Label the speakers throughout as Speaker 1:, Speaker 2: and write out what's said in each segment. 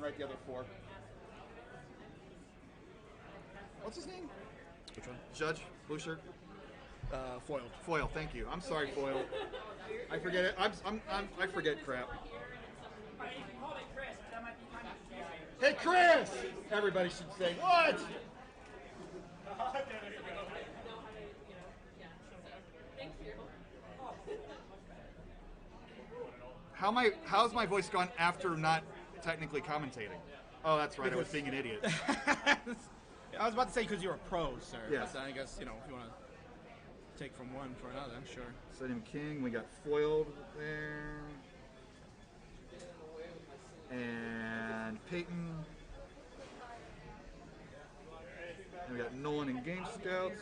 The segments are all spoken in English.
Speaker 1: write the other 4. What's his name?
Speaker 2: Which one?
Speaker 1: Judge, blue shirt.
Speaker 2: Foiled.
Speaker 1: Foil, thank you. I'm sorry, Foil. I forget it. I forget crap. Hey, Chris! Everybody should say what? How's my voice gone after not technically commentating? Oh, that's right. I was being an idiot.
Speaker 2: I was about to say because you're a pro, sir.
Speaker 1: Yes.
Speaker 2: But I guess, if you want to take from one for another, sure.
Speaker 1: Stadium King, we got Foiled there. And Peyton. And we got Nolan and GameScout.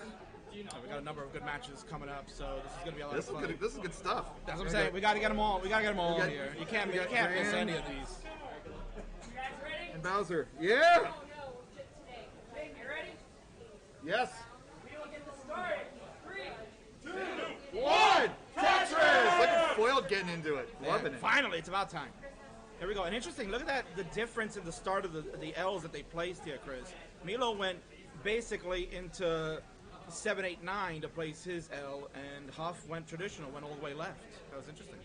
Speaker 2: We got a number of good matches coming up, so this is going to be a lot of fun.
Speaker 1: This is good stuff.
Speaker 2: That's what I'm saying. We got to get them all. We got to get them all here. You can't miss any of these.
Speaker 1: And Bowser. Yeah!
Speaker 3: You ready?
Speaker 1: Yes.
Speaker 3: We will get this started. 3, 2,
Speaker 1: 1! Tetris! Look at Foiled getting into it. Loving it.
Speaker 2: Finally, it's about time. Here we go. And interesting, look at that, the difference in the start of the L's that they placed here, Chris. Milo went basically into 7, 8, 9 to place his L, and Huff went traditional, went all the way left. That was interesting.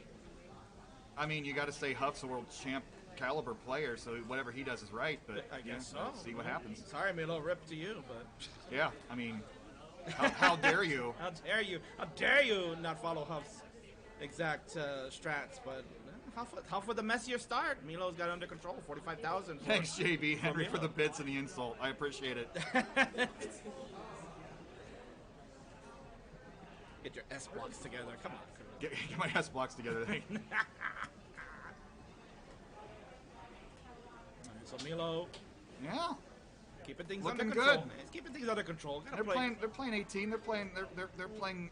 Speaker 1: I mean, you got to say Huff's a world champ caliber player, so whatever he does is right, but
Speaker 2: I guess so.
Speaker 1: See what happens.
Speaker 2: Sorry, Milo, rip to you, but...
Speaker 1: Yeah, I mean, how dare you?
Speaker 2: How dare you? How dare you not follow Huff's exact strats, but Huff with a messier start. Milo's got it under control, 45,000.
Speaker 1: Thanks, JB Henry, for the bits and the insult. I appreciate it.
Speaker 2: Get your S blocks together. Come on.
Speaker 1: Get my S blocks together.
Speaker 2: So Milo,
Speaker 1: yeah,
Speaker 2: keeping things
Speaker 1: looking
Speaker 2: under control.
Speaker 1: good.
Speaker 2: He's keeping things under control.
Speaker 1: They're playing 18. They're playing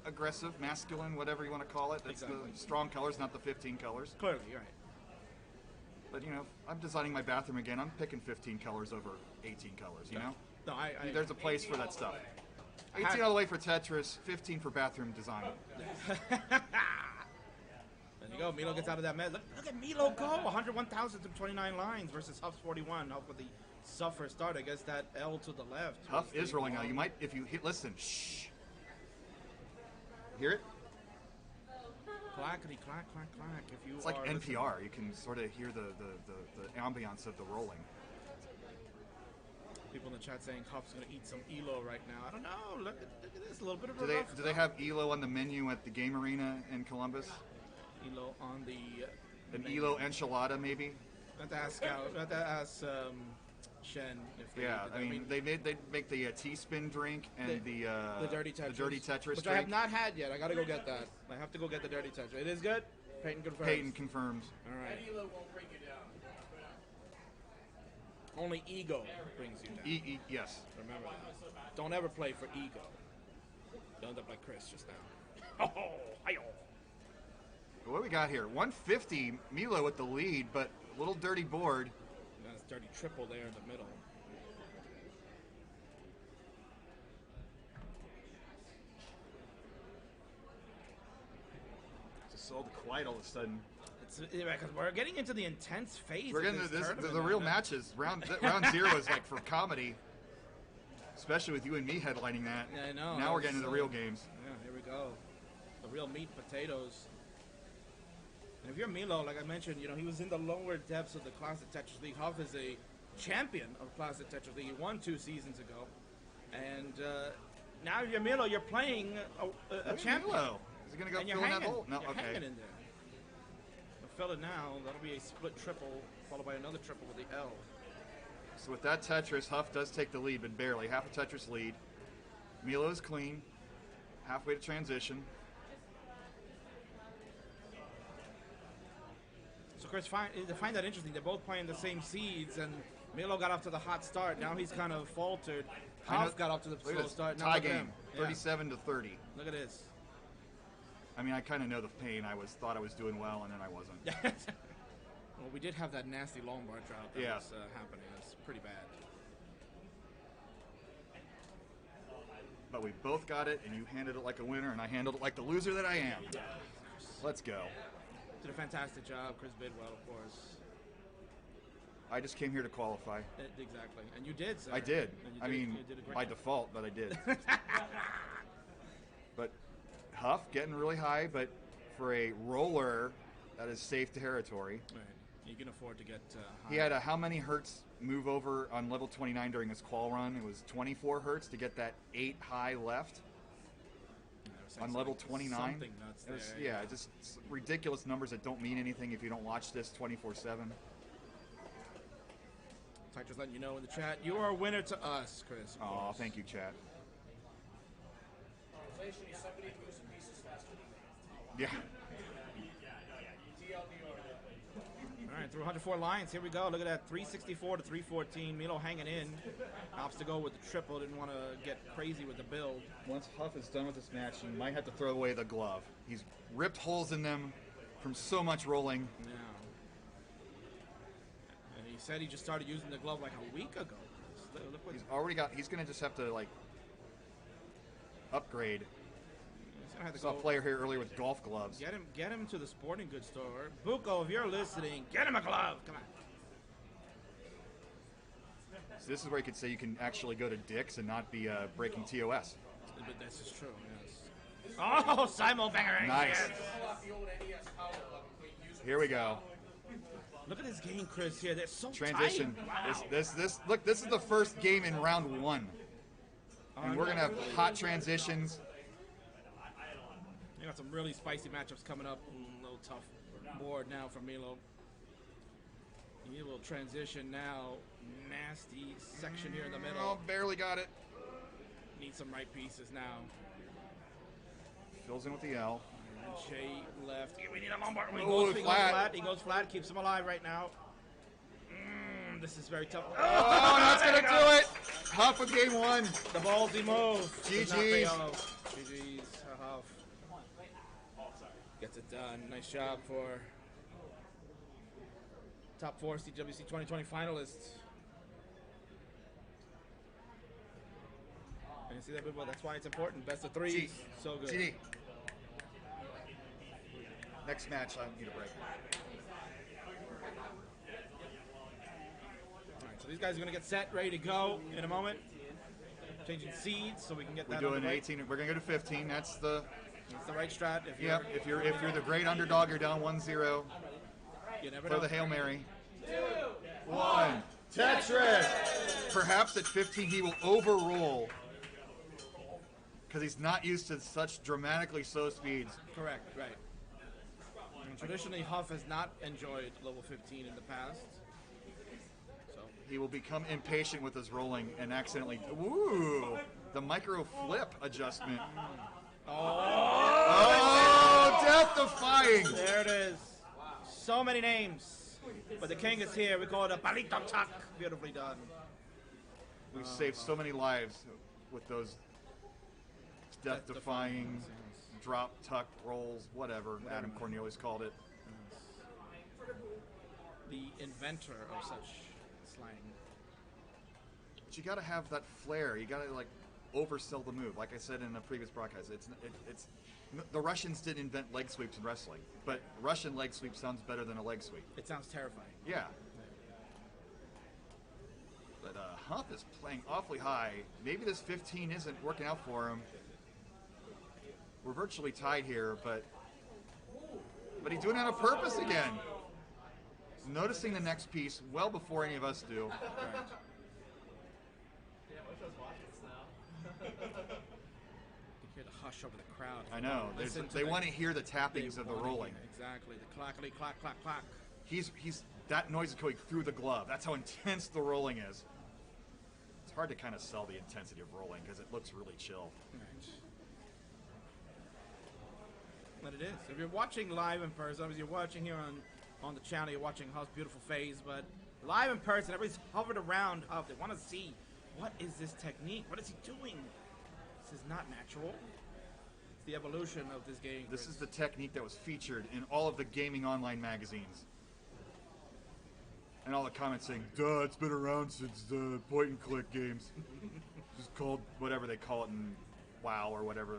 Speaker 1: aggressive, masculine, whatever you want to call it. It's the strong colors, not the 15 colors.
Speaker 2: Clearly, you're right.
Speaker 1: But I'm designing my bathroom again. I'm picking 15 colors over 18 colors. You know.
Speaker 2: No,
Speaker 1: there's a place for that stuff. 18 all the way for Tetris, 15 for bathroom design.
Speaker 2: There you go. Milo gets out of that mess. Look at Milo go. 101,000 to 29 lines versus Huff's 41. Huff with the suffer start. I guess that L to the left.
Speaker 1: Huff is rolling out. You might, if you hit, listen, shh. Hear it?
Speaker 2: Clackety, clack, clack, clack. If you
Speaker 1: it's like NPR. You can sort of hear the ambiance of the rolling.
Speaker 2: People in the chat saying Huff's going to eat some ELO right now. I don't know. Look at this. A little bit of a
Speaker 1: Do they have ELO on the menu at the game arena in Columbus?
Speaker 2: ELO on the...
Speaker 1: An
Speaker 2: menu.
Speaker 1: ELO enchilada, maybe?
Speaker 2: Not to ask Scout. Not to ask Shen. If they
Speaker 1: I mean, they make the T-spin drink and the
Speaker 2: Dirty Tetris.
Speaker 1: The Dirty Tetris
Speaker 2: which
Speaker 1: drink.
Speaker 2: I have not had yet. I got to go get that. I have to go get the Dirty Tetris. It is good? Peyton confirms.
Speaker 1: Peyton confirms.
Speaker 2: All right.
Speaker 3: ELO won't bring you down.
Speaker 2: Only ego brings you down.
Speaker 1: Yes.
Speaker 2: Remember that. Don't ever play for ego. You'll end up like Chris just now. Oh, hi-yo.
Speaker 1: What do we got here? 150, Milo with the lead, but a little dirty board.
Speaker 2: That's dirty triple there in the middle.
Speaker 1: Just so quiet all of a sudden.
Speaker 2: It's because we're getting into the intense phase.
Speaker 1: We're getting into the real matches. Round 0 is like for comedy, especially with you and me headlining that.
Speaker 2: Yeah, I know.
Speaker 1: Now we're getting into the real games.
Speaker 2: Yeah, here we go. The real meat and potatoes. And if you're Milo, like I mentioned, he was in the lower depths of the Classic Tetris League. Huff is a champion of Classic Tetris League. He won 2 seasons ago. And now you're Milo, you're playing a champion.
Speaker 1: Milo. Is he going to go fill in that hole? No, okay.
Speaker 2: Hanging in there. Fill it now. That'll be a split triple, followed by another triple with the L.
Speaker 1: So with that Tetris, Huff does take the lead, but barely. Half a Tetris lead. Milo is clean. Halfway to transition.
Speaker 2: So Chris, I find that interesting. They're both playing the same seeds, and Milo got off to the hot start. Now he's kind of faltered. Huff got off to the slow start. Now
Speaker 1: tie game, 37 to 30.
Speaker 2: Look at this.
Speaker 1: I mean, I kind of know the pain. I thought I was doing well, and then I wasn't.
Speaker 2: Well, we did have that nasty long bar drought that was happening. It's pretty bad.
Speaker 1: But we both got it, and you handled it like a winner, and I handled it like the loser that I am. Let's go.
Speaker 2: Did a fantastic job, Chris Bidwell, of course.
Speaker 1: I just came here to qualify.
Speaker 2: Exactly, and you did, sir.
Speaker 1: I did.
Speaker 2: And
Speaker 1: I mean,
Speaker 2: you did a great
Speaker 1: by
Speaker 2: job.
Speaker 1: default, but I did. But Huff getting really high, but for a roller, that is safe territory.
Speaker 2: Right. You can afford to get high.
Speaker 1: He had a how many hertz move over on level 29 during his qual run? It was 24 hertz to get that 8 high left on level 29.
Speaker 2: Something nuts
Speaker 1: It was,
Speaker 2: there.
Speaker 1: yeah, just ridiculous numbers that don't mean anything if you don't watch this 24/7.
Speaker 2: Tetris letting you know in the chat, you are a winner to us, Chris. of
Speaker 1: Oh,
Speaker 2: course.
Speaker 1: thank you, chat.
Speaker 3: Somebody moves some pieces faster than me.
Speaker 1: Yeah.
Speaker 2: All right, through 104 lines. Here we go. Look at that, 364 to 314. Milo hanging in. Opts to go with the triple. Didn't want to get crazy with the build.
Speaker 1: Once Huff is done with this match, he might have to throw away the glove. He's ripped holes in them from so much rolling.
Speaker 2: Yeah. And he said he just started using the glove like a week ago. Look what
Speaker 1: He's already got. He's gonna just have to like upgrade.
Speaker 2: he's gonna have to
Speaker 1: Saw a
Speaker 2: go.
Speaker 1: player here earlier with golf gloves.
Speaker 2: Get him to the sporting goods store. Buko, if you're listening, get him a glove. Come on.
Speaker 1: So this is where you could say you can actually go to Dick's and not be breaking TOS.
Speaker 2: But this is true. Yes. Oh, Simon Bangering.
Speaker 1: Nice.
Speaker 2: Yes.
Speaker 3: Pull off the old NES power level, but use it
Speaker 1: Here we go.
Speaker 2: Look at this game, Chris. Here, they're so
Speaker 1: Transition.
Speaker 2: tight. Wow.
Speaker 1: This. Look, this is the first game in round 1, and we're gonna have hot transitions.
Speaker 2: You got some really spicy matchups coming up. A little tough board now for Milo. He will transition now. Nasty section here in the
Speaker 1: Oh,
Speaker 2: middle.
Speaker 1: barely got it.
Speaker 2: Need some right pieces now.
Speaker 1: Fills in with the L.
Speaker 2: And Shay left. We need a Lombard. He
Speaker 1: Oh,
Speaker 2: goes
Speaker 1: flat.
Speaker 2: flat. He goes flat. Keeps him alive right now. This is very tough.
Speaker 1: Oh, that's gonna do it. Huff with game 1.
Speaker 2: The ballsy move. Does not pay
Speaker 1: GG's.
Speaker 2: off. GG's. Huff. Gets it done. Nice job for top 4 CTWC 2020 finalists. And you see that, Bidwell? That's why it's important. Best of 3.
Speaker 1: G.
Speaker 2: So good.
Speaker 1: GD. Next match, I need a break.
Speaker 2: All right, so these guys are going to get set, ready to go in a moment. Changing seeds so we can get
Speaker 1: We're
Speaker 2: that
Speaker 1: doing
Speaker 2: on the right.
Speaker 1: 18. We're gonna go to 15. That's the.
Speaker 2: It's the right strat. If you're,
Speaker 1: Yep. If you're the great underdog, you're down 1-0.
Speaker 2: you never
Speaker 1: Throw
Speaker 2: know.
Speaker 1: the Hail Mary. 1. Tetris. Perhaps at 15 he will overroll because he's not used to such dramatically slow speeds.
Speaker 2: Correct, right. And traditionally, Huff has not enjoyed level 15 in the past. So,
Speaker 1: He will become impatient with his rolling and accidentally. Ooh, the micro flip adjustment. Oh, death defying.
Speaker 2: there it is. So many names. But the king is here. We call it a palito tuck. Beautifully done.
Speaker 1: We saved so many lives with those death defying drop, tuck, rolls, whatever Adam Cornelius called it.
Speaker 2: The inventor of such slang.
Speaker 1: But you got to have that flair. You got to like oversell the move. Like I said in the previous broadcast, it's the Russians didn't invent leg sweeps in wrestling, but Russian leg sweep sounds better than a leg sweep.
Speaker 2: It sounds terrifying.
Speaker 1: Yeah. But Huff is playing awfully high. Maybe this 15 isn't working out for him. We're virtually tied here, but he's doing it on purpose again. He's noticing the next piece well before any of us do.
Speaker 2: You hear the hush over the crowd.
Speaker 1: I know.
Speaker 2: Listen to
Speaker 1: They
Speaker 2: the-
Speaker 1: want to hear the
Speaker 2: they
Speaker 1: tappings of the
Speaker 2: wanna
Speaker 1: rolling.
Speaker 2: hear- Exactly. The clackety clack clack clack.
Speaker 1: He's that noise is going through the glove. That's how intense the rolling is. It's hard to kind of sell the intensity of rolling because it looks really chill.
Speaker 2: Right. But it is. If you're watching live in person, obviously you're watching here on the channel, you're watching Huff's beautiful face, but live in person, everybody's hovered around Huff. They want to see, what is this technique? What is he doing? This is not natural. It's the evolution of this game.
Speaker 1: This
Speaker 2: Chris.
Speaker 1: is the technique that was featured in all of the gaming online magazines. And all the comments saying, duh, it's been around since the point and click games. Just called whatever they call it in WoW or whatever.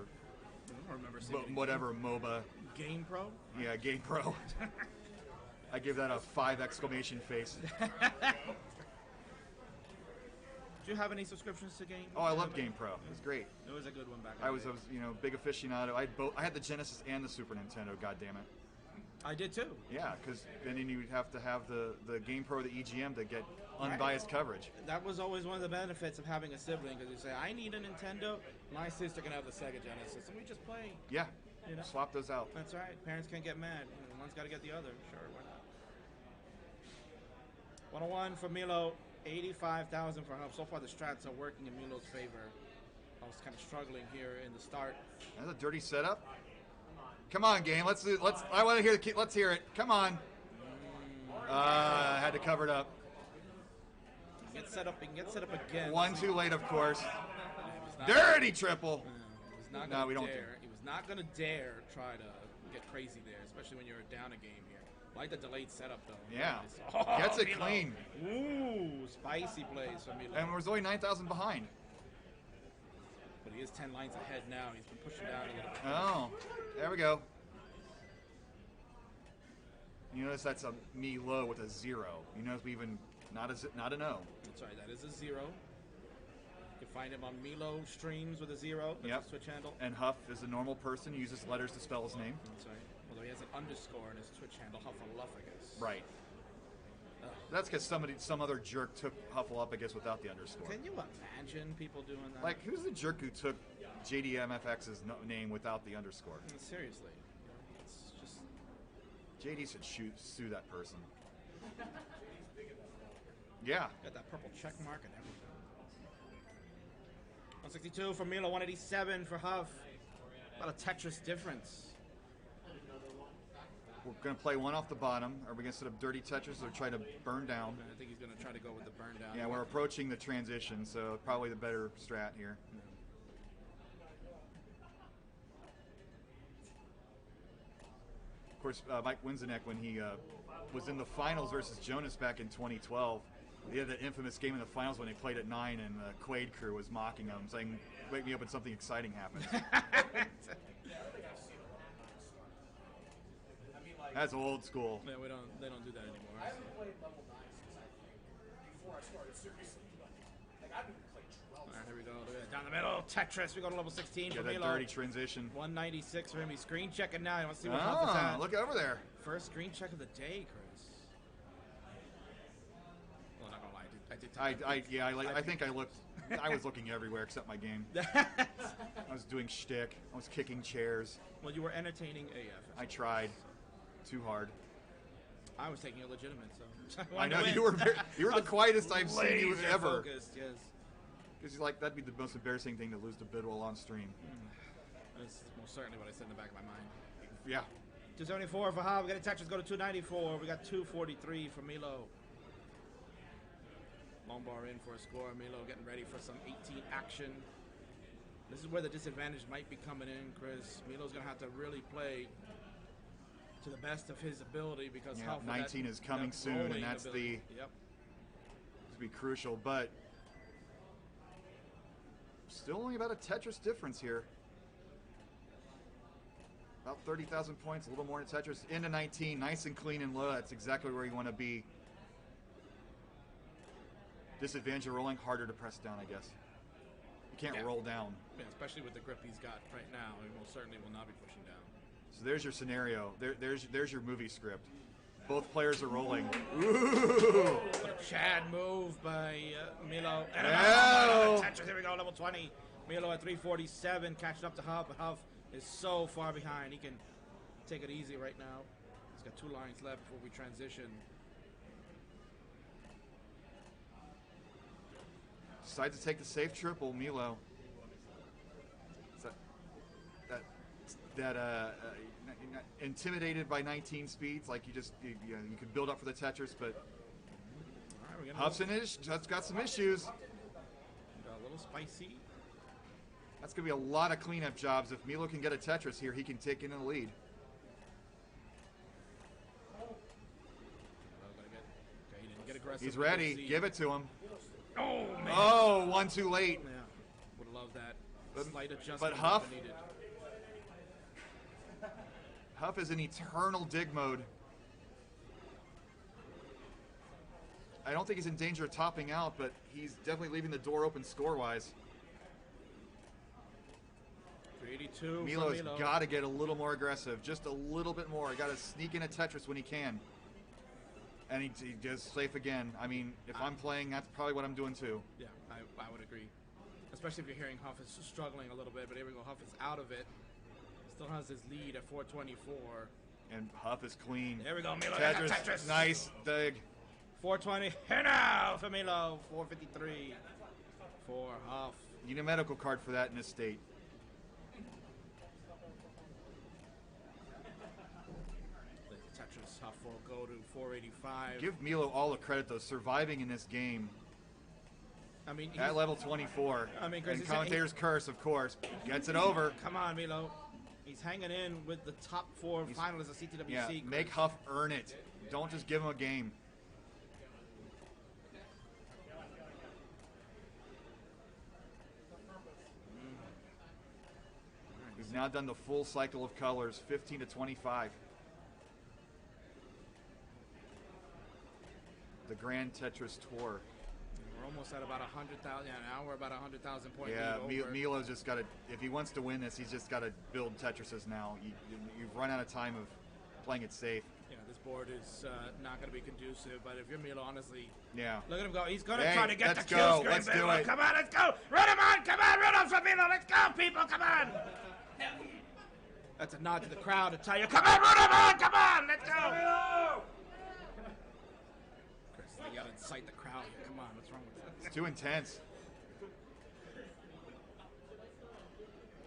Speaker 2: I don't remember seeing it in
Speaker 1: Whatever MOBA.
Speaker 2: Game Pro?
Speaker 1: Yeah, Game Pro. I give that a 5 exclamation face.
Speaker 2: Do you have any subscriptions to Game?
Speaker 1: Oh, I love Game Pro. It was great.
Speaker 2: It was a good one back.
Speaker 1: I was you know, big aficionado. I had the Genesis and the Super Nintendo. God damn it.
Speaker 2: I did too.
Speaker 1: Yeah, because then you would have to have the Game Pro, the EGM, to get unbiased coverage.
Speaker 2: That was always one of the benefits of having a sibling, because you say, I need a Nintendo, my sister can have the Sega Genesis, and we just play.
Speaker 1: Yeah,
Speaker 2: you know?
Speaker 1: Swap those out.
Speaker 2: That's right. Parents can't get mad. You know, one's got to get the other. Sure, why not? 101 for Milo, 85,000 for Hub. So far, the strats are working in Milo's favor. I was kind of struggling here in the start.
Speaker 1: That's a dirty setup. Come on, game. Let's. I want to hear the. Let's hear it. Come on. Had to cover it up.
Speaker 2: Get set up. He can get set up again.
Speaker 1: One too late, of course.
Speaker 2: Not,
Speaker 1: dirty triple.
Speaker 2: He was not
Speaker 1: No,
Speaker 2: gonna
Speaker 1: we don't.
Speaker 2: Dare. He was not going to dare try to get crazy there, especially when you're down a game here. I like the delayed setup though.
Speaker 1: Yeah.
Speaker 2: Oh,
Speaker 1: Gets it
Speaker 2: Milo.
Speaker 1: clean.
Speaker 2: Ooh, spicy plays from Milo.
Speaker 1: And there's only 9,000 behind.
Speaker 2: But he is 10 lines ahead now. He's been pushing down a little bit.
Speaker 1: Oh, there we go. You notice that's a me low with a 0. You notice we even not an O.
Speaker 2: That's right. That is a 0. You can find him on Milo streams with a 0. That's his Twitch handle.
Speaker 1: And Huff is a normal person who uses letters to spell his name.
Speaker 2: That's right. Although he has an underscore in his Twitch handle, Huffaluffagus.
Speaker 1: Right. That's because some other jerk took Hufflepuffus without the underscore.
Speaker 2: Can you imagine people doing that?
Speaker 1: Like, who's the jerk who took JDMFX's name without the underscore?
Speaker 2: Seriously. It's just...
Speaker 1: JD should sue that person. Yeah.
Speaker 2: Got that purple check mark and everything. 162 for Milo, 187 for Huff. About a Tetris difference.
Speaker 1: We're going to play one off the bottom. Are we going to set up dirty Tetris or try to burn down?
Speaker 2: I think he's going to try to go with the burn down.
Speaker 1: Yeah, we're approaching the transition, so probably the better strat here. Of course, Mike Winzenek, when he was in the finals versus Jonas back in 2012, he had that infamous game in the finals when they played at 9 and the Quaid crew was mocking him, saying, wake me up when something exciting happens. That's old school.
Speaker 2: Yeah, they don't do that anymore.
Speaker 3: I haven't played level 9 since before I started seriously. Like, I haven't played 12.
Speaker 2: Alright, here we go. Look at that. Down the middle, Tetris. We go to level 16
Speaker 1: Yeah,
Speaker 2: for
Speaker 1: that
Speaker 2: Milo.
Speaker 1: dirty transition.
Speaker 2: 196 for him. He's screen checking now. You want to see what Huff is at?
Speaker 1: Look over there.
Speaker 2: First screen check of the day, Chris. Well, not gonna lie,
Speaker 1: I think I looked. I was looking everywhere except my game. I was doing shtick. I was kicking chairs.
Speaker 2: Well, you were entertaining AF.
Speaker 1: I tried too hard.
Speaker 2: I was taking it legitimate, so
Speaker 1: I know you were the quietest I've seen you ever.
Speaker 2: Focused, yes.
Speaker 1: Because like that'd be the most embarrassing thing to lose to Bidwell on stream.
Speaker 2: That's most certainly what I said in the back of my mind.
Speaker 1: Yeah.
Speaker 2: 274 for Hob. We got a Tetris go to 294. We got 243 for Milo. Long bar in for a score. Milo getting ready for some 18 action. This is where the disadvantage might be coming in, Chris. Milo's going to have to really play to the best of his ability because
Speaker 1: 19 is coming soon, and that's
Speaker 2: ability.
Speaker 1: This will be crucial, but still only about a Tetris difference here. About 30,000 points, a little more in Tetris. Into 19, nice and clean and low. That's exactly where you want to be. Disadvantage of rolling, harder to press down, I guess. You can't roll down.
Speaker 2: Yeah, especially with the grip he's got right now. He most certainly will not be pushing down.
Speaker 1: So there's your scenario. There's your movie script. Both players are rolling. Ooh!
Speaker 2: What a Chad move by Milo. And Tetris, here we go, level 20. Milo at 347, catching up to Huff, but Huff is so far behind. He can take it easy right now. He's got 2 lines left before we transition.
Speaker 1: Decides to take the safe triple, Milo. Intimidated by 19 speeds, like you could build up for the Tetris, but Huff's just got some issues.
Speaker 2: Got a little spicy.
Speaker 1: That's gonna be a lot of cleanup jobs. If Milo can get a Tetris here, he can take in the lead.
Speaker 2: He didn't get aggressive.
Speaker 1: He's ready. Give it to him.
Speaker 2: Oh man!
Speaker 1: Oh, one too late.
Speaker 2: Yeah, would love that. Slight adjustment.
Speaker 1: But Huff.
Speaker 2: Needed.
Speaker 1: Huff is in eternal dig mode. I don't think he's in danger of topping out, but he's definitely leaving the door open score-wise.
Speaker 2: 382.
Speaker 1: Milo's got to get a little more aggressive, just a little bit more. He got to sneak in a Tetris when he can. And he does safe again. I mean, if I'm playing, that's probably what I'm doing too.
Speaker 2: Yeah, I would agree. Especially if you're hearing Huff is struggling a little bit, but here we go. Huff is out of it. Still has his lead at 424.
Speaker 1: And Huff is clean.
Speaker 2: There we go, Milo.
Speaker 1: Tetris, nice dig.
Speaker 2: 420. Here now for Milo. 453 for Huff.
Speaker 1: You need a medical card for that in this state.
Speaker 2: Tetris Huff will go to 485.
Speaker 1: Give Milo all the credit, though, surviving in this game.
Speaker 2: I mean,
Speaker 1: at level 24.
Speaker 2: I mean, Chris,
Speaker 1: and commentator's curse, of course. Gets it over.
Speaker 2: Come on, Milo. He's hanging in with the top 4 finalists of CTWC.
Speaker 1: Yeah,
Speaker 2: Chris.
Speaker 1: make Huff earn it. Don't just give him a game. He's now done the full cycle of colors, 15 to 25. The Grand Tetris Tour.
Speaker 2: We're almost at about 100,000. Yeah, now we're about 100,000 point
Speaker 1: Yeah,
Speaker 2: lead.
Speaker 1: Milo's just got to, if he wants to win this, he's just got to build Tetrises now. You've run out of time of playing it safe.
Speaker 2: Yeah, this board is not going to be conducive, but if you're Milo, honestly,
Speaker 1: yeah.
Speaker 2: Look at him go. He's going to try to get the
Speaker 1: let's
Speaker 2: kill
Speaker 1: go.
Speaker 2: screen.
Speaker 1: Let's do it.
Speaker 2: Come on, let's go. Run him on. Come on, run him for Milo. Let's go, people. Come on. That's a nod to the crowd to tell you, come on, run him on. Come on, let's go. Chris, you got to incite the crowd here. Come on, what's wrong with that?
Speaker 1: It's too intense.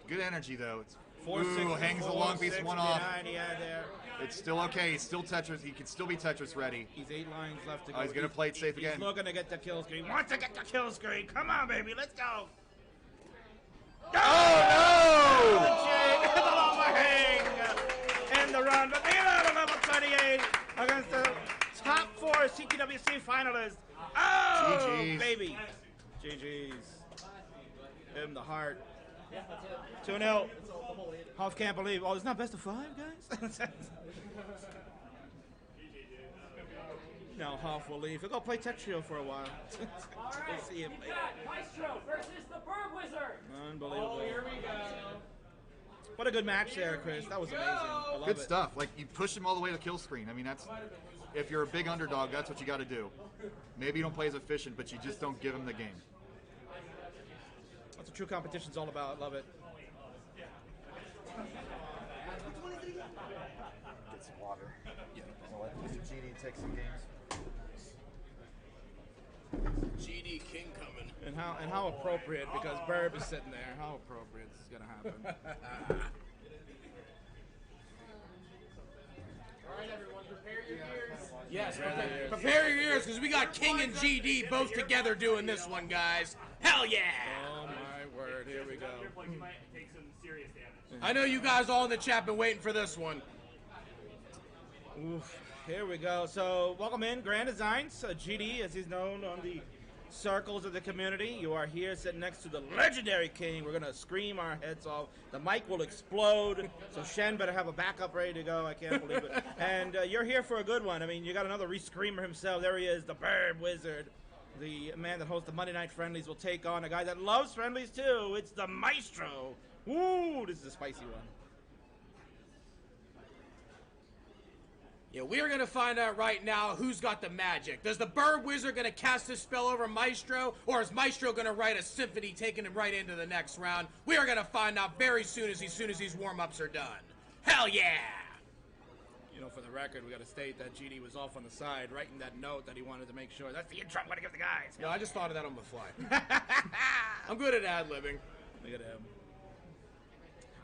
Speaker 1: Good energy, though. It's hangs the long piece one off.
Speaker 2: Yeah, there.
Speaker 1: It's still okay. He's still Tetris. He can still be Tetris ready.
Speaker 2: He's 8 lines left to go.
Speaker 1: Oh, he's going to play it safe again.
Speaker 2: He's looking to get the kill screen. Wants to get the kill screen. Come on, baby. Let's go.
Speaker 1: Oh, no!
Speaker 2: The overhang in the run. But Milo at level 28 against the top 4 CTWC finalists. Oh,
Speaker 1: GG's.
Speaker 2: baby. GG's. Give him the heart. 2-0. Huff can't believe. Oh, it's not best of 5, guys? Now Huff will leave. He'll go play Tetrio for a while. We'll see him later.
Speaker 4: Maestro versus the Birb Wizard.
Speaker 2: Unbelievable.
Speaker 4: Oh, here we go.
Speaker 2: What a good match there, Chris. That was amazing. I love
Speaker 1: Good
Speaker 2: it.
Speaker 1: stuff. Like, you push him all the way to kill screen. I mean, that's, if you're a big underdog, that's what you got to do. Maybe you don't play as efficient, but you just don't give him the game.
Speaker 2: That's what true competition's all about. Love it.
Speaker 1: Get some water. Yeah. I'll let Mr. GD take some games.
Speaker 5: GD King coming.
Speaker 2: And how appropriate, because Birb is sitting there. How appropriate this is going to happen.
Speaker 4: All right, everyone, prepare your ears.
Speaker 5: Yes, prepare your ears, because we got King and GD both together doing this one, guys. Hell yeah!
Speaker 2: Oh my word, here we go.
Speaker 4: You might take some serious damage.
Speaker 5: I know you guys all in the chat been waiting for this one.
Speaker 2: Oof. Here we go. So, welcome in, Grand Designs. GD, as he's known on the circles of the community. You are here sitting next to the legendary King. We're going to scream our heads off. The mic will explode. So, Shen better have a backup ready to go. I can't believe it. And you're here for a good one. I mean, you got another re-screamer himself. There he is, the Birb Wizard. The man that hosts the Monday Night Friendlies will take on a guy that loves friendlies too. It's the Maestro. Woo, this is a spicy one.
Speaker 5: Yeah, we are going to find out right now who's got the magic. Does the Birb Wizard going to cast his spell over Maestro, or is Maestro going to write a symphony taking him right into the next round? We are going to find out very soon as these warm-ups are done. Hell yeah!
Speaker 2: You know, for the record, we got to state that GD was off on the side, writing that note that he wanted to make sure. That's the intro I'm going to give the guys.
Speaker 5: Yeah, I just thought of that on the fly. I'm good at ad-libbing.
Speaker 2: Look at him.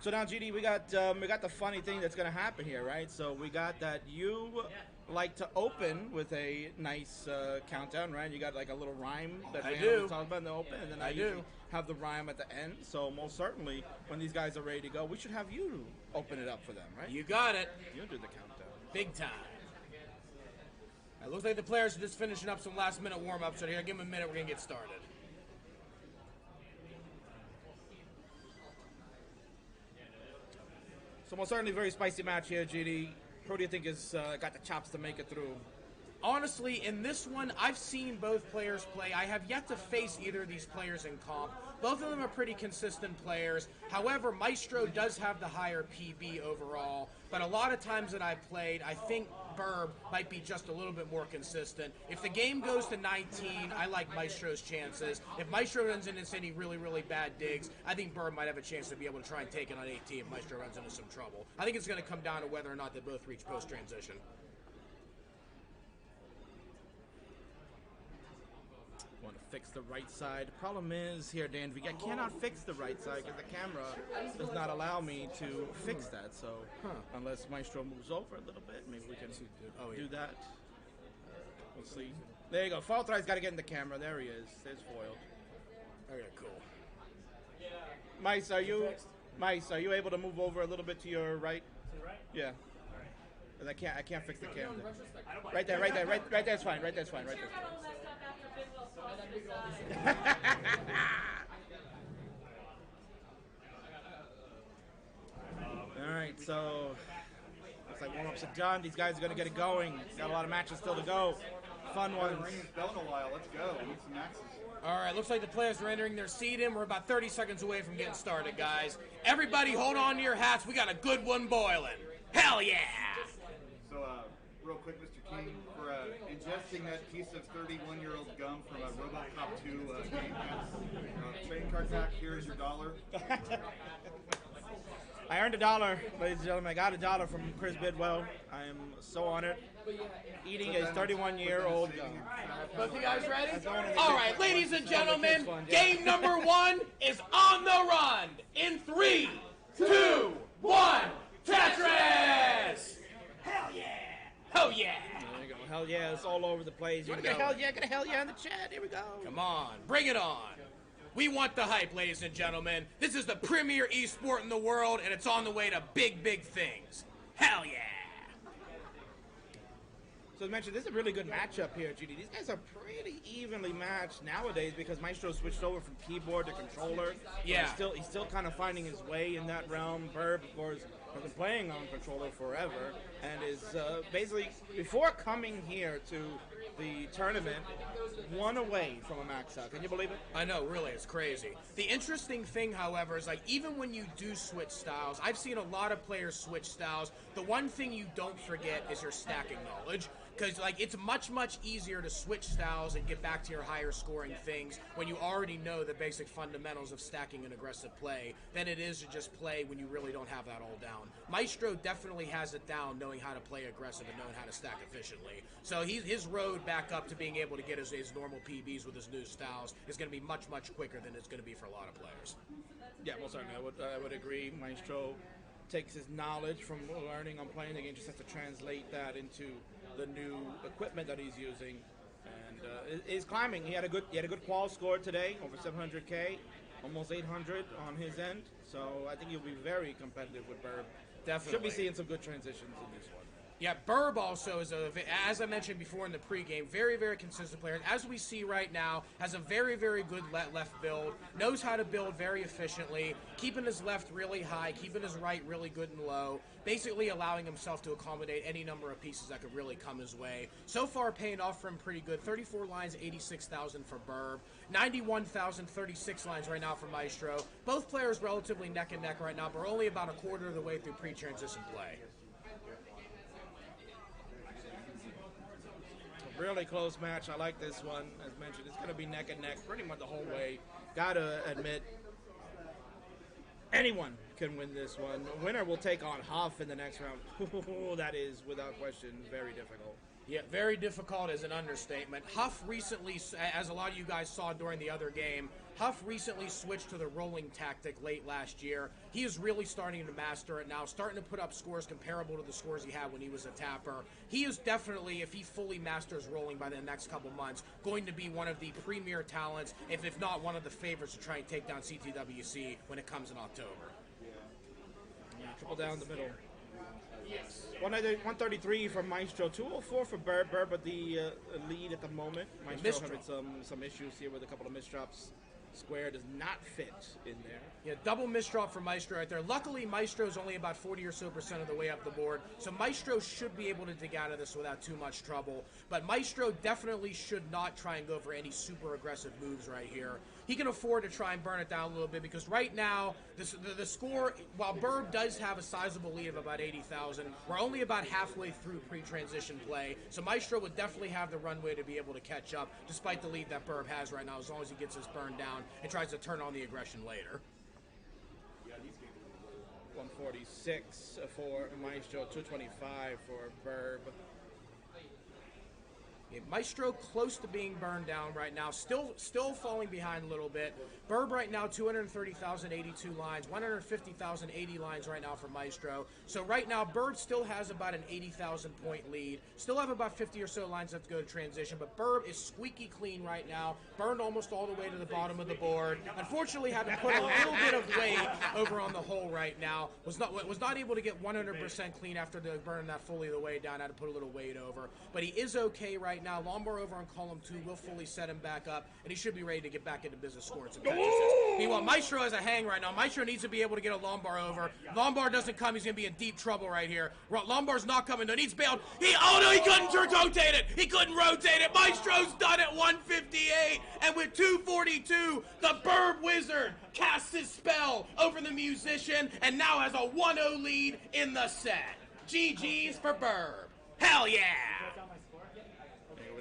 Speaker 2: So now, GD, we got the funny thing that's going to happen here, right? So we got that you like to open with a nice countdown, right? You got like a little rhyme that
Speaker 5: I
Speaker 2: we
Speaker 5: do.
Speaker 2: talk about in the open, and then I usually have the rhyme at the end. So most certainly, when these guys are ready to go, we should have you open it up for them, right?
Speaker 5: You got it.
Speaker 2: You do the countdown.
Speaker 5: Big time. It looks like the players are just finishing up some last-minute warm-ups right here. Give them a minute. We're going to get started.
Speaker 2: So most certainly very spicy match here, GD. Who do you think has got the chops to make it through?
Speaker 5: honestly, in this one, I've seen both players play. I have yet to face either of these players in comp. Both of them are pretty consistent players. However, Maestro does have the higher PB overall, but a lot of times that I've played, I think Birb might be just a little bit more consistent. If the game goes to 19, I like Maestro's chances. If Maestro runs into any really, really bad digs, I think Birb might have a chance to be able to try and take it on 18 if Maestro runs into some trouble. I think it's going to come down to whether or not they both reach post-transition.
Speaker 2: Want to fix the right side. Problem is here, Danvig, I cannot fix the right side because the camera does not allow me to fix that. So unless Maestro moves over a little bit, maybe we can do that. We'll see. There you go. Faltri's got to get in the camera. There he is. There's foiled.
Speaker 5: Okay, cool.
Speaker 2: Mice, are you able to move over a little bit to your right?
Speaker 4: To the right?
Speaker 2: Yeah. 'Cause I can't fix the camera.
Speaker 4: I don't mind.
Speaker 2: Right there's fine. Right there's fine. Right there's fine.
Speaker 6: All messed up after Bidwell crossed his
Speaker 2: All right, so looks like warm-ups are done. These guys are going to get it going. Got a lot of matches still to go. Fun ones.
Speaker 1: Ring this bell in a while. Let's go. We need some maxes.
Speaker 5: All right, looks like the players are entering their seat in. We're about 30 seconds away from getting started, guys. Everybody hold on to your hats. We got a good one boiling. Hell yeah!
Speaker 1: So, real quick, Mr. King, for ingesting that piece of 31-year-old gum from a RoboCop 2 game, trading card pack, here's your $1.
Speaker 2: I earned $1, ladies and gentlemen. I got $1 from Chris Bidwell. I am so honored. Eating a 31-year-old gum.
Speaker 5: Both you guys ready?
Speaker 2: That's all I wanna
Speaker 5: All
Speaker 2: do.
Speaker 5: right, ladies and gentlemen,
Speaker 2: Fun, yeah.
Speaker 5: game number 1 is on the run. In 3, 2, 1, Tetris! Hell yeah! Oh yeah!
Speaker 2: There you go. Hell yeah, it's all over the place. You want to get a hell yeah? Get a hell yeah in the chat. Here we go.
Speaker 5: Come on, bring it on. We want the hype, ladies and gentlemen. This is the premier esport in the world, and it's on the way to big, big things. Hell yeah!
Speaker 2: So as mentioned, this is a really good matchup here, GD. These guys are pretty evenly matched nowadays because Maestro switched over from keyboard to controller.
Speaker 5: Yeah.
Speaker 2: He's still kind of finding his way in that realm. Birb, of course, has been playing on controller forever and is basically, before coming here to the tournament, one away from a max out. Can you believe it?
Speaker 5: I know, really, it's crazy. The interesting thing, however, is like even when you do switch styles, I've seen a lot of players switch styles. The one thing you don't forget is your stacking knowledge. Because like it's much, much easier to switch styles and get back to your higher scoring things when you already know the basic fundamentals of stacking and aggressive play than it is to just play when you really don't have that all down. Maestro definitely has it down, knowing how to play aggressive and knowing how to stack efficiently. So his road back up to being able to get his normal PBs with his new styles is going to be much, much quicker than it's going to be for a lot of players.
Speaker 2: Yeah, well, certainly I would agree. Maestro takes his knowledge from learning on playing the game, just has to translate that into the new equipment that he's using, and is climbing. He had a good qual score today, over 700K, almost 800 on his end. So I think he'll be very competitive with Birb.
Speaker 5: Definitely.
Speaker 2: Should be seeing some good transitions in this one.
Speaker 5: Yeah, Birb also is, as I mentioned before in the pregame, very, very consistent player. As we see right now, has a very, very good left build, knows how to build very efficiently, keeping his left really high, keeping his right really good and low, basically allowing himself to accommodate any number of pieces that could really come his way. So far, paying off for him pretty good. 34 lines, 86,000 for Birb. 91,000, 36 lines right now for Maestro. Both players relatively neck and neck right now, but we're only about a quarter of the way through pre-transition play.
Speaker 2: Really close match. I like this one. As mentioned, it's going to be neck and neck pretty much the whole way. Gotta admit, anyone can win this one. The winner will take on Huff in the next round. That is, without question, very difficult.
Speaker 5: Yeah, very difficult is an understatement. Huff recently, as a lot of you guys saw during the other game, Huff recently switched to the rolling tactic late last year. He is really starting to master it now, starting to put up scores comparable to the scores he had when he was a tapper. He is definitely, if he fully masters rolling by the next couple months, going to be one of the premier talents, if not one of the favorites to try and take down CTWC when it comes in October.
Speaker 2: Triple down the middle. 133 from Maestro, 204 for Birb. Birb at the lead at the moment. Maestro having some issues here with a couple of misdrops. Square does not fit in there.
Speaker 5: Yeah, double misdraw for Maestro right there. Luckily, Maestro's only about 40 or so % of the way up the board, so Maestro should be able to dig out of this without too much trouble. But Maestro definitely should not try and go for any super aggressive moves right here. He can afford to try and burn it down a little bit because right now, the score, while Birb does have a sizable lead of about 80,000, we're only about halfway through pre-transition play, so Maestro would definitely have the runway to be able to catch up, despite the lead that Birb has right now, as long as he gets his burn down and tries to turn on the aggression later.
Speaker 2: 146 for Maestro, 225 for Birb.
Speaker 5: Yeah, Maestro close to being burned down right now, still falling behind a little bit. Birb right now 230,082 lines, 150,080 lines right now for Maestro. So right now Birb still has about an 80,000 point lead. Still have about 50 or so lines left to go to transition, but Birb is squeaky clean right now. Burned almost all the way to the bottom of the board. Unfortunately had to put a little bit of weight over on the hole right now. Was not able to get 100% clean after burning that fully the way down. Had to put a little weight over, but he is okay right now. Lombar over on column 2 will fully set him back up, and he should be ready to get back into business scoring some touches. Meanwhile, Maestro has a hang right now. Maestro needs to be able to get a Lombar over. Lombar doesn't come, he's going to be in deep trouble right here. Lombar's not coming, though. Needs bailed. Oh no, he couldn't rotate it. He couldn't rotate it. Maestro's done at 158, and with 242, the Birb Wizard casts his spell over the musician, and now has a 1-0 lead in the set. GG's for Birb. Hell yeah!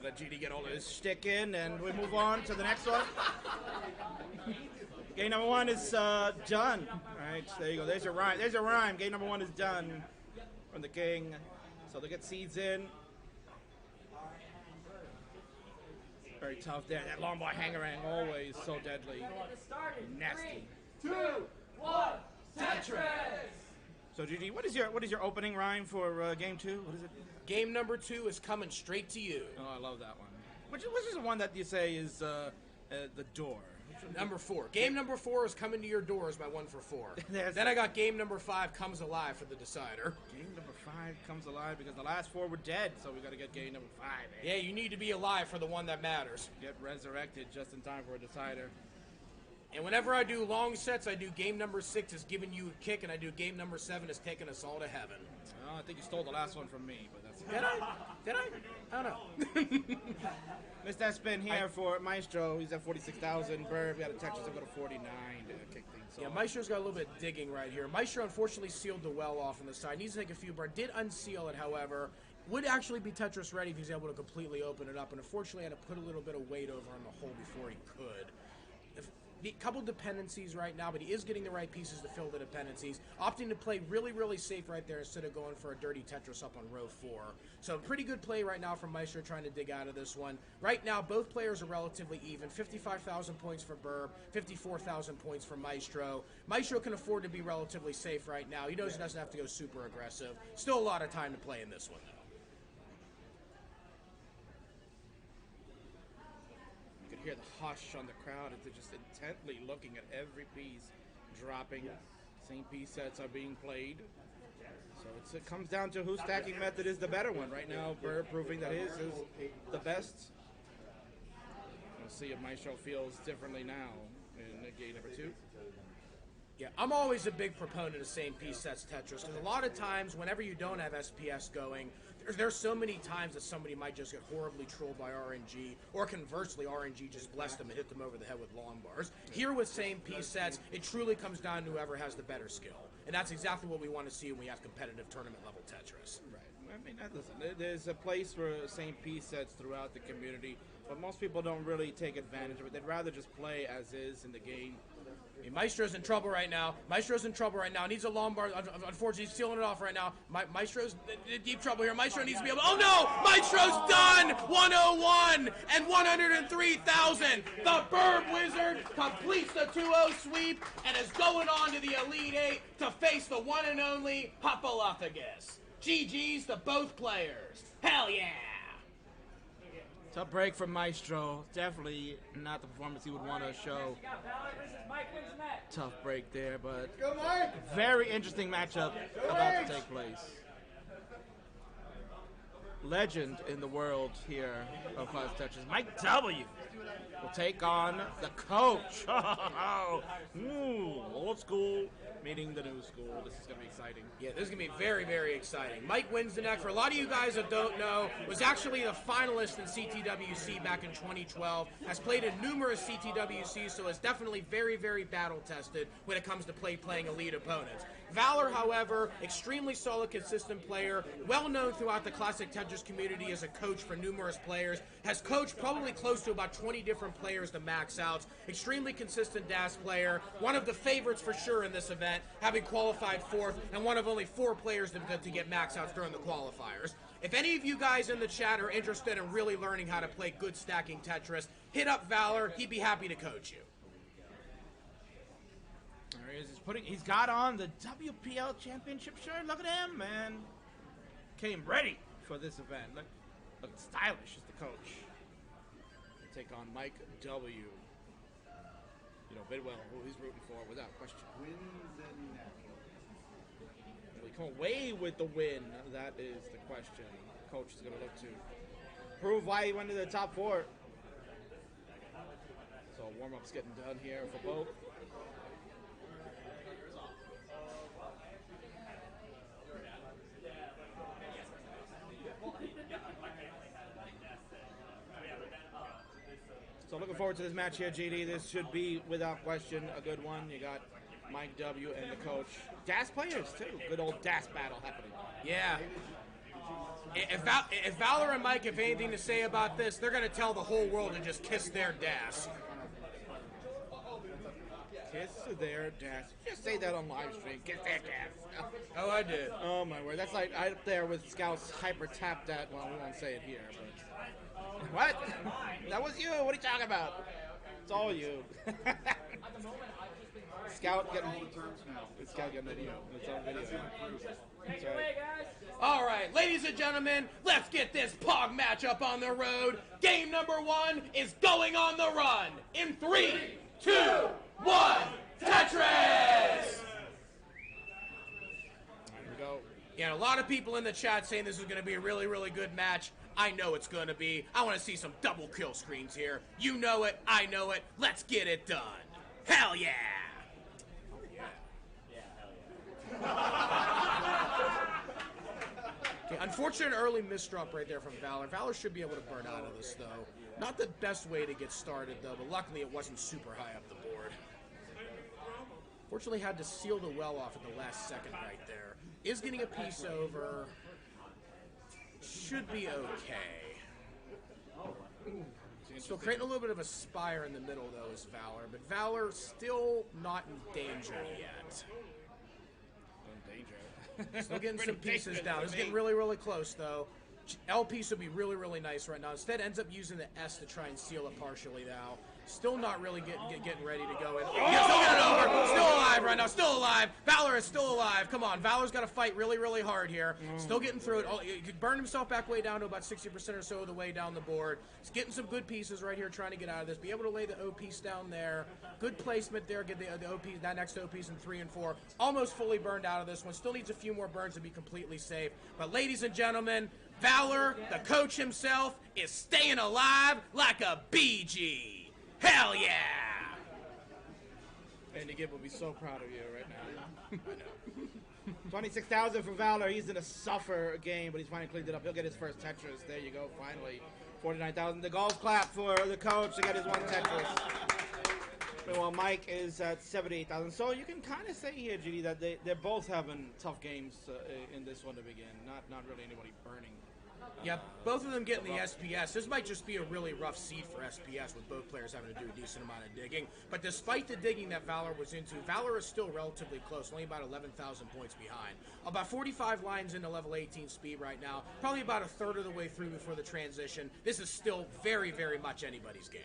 Speaker 2: Let GD get all of his shtick in, and we move on to the next one. Game number 1 is done. All right, there you go. There's your rhyme. There's your rhyme. Game number 1 is done from the King. So they get seeds in. Very tough there. That long bar hangerang always so deadly. Nasty.
Speaker 4: 2, 1, Tetris!
Speaker 2: So GD, what is your opening rhyme for game 2? What is it?
Speaker 5: Game number 2 is coming straight to you.
Speaker 2: Oh, I love that one. Which is the one that you say is the door?
Speaker 5: Number 4. Game number 4 is coming to your doors by 1 for 4. Then I got game number 5 comes alive for the decider.
Speaker 2: Game number 5 comes alive because the last 4 were dead, so we got to get game number 5. Eh?
Speaker 5: Yeah, you need to be alive for the one that matters.
Speaker 2: Get resurrected just in time for a decider.
Speaker 5: And whenever I do long sets, I do game number 6 is giving you a kick, and I do game number 7 is taking us all to heaven.
Speaker 2: Oh, I think you stole the last one from me, but that's
Speaker 5: Did I? Did I? I don't know.
Speaker 2: Missed that spin here for Maestro. He's at 46,000. Birb got a Tetris to go to 49 to kick things off.
Speaker 5: Yeah, Maestro's got a little bit of digging right here. Maestro unfortunately sealed the well off on the side. Needs to take a few burn. Did unseal it, however. Would actually be Tetris ready if he's able to completely open it up. And unfortunately had to put a little bit of weight over on the hole before he could. A couple dependencies right now, but he is getting the right pieces to fill the dependencies. Opting to play really, really safe right there instead of going for a dirty Tetris up on row 4. So pretty good play right now from Maestro trying to dig out of this one. Right now, both players are relatively even. 55,000 points for Birb, 54,000 points for Maestro. Maestro can afford to be relatively safe right now. He knows he doesn't have to go super aggressive. Still a lot of time to play in this one, though.
Speaker 2: Hear the hush on the crowd as they're just intently looking at every piece dropping. Same piece sets are being played. So it comes down to whose stacking method is the better one. Right now, Birb proving that his is the best. We'll see if Maestro feels differently now in game number 2.
Speaker 5: Yeah, I'm always a big proponent of same piece sets Tetris, because a lot of times, whenever you don't have SPS going, there's so many times that somebody might just get horribly trolled by RNG, or conversely, RNG just blessed them and hit them over the head with long bars. Here with same piece sets, it truly comes down to whoever has the better skill. And that's exactly what we want to see when we have competitive tournament level Tetris.
Speaker 2: Right. I mean, listen, there's a place for same piece sets throughout the community, but most people don't really take advantage of it. They'd rather just play as is in the game.
Speaker 5: I mean, Maestro's in trouble right now. Maestro's in trouble right now. Needs a Lombard. Unfortunately, he's sealing it off right now. Maestro's in deep trouble here. Maestro needs to be able. Oh no! Maestro's done. 101 and 103,000. The Birb Wizard completes the 2-0 sweep and is going on to the Elite 8 to face the one and only Papalophagus. GG's to both players. Hell yeah!
Speaker 2: Tough break from Maestro. Definitely not the performance he would want to show. Tough break there, but very interesting matchup about to take place. legend in the world here of Classic Tetris, Mike W, will take on the coach. Ooh, old school meeting the new school. This is going to be exciting.
Speaker 5: Yeah, this is going to be very, very exciting. Mike wins the neck. For a lot of you guys that don't know, was actually a finalist in CTWC back in 2012, has played in numerous CTWCs, so is definitely very, very battle-tested when it comes to playing elite opponents. Valor, however, extremely solid, consistent player, well-known throughout the Classic Tetris community as a coach for numerous players, has coached probably close to about 20 different players to max outs, extremely consistent DAS player, one of the favorites for sure in this event, having qualified 4th, and one of only 4 players to get max outs during the qualifiers. If any of you guys in the chat are interested in really learning how to play good stacking Tetris, hit up Valor. He'd be happy to coach you.
Speaker 2: There he is. He's got on the WPL championship shirt. Look at him, man. Came ready for this event. Look stylish as the coach. They take on Mike W. You know, Bidwell, who he's rooting for without question.
Speaker 1: Win the neck.
Speaker 2: Will he come away with the win? That is the question. Coach is going to look to prove why he went to the top 4. So warm-up's getting done here for both. So looking forward to this match here, GD. This should be, without question, a good one. You got Mike W. and the coach. DAS players, too. Good old DAS battle happening.
Speaker 5: Yeah. If Valor and Mike have anything to say about this, they're going to tell the whole world to just kiss their DAS.
Speaker 2: Kiss their DAS. Just say that on live stream. Kiss their DAS.
Speaker 5: Oh, I did.
Speaker 2: Oh, my word. That's like up there with Scout's hyper tap that. Well, we won't say it here, but... What? That was you. What are you talking about? It's all you. Scout getting video. It's on video. That's right.
Speaker 5: All right, ladies and gentlemen, let's get this POG matchup on the road. Game number 1 is going on the run. In 3, 2, 1, Tetris!
Speaker 2: There we go.
Speaker 5: Yeah, a lot of people in the chat saying this is going to be a really, really good match. I know it's going to be. I want to see some double kill screens here. You know it. I know it. Let's get it done. Hell yeah! Okay, unfortunate early misdrop right there from Valor. Valor should be able to burn out of this, though. Not the best way to get started, though, but luckily it wasn't super high up the board. Fortunately, had to seal the well off at the last second right there. Is getting a piece over. Should be okay. Still creating a little bit of a spire in the middle, though, is Valor. But Valor still not in danger yet. Still getting some pieces down. It's getting really, really close, though. L piece would be really, really nice right now. Instead, ends up using the S to try and seal it partially now. Still not really getting ready to go in. Yeah, still getting over. Still alive right now. Still alive. Valor is still alive. Come on. Valor's got to fight really, really hard here. Still getting through it. Oh, he burned himself back way down to about 60% or so of the way down the board. He's getting some good pieces right here trying to get out of this. Be able to lay the O piece down there. Good placement there. Get the O piece, that next O piece in 3 and 4. Almost fully burned out of this one. Still needs a few more burns to be completely safe. But ladies and gentlemen, Valor, the coach himself, is staying alive like a BG. Hell yeah!
Speaker 2: Andy Gibb will be so proud of you right now. 26,000 for Valor. He's in a suffer game, but he's finally cleaned it up. He'll get his first Tetris. There you go, finally. 49,000. The golf clap for the coach to get his 1 Tetris. Meanwhile, Mike is at 78,000. So you can kind of say here, GD, that they're both having tough games in this one to begin. Not really anybody burning.
Speaker 5: Yeah, both of them getting the SPS. This might just be a really rough seed for SPS with both players having to do a decent amount of digging. But despite the digging that Valor was into, Valor is still relatively close, only about 11,000 points behind. About 45 lines into level 18 speed right now, probably about a third of the way through before the transition. This is still very, very much anybody's game.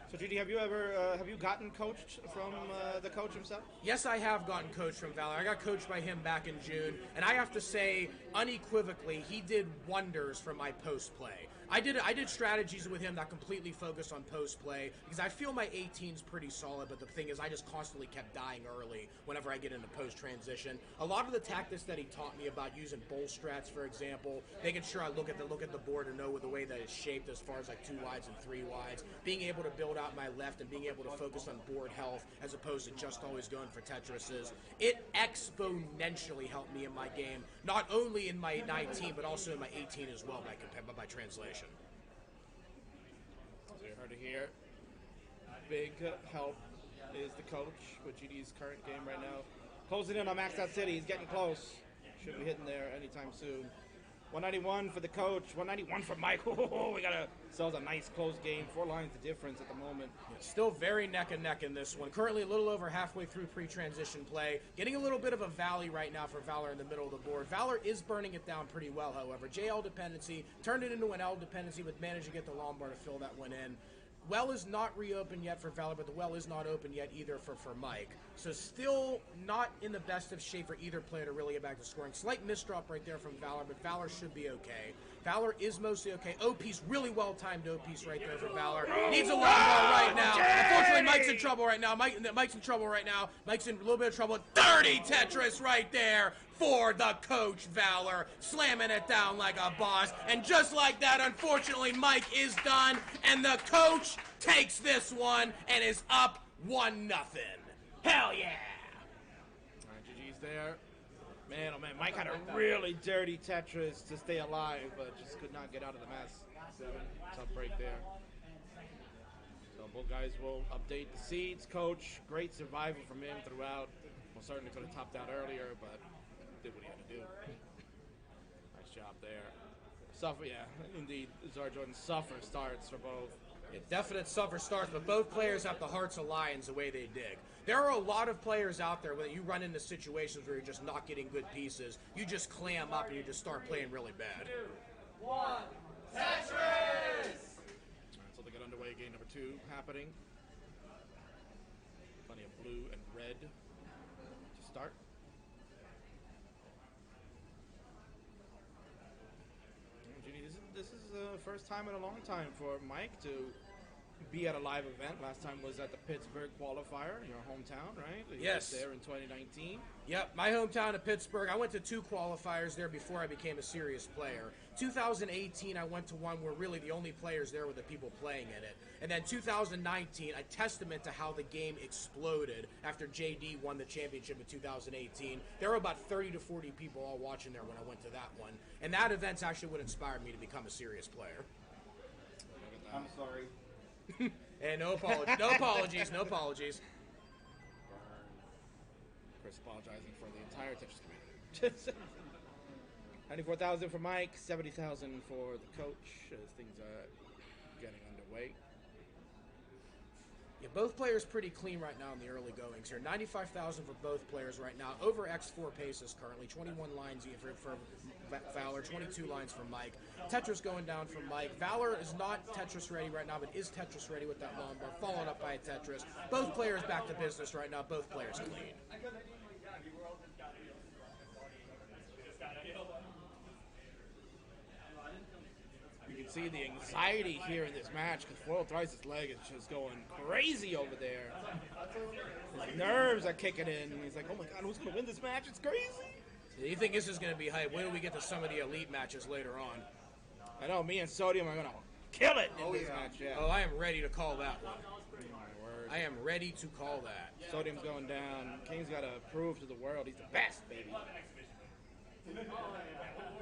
Speaker 2: So, GD, have you gotten coached from the coach himself?
Speaker 5: Yes, I have gotten coached from Valor. I got coached by him back in June, and I have to say, unequivocally, he did wonders for my post-play. I did strategies with him that completely focused on post play because I feel my 18's pretty solid, but the thing is I just constantly kept dying early whenever I get into post transition. A lot of the tactics that he taught me about using bull strats, for example, making sure I look at the board and know the way that it's shaped as far as like 2 wides and 3 wides, being able to build out my left and being able to focus on board health as opposed to just always going for Tetrises. It exponentially helped me in my game, not only in my 19 but also in my 18 as well by translation.
Speaker 2: So you heard it here. Big help is the coach with GD's current game right now. Closing in on Maxed Out City. He's getting close. Should be hitting there anytime soon. 191 for the coach. 191 for Mike. Oh, we got ourselves a nice close game. 4 lines of difference at the moment.
Speaker 5: Still very neck and neck in this one. Currently a little over halfway through pre-transition play. Getting a little bit of a valley right now for Valor in the middle of the board. Valor is burning it down pretty well, however. JL dependency turned it into an L dependency, but managed to get the Lombard to fill that one in. Well is not reopened yet for Valor, but the well is not open yet either for Mike. So still not in the best of shape for either player to really get back to scoring. Slight misdrop right there from Valor, but Valor should be okay. Valor is mostly okay. OP's really well-timed OP's right there for Valor. Needs a long ball right now. Unfortunately, Mike's in trouble right now. Mike's in trouble right now. Mike's in a little bit of trouble. 30 Tetris right there for the coach, Valor, slamming it down like a boss. And just like that, unfortunately, Mike is done, and the coach takes this one and is up 1-0. Hell yeah!
Speaker 2: All right, GG's there. Man, oh man, Mike had a really dirty Tetris to stay alive, but just could not get out of the mess. Tough break there. So both guys will update the seeds. Coach, great survival from him throughout. Well, certainly could have topped out earlier, but did what he had to do. Nice job there. Suffer, yeah, indeed. Zara Jordan suffer starts for both.
Speaker 5: Yeah, definite suffer starts, but both players have the hearts of lions the way they dig. There are a lot of players out there where you run into situations where you're just not getting good pieces. You just clam up and you just start playing really bad.
Speaker 4: 2, 1, Tetris!
Speaker 2: Alright, so they get underway, game number 2 happening. Plenty of blue and red to start. Judy, this is the first time in a long time for Mike to be at a live event. Last time was at the Pittsburgh Qualifier, your hometown, right?
Speaker 5: Yes.
Speaker 2: There in 2019.
Speaker 5: Yep, my hometown of Pittsburgh. I went to 2 qualifiers there before I became a serious player. 2018, I went to one where really the only players there were the people playing in it. And then 2019, a testament to how the game exploded after JD won the championship in 2018. There were about 30 to 40 people all watching there when I went to that one. And that event's actually what inspired me to become a serious player.
Speaker 3: I'm sorry.
Speaker 5: And no apologies, no apologies, no apologies.
Speaker 2: Chris apologizing for the entire Tetris community. 94,000 for Mike, 70,000 for the coach as things are getting underway.
Speaker 5: Yeah, both players pretty clean right now in the early goings here. 95,000 for both players right now. Over X4 paces currently. 21 lines for Valor, 22 lines for Mike. Tetris going down for Mike. Valor is not Tetris ready right now, but is Tetris ready with that Lombard. Followed up by a Tetris. Both players back to business right now. Both players clean.
Speaker 2: You can see the anxiety here in this match because Foil Thrice's leg is just going crazy over there. His nerves are kicking in, and he's like, oh my god, who's going to win this match? It's crazy.
Speaker 5: You think this is going to be hype? Wait till we get to some of the elite matches later on.
Speaker 2: I know, me and Sodium are going to kill it in this match. Yeah.
Speaker 5: Oh, I am ready to call that one.
Speaker 2: My word.
Speaker 5: I am ready to call that.
Speaker 2: Sodium's going down. King's got to prove to the world he's the best, baby.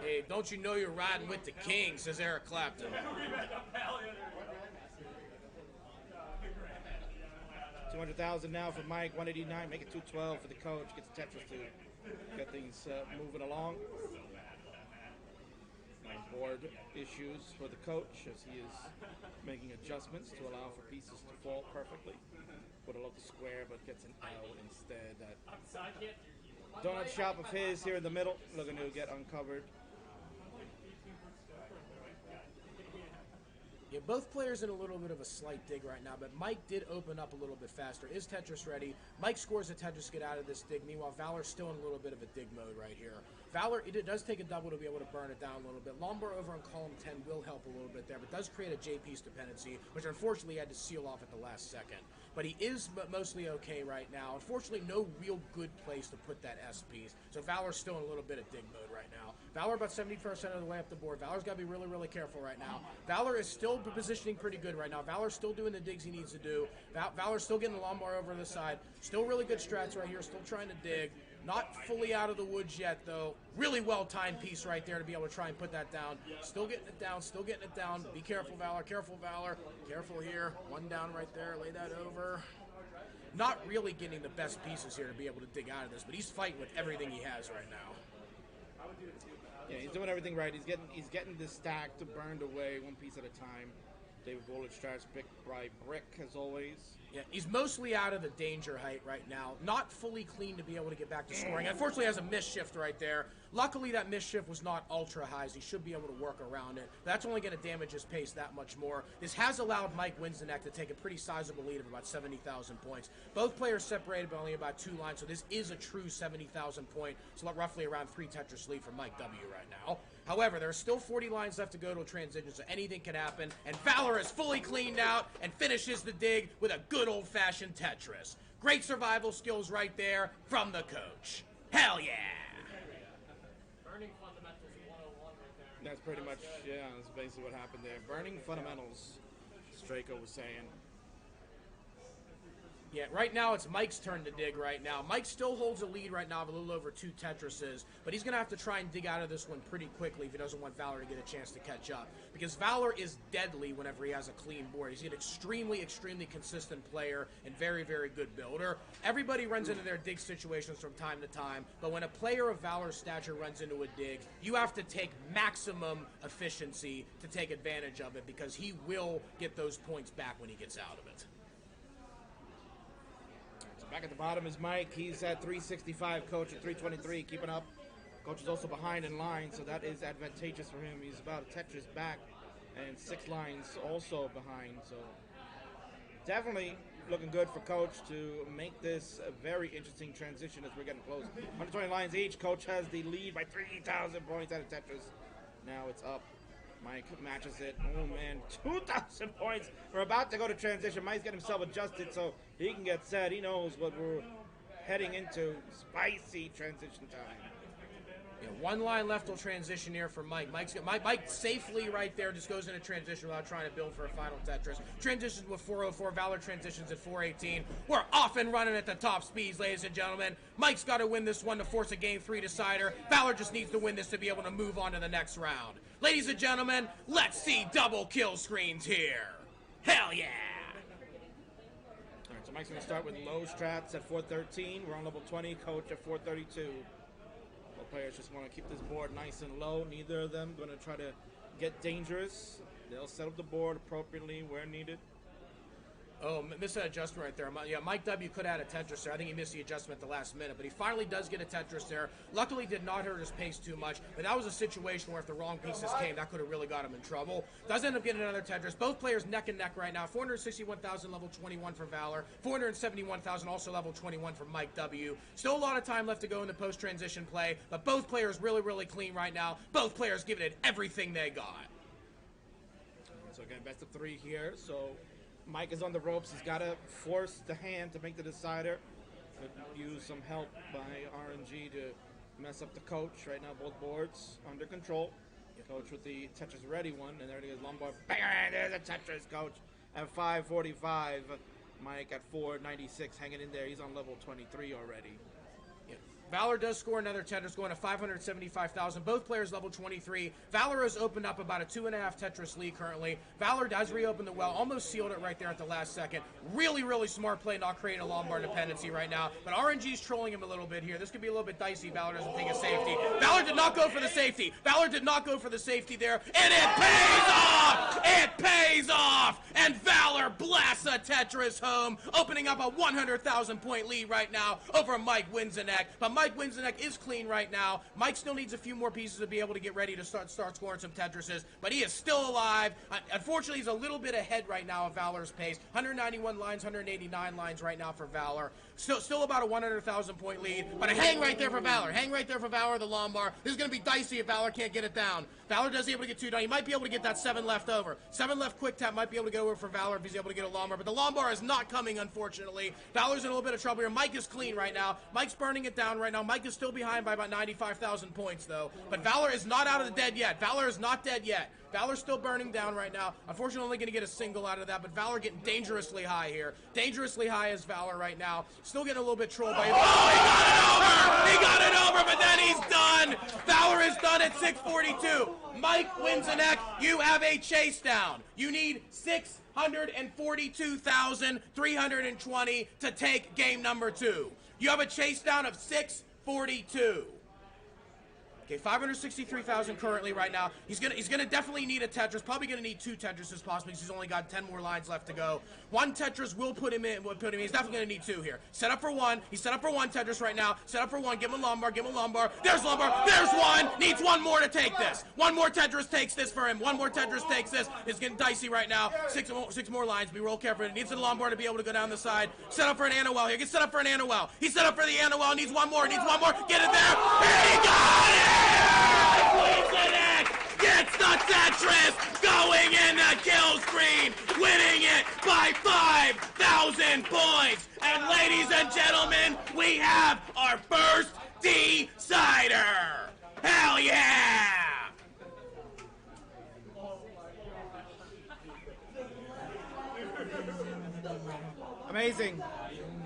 Speaker 5: Hey, don't you know you're riding with the king, says Eric Clapton.
Speaker 2: 200,000 now for Mike, 189, make it 212 for the coach, gets Tetris to get things moving along. Board issues for the coach as he is making adjustments to allow for pieces to fall perfectly. Would have loved the square, but gets an L instead. That donut shop of his here in the middle, looking to get uncovered.
Speaker 5: Yeah, both players in a little bit of a slight dig right now, but Mike did open up a little bit faster. Is Tetris ready? Mike scores a Tetris to get out of this dig. Meanwhile, Valor's still in a little bit of a dig mode right here. Valor, it does take a double to be able to burn it down a little bit. Lombard over on column 10 will help a little bit there, but does create a J-piece dependency, which unfortunately had to seal off at the last second. But he is mostly okay right now. Unfortunately, no real good place to put that S-piece. So Valor's still in a little bit of dig mode right now. Valor about 70% of the way up the board. Valor's got to be really, really careful right now. Valor is still positioning pretty good right now. Valor's still doing the digs he needs to do. Valor's still getting the Lombard over the side. Still really good strats right here. Still trying to dig. Not fully out of the woods yet, though. Really well-timed piece right there to be able to try and put that down. Still getting it down, still getting it down. Be careful, Valor. Careful, Valor. Careful here. One down right there. Lay that over. Not really getting the best pieces here to be able to dig out of this, but he's fighting with everything he has right now.
Speaker 2: Yeah, he's doing everything right. He's getting this stack burned away one piece at a time. David Bullet strats brick by brick, as always.
Speaker 5: Yeah, he's mostly out of the danger height right now. Not fully clean to be able to get back to scoring. Unfortunately, has a miss shift right there. Luckily, that miss shift was not ultra high, so he should be able to work around it. That's only going to damage his pace that much more. This has allowed Mike Winseneck to take a pretty sizable lead of about 70,000 points. Both players separated by only about 2 lines, so this is a true 70,000 point, so roughly around 3 Tetris lead for Mike W right now. However, there are still 40 lines left to go to a transition, so anything can happen. And Valor is fully cleaned out and finishes the dig with a good old-fashioned Tetris. Great survival skills right there from the coach. Hell yeah!
Speaker 4: Burning fundamentals 101 right there.
Speaker 2: That's pretty much, yeah, that's basically what happened there. Burning fundamentals, Strako was saying.
Speaker 5: Yeah, right now it's Mike's turn to dig right now. Mike still holds a lead right now of a little over 2 Tetrises, but he's going to have to try and dig out of this one pretty quickly if he doesn't want Valor to get a chance to catch up. Because Valor is deadly whenever he has a clean board. He's an extremely, extremely consistent player and very, very good builder. Everybody runs into their dig situations from time to time, but when a player of Valor's stature runs into a dig, you have to take maximum efficiency to take advantage of it because he will get those points back when he gets out of it.
Speaker 2: Back at the bottom is Mike. He's at 365. Coach at 323. Keeping up. Coach is also behind in line, so that is advantageous for him. He's about a Tetris back and 6 lines also behind. So definitely looking good for Coach to make this a very interesting transition as we're getting close. 120 lines each. Coach has the lead by 3,000 points out of Tetris. Now it's up. Mike matches it. Oh, man, 2,000 points. We're about to go to transition. Mike's getting himself adjusted so he can get set. He knows what we're heading into. Spicy transition time.
Speaker 5: Yeah, 1 line left will transition here for Mike. Mike safely right there just goes into transition without trying to build for a final Tetris. Transitions with 404. Valor transitions at 418. We're off and running at the top speeds, ladies and gentlemen. Mike's got to win this one to force a Game 3 decider. Valor just needs to win this to be able to move on to the next round. Ladies and gentlemen, let's see double kill screens here. Hell yeah!
Speaker 2: All right, so Mike's going to start with low strats at 413. We're on level 20. Coach at 432. Both players just want to keep this board nice and low. Neither of them going to try to get dangerous. They'll set up the board appropriately where needed.
Speaker 5: Oh, missed that adjustment right there. Yeah, Mike W. could have had a Tetris there. I think he missed the adjustment at the last minute, but he finally does get a Tetris there. Luckily, did not hurt his pace too much, but that was a situation where if the wrong pieces came, that could have really got him in trouble. Does end up getting another Tetris. Both players neck and neck right now. 461,000 level 21 for Valor. 471,000 also level 21 for Mike W. Still a lot of time left to go in the post-transition play, but both players really, really clean right now. Both players giving it everything they got.
Speaker 2: So again, best of 3 here. So Mike is on the ropes. He's got to force the hand to make the decider. Use some help by RNG to mess up the coach. Right now, both boards under control. Coach with the Tetris ready one, and there it is. Lombard. Bang! There's a Tetris, Coach at 545. Mike at 496, hanging in there. He's on level 23 already.
Speaker 5: Valor does score another Tetris, going to 575,000. Both players level 23. Valor has opened up about a 2.5 Tetris lead currently. Valor does reopen the well, almost sealed it right there at the last second. Really, really smart play, not creating a Lombard dependency right now. But RNG's trolling him a little bit here. This could be a little bit dicey. Valor doesn't think of safety. Valor did not go for the safety. Valor did not go for the safety there, and it pays off! It pays off! And Valor blasts a Tetris home, opening up a 100,000 point lead right now over Mike Winsenek. But Mike Winsenek is clean right now. Mike still needs a few more pieces to be able to get ready to start scoring some Tetrises, but he is still alive. Unfortunately, he's a little bit ahead right now of Valor's pace. 191 lines, 189 lines right now for Valor. Still about a 100,000 point lead, but a hang right there for Valor. Hang right there for Valor, the Lombard. This is going to be dicey if Valor can't get it down. Valor does able to get 2 down. He might be able to get that 7 left over. 7 left quick tap might be able to get over for Valor if he's able to get a Lombard, but the Lombard is not coming, unfortunately. Valor's in a little bit of trouble here. Mike is clean right now. Mike's burning it down right now. Mike is still behind by about 95,000 points, though. But Valor is not out of the dead yet. Valor is not dead yet. Valor's still burning down right now. Unfortunately, only going to get a single out of that, but Valor getting dangerously high here. Dangerously high is Valor right now. Still getting a little bit trolled by him. Oh, he got it over! He got it over, but then he's done! Valor is done at 642. Mike Winsenek, you have a chase down. You need 642,320 to take game number 2. You have a chase down of 642. Okay, 563,000 currently right now. He's gonna definitely need a Tetris. Probably gonna need 2 Tetrises possibly because he's only got 10 more lines left to go. 1 Tetris will put him in. He's definitely gonna need 2 here. Set up for 1. He's set up for 1 Tetris right now. Set up for 1. Give him a Lombard. Give him a Lombard. There's Lombard. There's 1. Needs 1 more to take this. 1 more Tetris takes this for him. 1 more Tetris takes this. It's getting dicey right now. 6 more lines. Be real careful. He needs a Lombard to be able to go down the side. Set up for an Anowell here. Get set up for an Anowell. He's set up for the Anowell. Needs 1 more. Needs 1 more. Get it there. He got it! Winsenek gets the Tetris going in the kill screen, winning it by 5,000 points. And ladies and gentlemen, we have our first decider. Hell yeah!
Speaker 2: Amazing.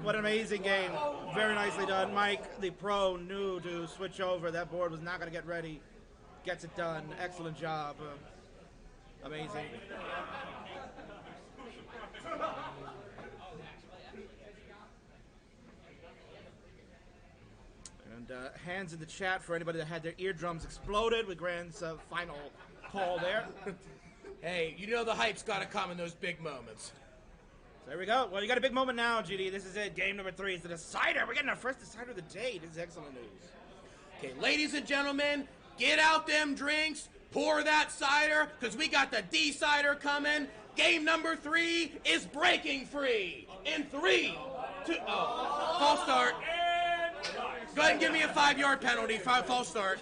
Speaker 2: What an amazing game. Very nicely done. Mike, the pro, knew to switch over. That board was not going to get ready. Gets it done. Excellent job. Amazing. And hands in the chat for anybody that had their eardrums exploded with Grand's final call there.
Speaker 5: Hey, you know the hype's got to come in those big moments.
Speaker 2: There we go. Well, you got a big moment now, GD. This is it. Game number 3 is the decider. We're getting our first decider of the day. This is excellent news.
Speaker 5: Okay, ladies and gentlemen, get out them drinks, pour that cider, because we got the decider coming. Game number 3 is breaking free. In 3, 2, false start. Go ahead and give me a 5-yard penalty. False start.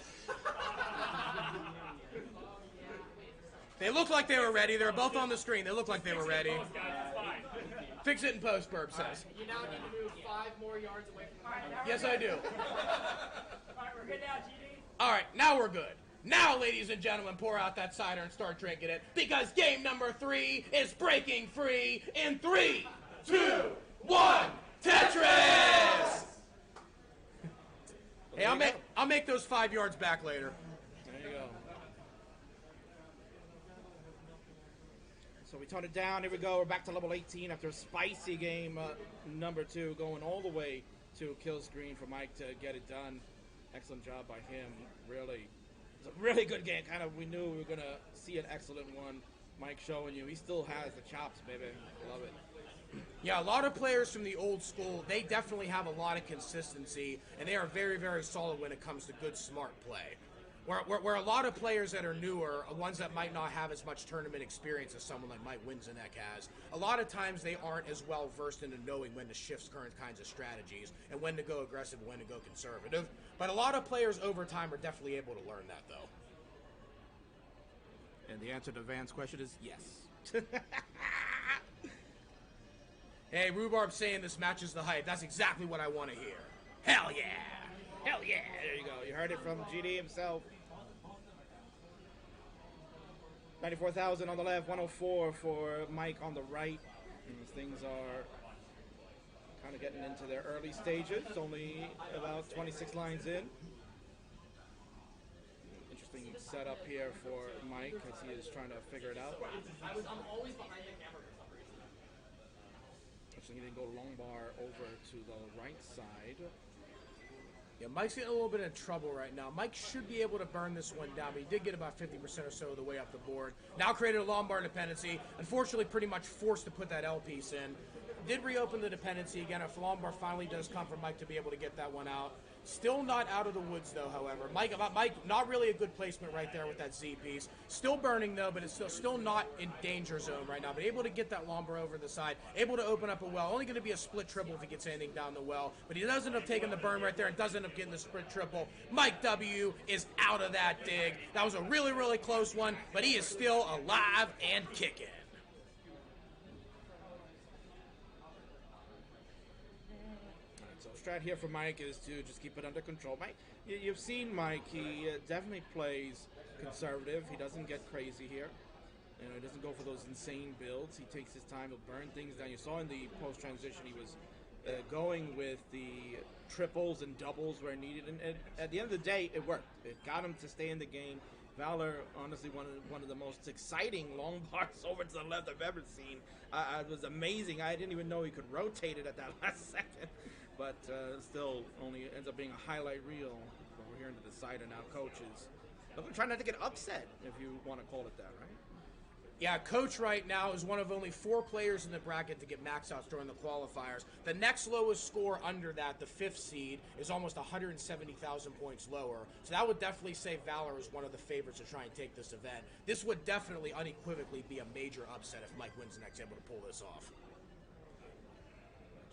Speaker 5: They look like they were ready. They were both on the screen. They look like they were ready. Fix it in post, Birb says.
Speaker 4: You now need to move 5 more yards away from the line.
Speaker 5: Yes, I do.
Speaker 4: Alright, we're good now, GD.
Speaker 5: All right, now we're good. Now, ladies and gentlemen, pour out that cider and start drinking it, because game number 3 is breaking free in 3, 2, 1, Tetris! Hey, I'll make those 5 yards back later.
Speaker 2: There you go. So we tone it down. Here we go. We're back to level 18 after a spicy game number 2, going all the way to kill screen for Mike to get it done. Excellent job by him. Really, it's a really good game. Kind of, we knew we were going to see an excellent one. Mike showing you. He still has the chops, baby. Love it.
Speaker 5: Yeah, a lot of players from the old school, they definitely have a lot of consistency, and they are very, very solid when it comes to good, smart play. Where a lot of players that are newer, ones that might not have as much tournament experience as someone like Mike Winsenek has, a lot of times they aren't as well versed into knowing when to shift current kinds of strategies and when to go aggressive and when to go conservative. But a lot of players over time are definitely able to learn that, though.
Speaker 2: And the answer to Van's question is yes.
Speaker 5: Hey, Rhubarb's saying this matches the hype. That's exactly what I want to hear. Hell yeah! Hell yeah!
Speaker 2: There you go. You heard it from GD himself. 94,000 on the left, 104 for Mike on the right. And things are kind of getting into their early stages. Only about 26 lines in. Interesting setup here for Mike as he is trying to figure it out.
Speaker 4: I'm always behind the camera for some reason.
Speaker 2: Actually, he didn't go long bar over to the right side.
Speaker 5: Yeah, Mike's getting a little bit in trouble right now. Mike should be able to burn this one down, but he did get about 50% or so of the way up the board. Now created a Lombard dependency. Unfortunately, pretty much forced to put that L piece in. Did reopen the dependency again. If Lombard finally does come for Mike to be able to get that one out. Still not out of the woods, though, however. Mike, not really a good placement right there with that Z piece. Still burning, though, but it's still not in danger zone right now. But able to get that Lombard over the side. Able to open up a well. Only going to be a split triple if he gets anything down the well. But he does end up taking the burn right there and does end up getting the split triple. Mike W. is out of that dig. That was a really, really close one, but he is still alive and kicking.
Speaker 2: Strat here for Mike is to just keep it under control. Mike, you've seen Mike. He definitely plays conservative. He doesn't get crazy here. You know, he doesn't go for those insane builds. He takes his time. He'll burn things down. You saw in the post transition he was going with the triples and doubles where needed, and at the end of the day, it worked. It got him to stay in the game. Valor, honestly, one of the most exciting long bars over to the left I've ever seen. It was amazing. I didn't even know he could rotate it at that last second. But still only ends up being a highlight reel. Over here into the side and now coaches. But trying not to get upset, if you want to call it that, right?
Speaker 5: Yeah, Coach right now is one of only 4 players in the bracket to get max outs during the qualifiers. The next lowest score under that, the 5th seed, is almost 170,000 points lower. So that would definitely say Valor is one of the favorites to try and take this event. This would definitely unequivocally be a major upset if Mike wins the next able to pull this off.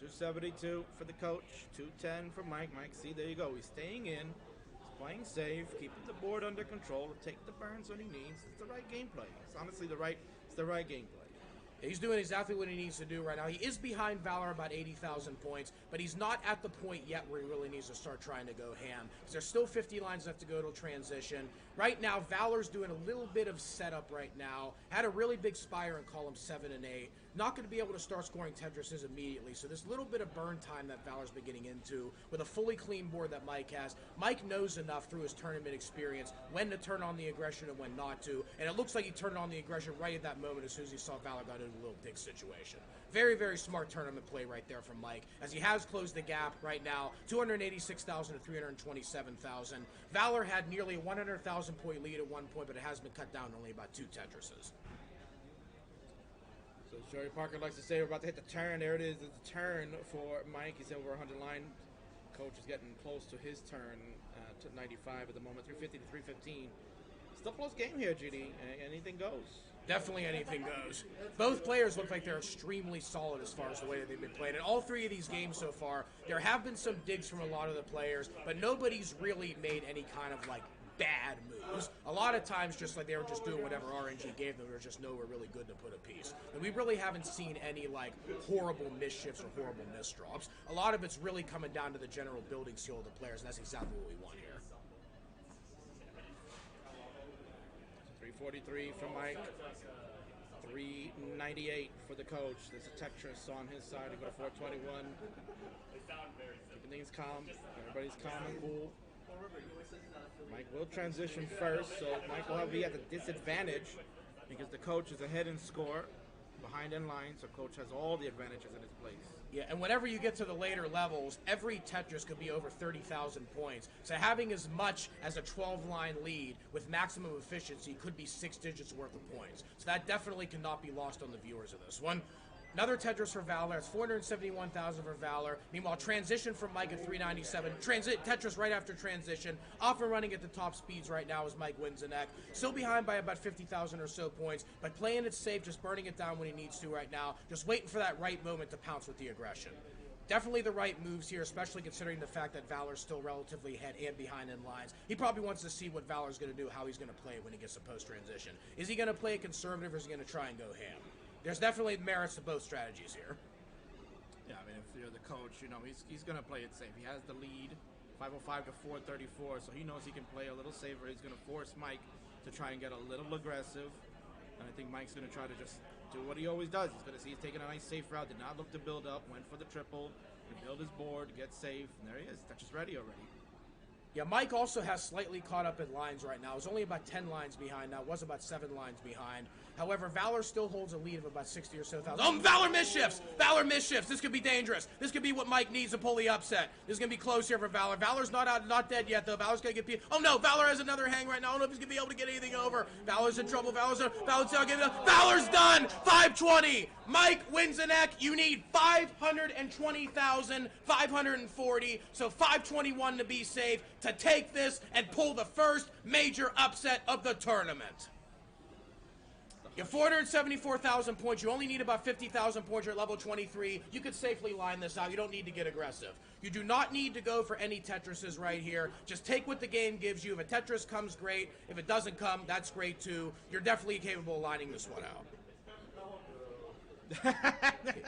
Speaker 2: 272 for the coach, 210 for Mike. Mike, see, there you go. He's staying in. He's playing safe, keeping the board under control, take the burns when he needs. It's the right gameplay. It's honestly the right gameplay.
Speaker 5: He's doing exactly what he needs to do right now. He is behind Valor about 80,000 points, but he's not at the point yet where he really needs to start trying to go ham. Because there's still 50 lines left to go to transition. Right now, Valor's doing a little bit of setup right now. Had a really big spire in column 7 and 8. Not going to be able to start scoring Tetrises immediately. So this little bit of burn time that Valor's been getting into with a fully clean board that Mike has. Mike knows enough through his tournament experience when to turn on the aggression and when not to. And it looks like he turned on the aggression right at that moment as soon as he saw Valor got into a little dig situation. Very, very smart tournament play right there from Mike, as he has closed the gap right now, 286,000 to 327,000. Valor had nearly a 100,000 point lead at one point, but it has been cut down to only about 2 Tetrises.
Speaker 2: So Joey Parker likes to say we're about to hit the turn. There it is, the turn for Mike. He's over 100 line. Coach is getting close to his turn to 95 at the moment, 350 to 315. Still close game here, GD. Anything goes.
Speaker 5: Definitely anything goes. Both players look like they're extremely solid as far as the way that they've been playing. In all 3 of these games so far, there have been some digs from a lot of the players, but nobody's really made any kind of like bad moves. A lot of times just like they were just doing whatever RNG gave them, or just nowhere really good to put a piece. And we really haven't seen any like horrible misshifts or horrible misdrops. A lot of it's really coming down to the general building skill of the players, and that's exactly what we want here.
Speaker 2: 343 from Mike, 398 for the coach. There's a Tetris on his side to go to 421. Keeping things calm. Everybody's calm and cool. Mike will transition first, so Mike will be at the disadvantage because the coach is ahead in score, behind in line, so coach has all the advantages in his place.
Speaker 5: Yeah, and whenever you get to the later levels, every Tetris could be over 30,000 points. So having as much as a 12-line lead with maximum efficiency could be 6 digits worth of points. So that definitely cannot be lost on the viewers of this one. Another Tetris for Valor. It's 471,000 for Valor. Meanwhile, transition from Mike at 397. Tetris right after transition. Off and running at the top speeds right now as Mike wins the neck. Still behind by about 50,000 or so points, but playing it safe, just burning it down when he needs to right now. Just waiting for that right moment to pounce with the aggression. Definitely the right moves here, especially considering the fact that Valor's still relatively ahead and behind in lines. He probably wants to see what Valor's going to do, how he's going to play it when he gets to post-transition. Is he going to play it conservative, or is he going to try and go ham? There's definitely merits to both strategies here.
Speaker 2: Yeah, I mean, if you're the coach, you know, he's going to play it safe. He has the lead, 505 to 434, so he knows he can play a little safer. He's going to force Mike to try and get a little aggressive, and I think Mike's going to try to just do what he always does. He's going to see he's taking a nice safe route, did not look to build up, went for the triple, to build his board, get safe, and there he is. Tetris ready already.
Speaker 5: Yeah, Mike also has slightly caught up in lines right now. He's only about 10 lines behind now. Was about 7 lines behind. However, Valor still holds a lead of about 60 or so thousand. Oh, Valor misshifts! Valor misshifts! This could be dangerous. This could be what Mike needs to pull the upset. This is going to be close here for Valor. Valor's not dead yet, though. Valor's going to get... Oh, no! Valor has another hang right now. I don't know if he's going to be able to get anything over. Valor's in trouble. Valor's not getting it. Valor's done! 520! Mike wins the neck. You need 520,540. So 521 to be safe to take this and pull the first major upset of the tournament. You have 474,000 points. You only need about 50,000 points. You're at level 23. You could safely line this out. You don't need to get aggressive. You do not need to go for any Tetrises right here. Just take what the game gives you. If a Tetris comes, great. If it doesn't come, that's great too. You're definitely capable of lining this one out.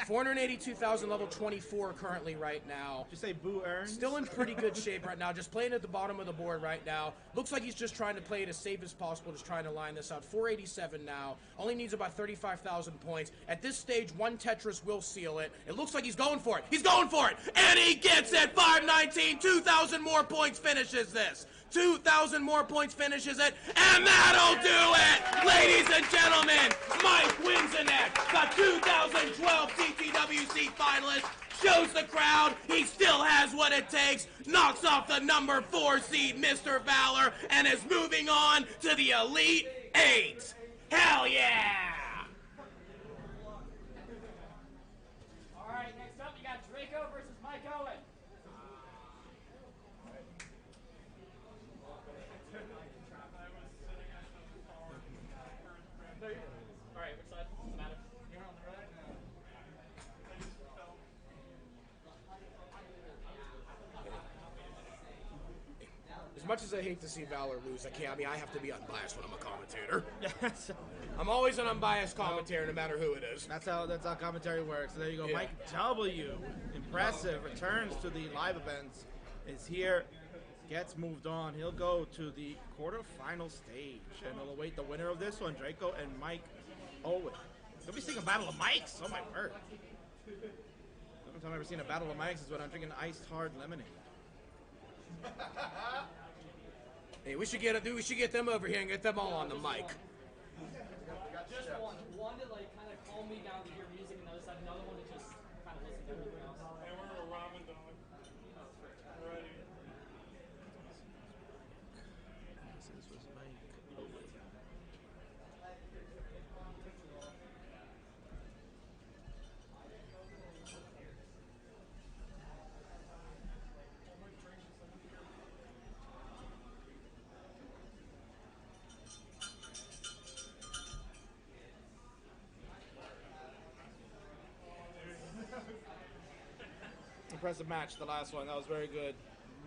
Speaker 5: 482,000, level 24 currently right now.
Speaker 2: Did you say Boo earns?
Speaker 5: Still in pretty good shape right now. Just playing at the bottom of the board right now. Looks like he's just trying to play it as safe as possible, just trying to line this out. 487 now. Only needs about 35,000 points. At this stage, one Tetris will seal it. It looks like he's going for it. He's going for it! And he gets it! 519! 2,000 more points finishes this. 2,000 more points finishes it, and that'll do it! Ladies and gentlemen, Mike wins the neck, the 2012 CTWC finalist, shows the crowd he still has what it takes, knocks off the number 4 seed Mr. Valor, and is moving on to the Elite 8. Hell yeah!
Speaker 4: All right, next up, you got Draco versus Mike Owen. All right, which side? Doesn't matter. You're on the right now.
Speaker 5: As much as I hate to see Valor lose, I can't. I mean, I have to be unbiased when I'm a commentator. I'm always an unbiased commentator, no matter who it is.
Speaker 2: That's how commentary works. So there you go.
Speaker 5: Yeah.
Speaker 2: Mike W, impressive, returns to the live events, is here, gets moved on. He'll go to the quarterfinal stage, and he'll await the winner of this one, Draco and Mike Owen. You'll be seeing a battle of Mikes. Oh my word! The only time I've ever seen a battle of Mikes is when I'm drinking iced hard lemonade.
Speaker 5: Hey, we should get them over here and get them all on the mic.
Speaker 4: Just one. One to like kind of calm me down to hear music, and the other side, another one to just kind of listen to everything else.
Speaker 3: And we're a ramen dog. Alrighty.
Speaker 2: This was Mike Owen. Impressive match, the last one. That was very good.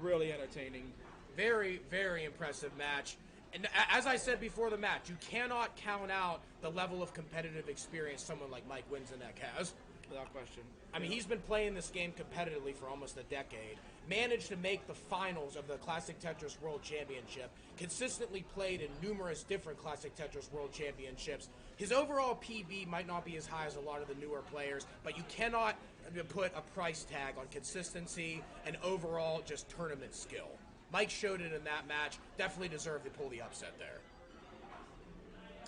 Speaker 2: Really entertaining.
Speaker 5: Very, very impressive match. And as I said before the match, you cannot count out the level of competitive experience someone like Mike Winseneck has.
Speaker 2: Without question.
Speaker 5: I mean, he's been playing this game competitively for almost a decade. Managed to make the finals of the Classic Tetris World Championship. Consistently played in numerous different Classic Tetris World Championships. His overall PB might not be as high as a lot of the newer players, but you cannot put a price tag on consistency and overall just tournament skill. Mike showed it in that match. Definitely deserved to pull the upset there.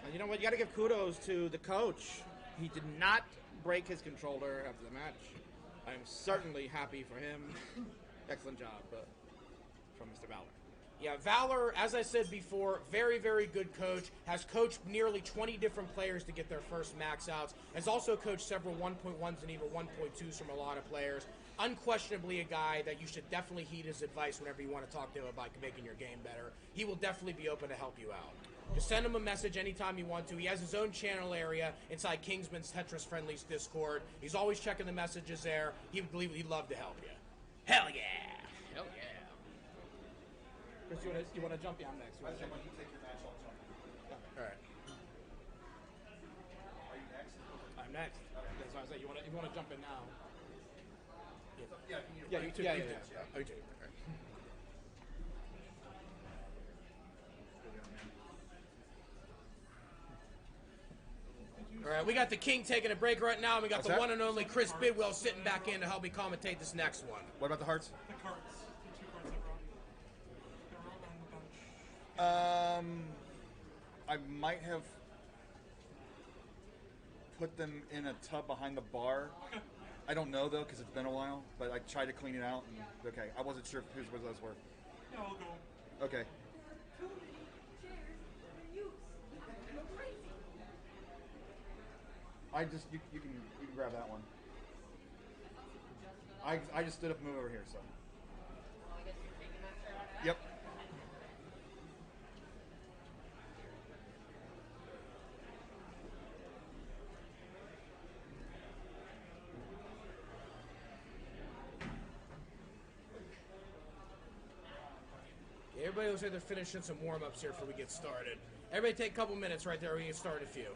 Speaker 2: And you know what? You got to give kudos to the coach. He did not break his controller after the match. I'm certainly happy for him. Excellent job from Mr. Valor.
Speaker 5: Yeah, Valor, as I said before, very, very good coach. Has coached nearly 20 different players to get their first max outs. Has also coached several 1.1s and even 1.2s from a lot of players. Unquestionably a guy that you should definitely heed his advice whenever you want to talk to him about making your game better. He will definitely be open to help you out. Just send him a message anytime you want to. He has his own channel area inside Kingsman's Tetris Friendlies Discord. He's always checking the messages there. He'd love to help you. Hell yeah!
Speaker 2: Hell yeah. Chris, you want to jump? Yeah, I'm next.
Speaker 1: When you take your match, I'll jump in.
Speaker 5: All right.
Speaker 1: Are you next?
Speaker 2: I'm next. That's what I said. You want to jump in now?
Speaker 1: Yeah,
Speaker 2: Yeah, you too.
Speaker 5: Yeah.
Speaker 2: Okay.
Speaker 5: All right, we got the King taking a break right now, and we got the one and only Chris Bidwell sitting back in to help me commentate this next one.
Speaker 1: What about the hearts?
Speaker 3: The cards. The 2 cards I brought.
Speaker 1: I might have put them in a tub behind the bar. I don't know though, because it's been a while. But I tried to clean it out. And, okay, I wasn't sure whose those were.
Speaker 3: Yeah, I'll go.
Speaker 1: Okay. You can grab that one. I just stood up and moved over here, so. Yep.
Speaker 5: Everybody looks like they're finishing some warm-ups here before we get started. Everybody take a couple minutes right there. We can start a few.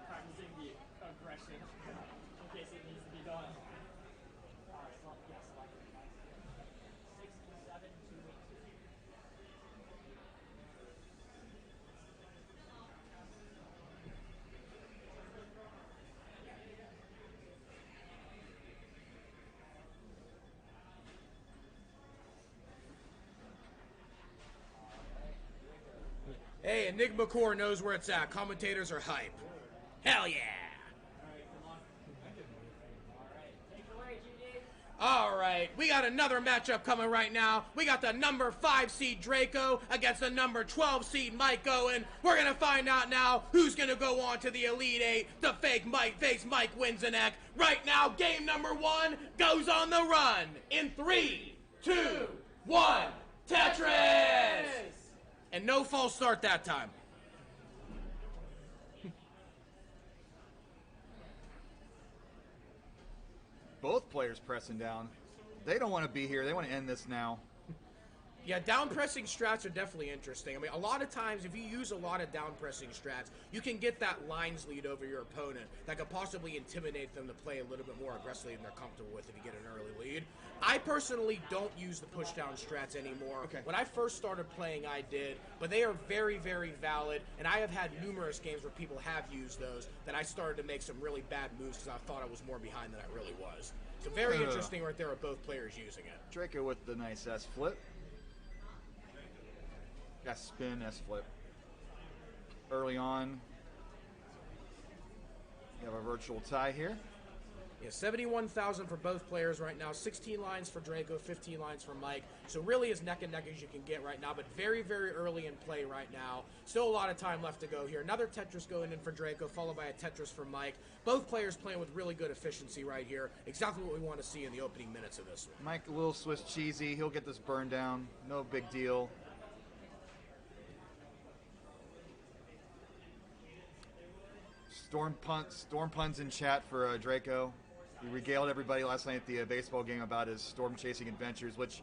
Speaker 4: Practicing the aggression in case it needs to be done. Alright, well, yes, I like it. 67, 282.
Speaker 5: Hey, Enigma Core knows where it's at. Commentators are hype. Hell yeah! Alright, we got another matchup coming right now. We got the number 5 seed Draco against the number 12 seed Mike Owen. We're gonna find out now who's gonna go on to the Elite 8. The fake Mike wins the neck. Right now, game number 1 goes on the run. In 3, 2, 1, Tetris! And no false start that time.
Speaker 1: Both players pressing down. They don't want to be here. They want to end this now.
Speaker 5: Yeah, down pressing strats are definitely interesting. I mean, a lot of times, if you use a lot of down pressing strats, you can get that lines lead over your opponent that could possibly intimidate them to play a little bit more aggressively than they're comfortable with if you get an early lead. I personally don't use the push down strats anymore.
Speaker 1: Okay.
Speaker 5: When I first started playing, I did, but they are very, very valid, and I have had numerous games where people have used those that I started to make some really bad moves because I thought I was more behind than I really was. So very interesting right there with both players using it.
Speaker 1: Draco with the nice S flip. Got spin, S flip. Early on, you have a virtual tie here.
Speaker 5: Yeah, 71,000 for both players right now. 16 lines for Draco, 15 lines for Mike. So really as neck and neck as you can get right now, but very, very early in play right now. Still a lot of time left to go here. Another Tetris going in for Draco, followed by a Tetris for Mike. Both players playing with really good efficiency right here. Exactly what we want to see in the opening minutes of this one.
Speaker 1: Mike, a little Swiss cheesy. He'll get this burn down. No big deal. Storm puns in chat for Draco. He regaled everybody last night at the baseball game about his storm chasing adventures, which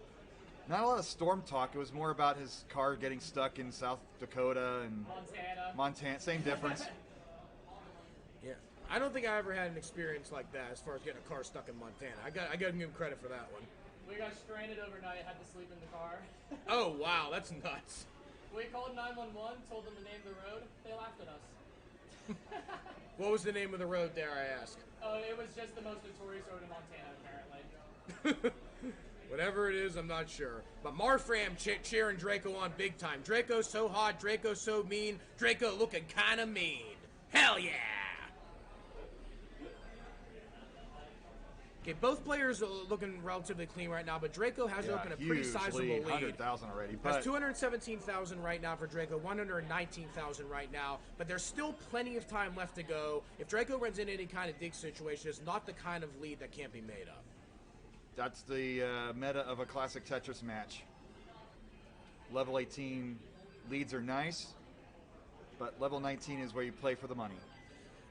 Speaker 1: not a lot of storm talk. It was more about his car getting stuck in South Dakota and Montana. Same difference.
Speaker 5: Yeah, I don't think I ever had an experience like that as far as getting a car stuck in Montana. I got to give him credit for that one.
Speaker 4: We got stranded overnight, had to sleep in the car.
Speaker 5: Oh wow, that's nuts.
Speaker 4: We called 911, told them the name of the road. They laughed at us.
Speaker 5: What was the name of the road there, I ask?
Speaker 4: Oh, it was just the most notorious road in Montana, apparently.
Speaker 5: Whatever it is, I'm not sure. But Marfram cheering Draco on big time. Draco's so hot, Draco's so mean, Draco looking kind of mean. Hell yeah! Okay, both players are looking relatively clean right now, but Draco has opened a pretty sizable lead.
Speaker 1: 100,000 already. But
Speaker 5: That's 217,000 right now for Draco, 119,000 right now, but there's still plenty of time left to go. If Draco runs into any kind of dig situation, it's not the kind of lead that can't be made up.
Speaker 1: that's the meta of a classic Tetris match. Level 18 leads are nice, but level 19 is where you play for the money.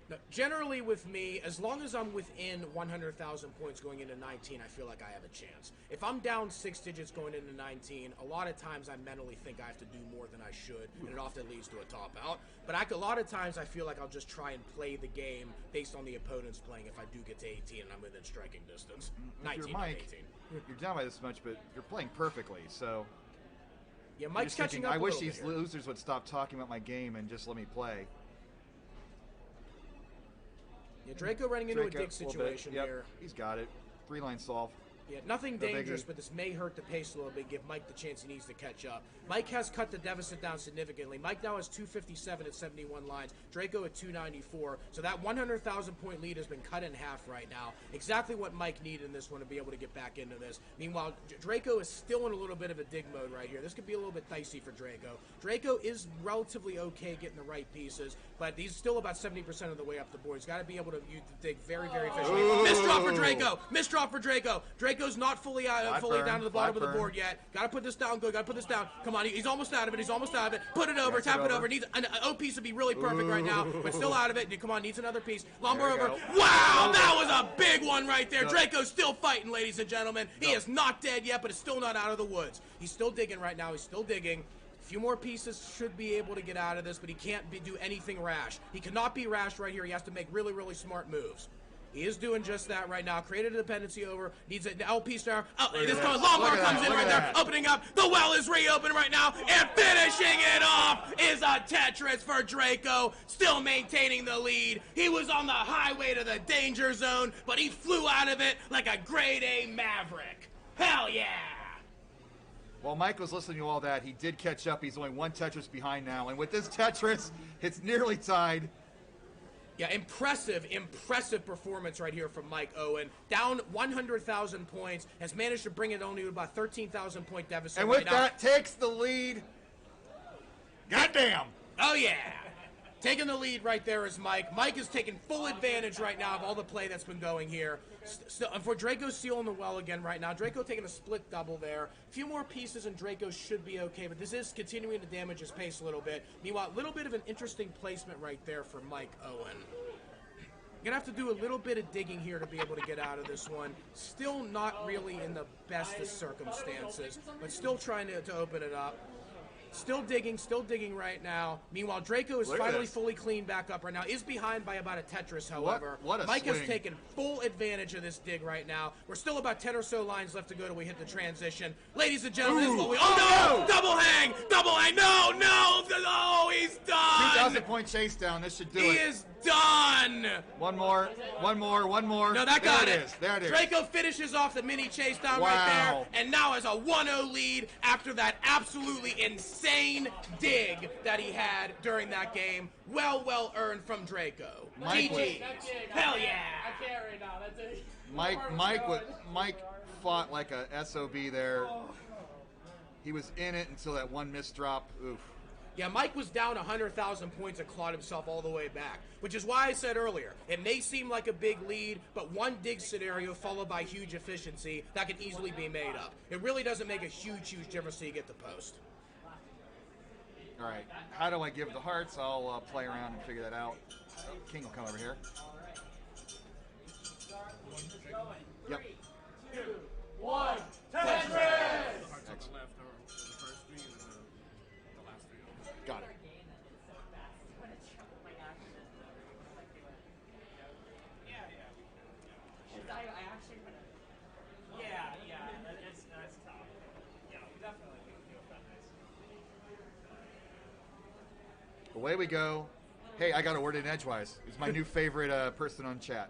Speaker 5: Now, generally with me, as long as I'm within 100,000 points going into 19, I feel like I have a chance. If I'm down 6 digits going into 19, a lot of times I mentally think I have to do more than I should, and it often leads to a top out. But a lot of times I feel like I'll just try and play the game based on the opponents playing if I do get to 18 and I'm within striking distance.
Speaker 1: If
Speaker 5: 19
Speaker 1: you're Mike,
Speaker 5: 18.
Speaker 1: you're down by this much, but you're playing perfectly, so...
Speaker 5: Yeah, Mike's catching up
Speaker 1: I
Speaker 5: a
Speaker 1: wish
Speaker 5: little
Speaker 1: these
Speaker 5: bit here.
Speaker 1: losers would stop talking about my game and just let me play.
Speaker 5: Yeah, Draco running into
Speaker 1: Draco,
Speaker 5: a dig
Speaker 1: little bit.
Speaker 5: situation
Speaker 1: Yep,
Speaker 5: here.
Speaker 1: he's got it. 3-line solve.
Speaker 5: Yeah, nothing
Speaker 1: No
Speaker 5: dangerous,
Speaker 1: biggie.
Speaker 5: but this may hurt the pace a little bit, give Mike the chance he needs to catch up. Mike has cut the deficit down significantly. Mike now has 257 at 71 lines, Draco at 294. So that 100,000 point lead has been cut in half right now. Exactly what Mike needed in this one to be able to get back into this. Meanwhile, Draco is still in a little bit of a dig mode right here. This could be a little bit dicey for Draco. Draco is relatively okay getting the right pieces, but he's still about 70% of the way up the board. He's got to be able to use the dig very, very efficiently. Misdraw for Draco! Misdraw for Draco! Draco's not fully
Speaker 1: burn,
Speaker 5: down to the bottom of
Speaker 1: flat
Speaker 5: the board yet. Got to put this down. Good. Got to put this down. Come on. He's almost out of it. He's almost out of it. Put it over.
Speaker 1: Yes,
Speaker 5: Tap
Speaker 1: it
Speaker 5: it
Speaker 1: over.
Speaker 5: over. Needs an O piece to be really perfect right now, but still out of it. Come on. Needs another piece. Longboard
Speaker 1: There
Speaker 5: over.
Speaker 1: we go.
Speaker 5: Wow. That was a big one right there.
Speaker 1: Go.
Speaker 5: Draco's still fighting, ladies and gentlemen. He
Speaker 1: Go.
Speaker 5: is not dead yet, but is still not out of the woods. He's still digging right now. He's still digging. A few more pieces should be able to get out of this, but he can't do anything rash. He cannot be rash right here. He has to make really, really smart moves. He is doing just that right now. Created a dependency over. Needs an LP star. Oh, this
Speaker 1: that.
Speaker 5: comes. Longbar
Speaker 1: Look at
Speaker 5: comes
Speaker 1: that.
Speaker 5: in
Speaker 1: Look
Speaker 5: right
Speaker 1: at
Speaker 5: there.
Speaker 1: that.
Speaker 5: Opening up. The well is reopened right now. And finishing it off is a Tetris for Draco. Still maintaining the lead. He was on the highway to the danger zone, but he flew out of it like a grade A Maverick. Hell yeah.
Speaker 1: While Mike was listening to all that, he did catch up. He's only one Tetris behind now. And with this Tetris, it's nearly tied.
Speaker 5: Yeah, impressive performance right here from Mike Owen. Down 100,000 points, has managed to bring it only to about 13,000 point deficit
Speaker 1: And
Speaker 5: right
Speaker 1: with
Speaker 5: now.
Speaker 1: that, takes the lead. Goddamn.
Speaker 5: Oh yeah, taking the lead right there is Mike. Mike is taking full advantage right now of all the play that's been going here. And for Draco sealing the well again right now. Draco taking a split double there. A few more pieces and Draco should be okay, but this is continuing to damage his pace a little bit. Meanwhile, a little bit of an interesting placement right there for Mike Owen. Gonna have to do a little bit of digging here to be able to get out of this one. Still not really in the best of circumstances, but still trying to open it up. Still digging right now. Meanwhile, Draco is
Speaker 1: Look at
Speaker 5: finally
Speaker 1: this.
Speaker 5: fully cleaned back up right now. Is behind by about a Tetris, however.
Speaker 1: What a
Speaker 5: Mike has
Speaker 1: swing.
Speaker 5: taken full advantage of this dig right now. We're still about 10 or so lines left to go till we hit the transition. Ladies and gentlemen, this is what we... Oh, no! Double hang! Double hang! No! Oh, he's done!
Speaker 1: 2,000 point chase down. This should do
Speaker 5: He
Speaker 1: it.
Speaker 5: is done!
Speaker 1: One more.
Speaker 5: No, that got
Speaker 1: there
Speaker 5: it.
Speaker 1: it is. There it is.
Speaker 5: Draco finishes off the mini chase down right
Speaker 1: Wow.
Speaker 5: there, and now has a 1-0 lead after that absolutely insane dig that he had during that game. Well earned from Draco.
Speaker 1: Mike was-
Speaker 5: GG. Hell yeah.
Speaker 6: I can't right now. That's it.
Speaker 1: Mike fought like a SOB there. He was in it until that one missed drop. Oof.
Speaker 5: Yeah, Mike was down 100,000 points and clawed himself all the way back, which is why I said earlier, it may seem like a big lead, but one dig scenario followed by huge efficiency, that can easily be made up. It really doesn't make a huge difference till you get the post.
Speaker 1: All right. How do I give the hearts? I'll play around and figure that out. King will come over here. Yep.
Speaker 6: 3, 2, 1. Tetris!
Speaker 2: Hearts on the left are the first three and the last three.
Speaker 1: Got it.
Speaker 4: That's tough. Yeah, we definitely do that nice.
Speaker 1: Away we go. Hey, I got a word in edgewise. He's my new favorite person on chat.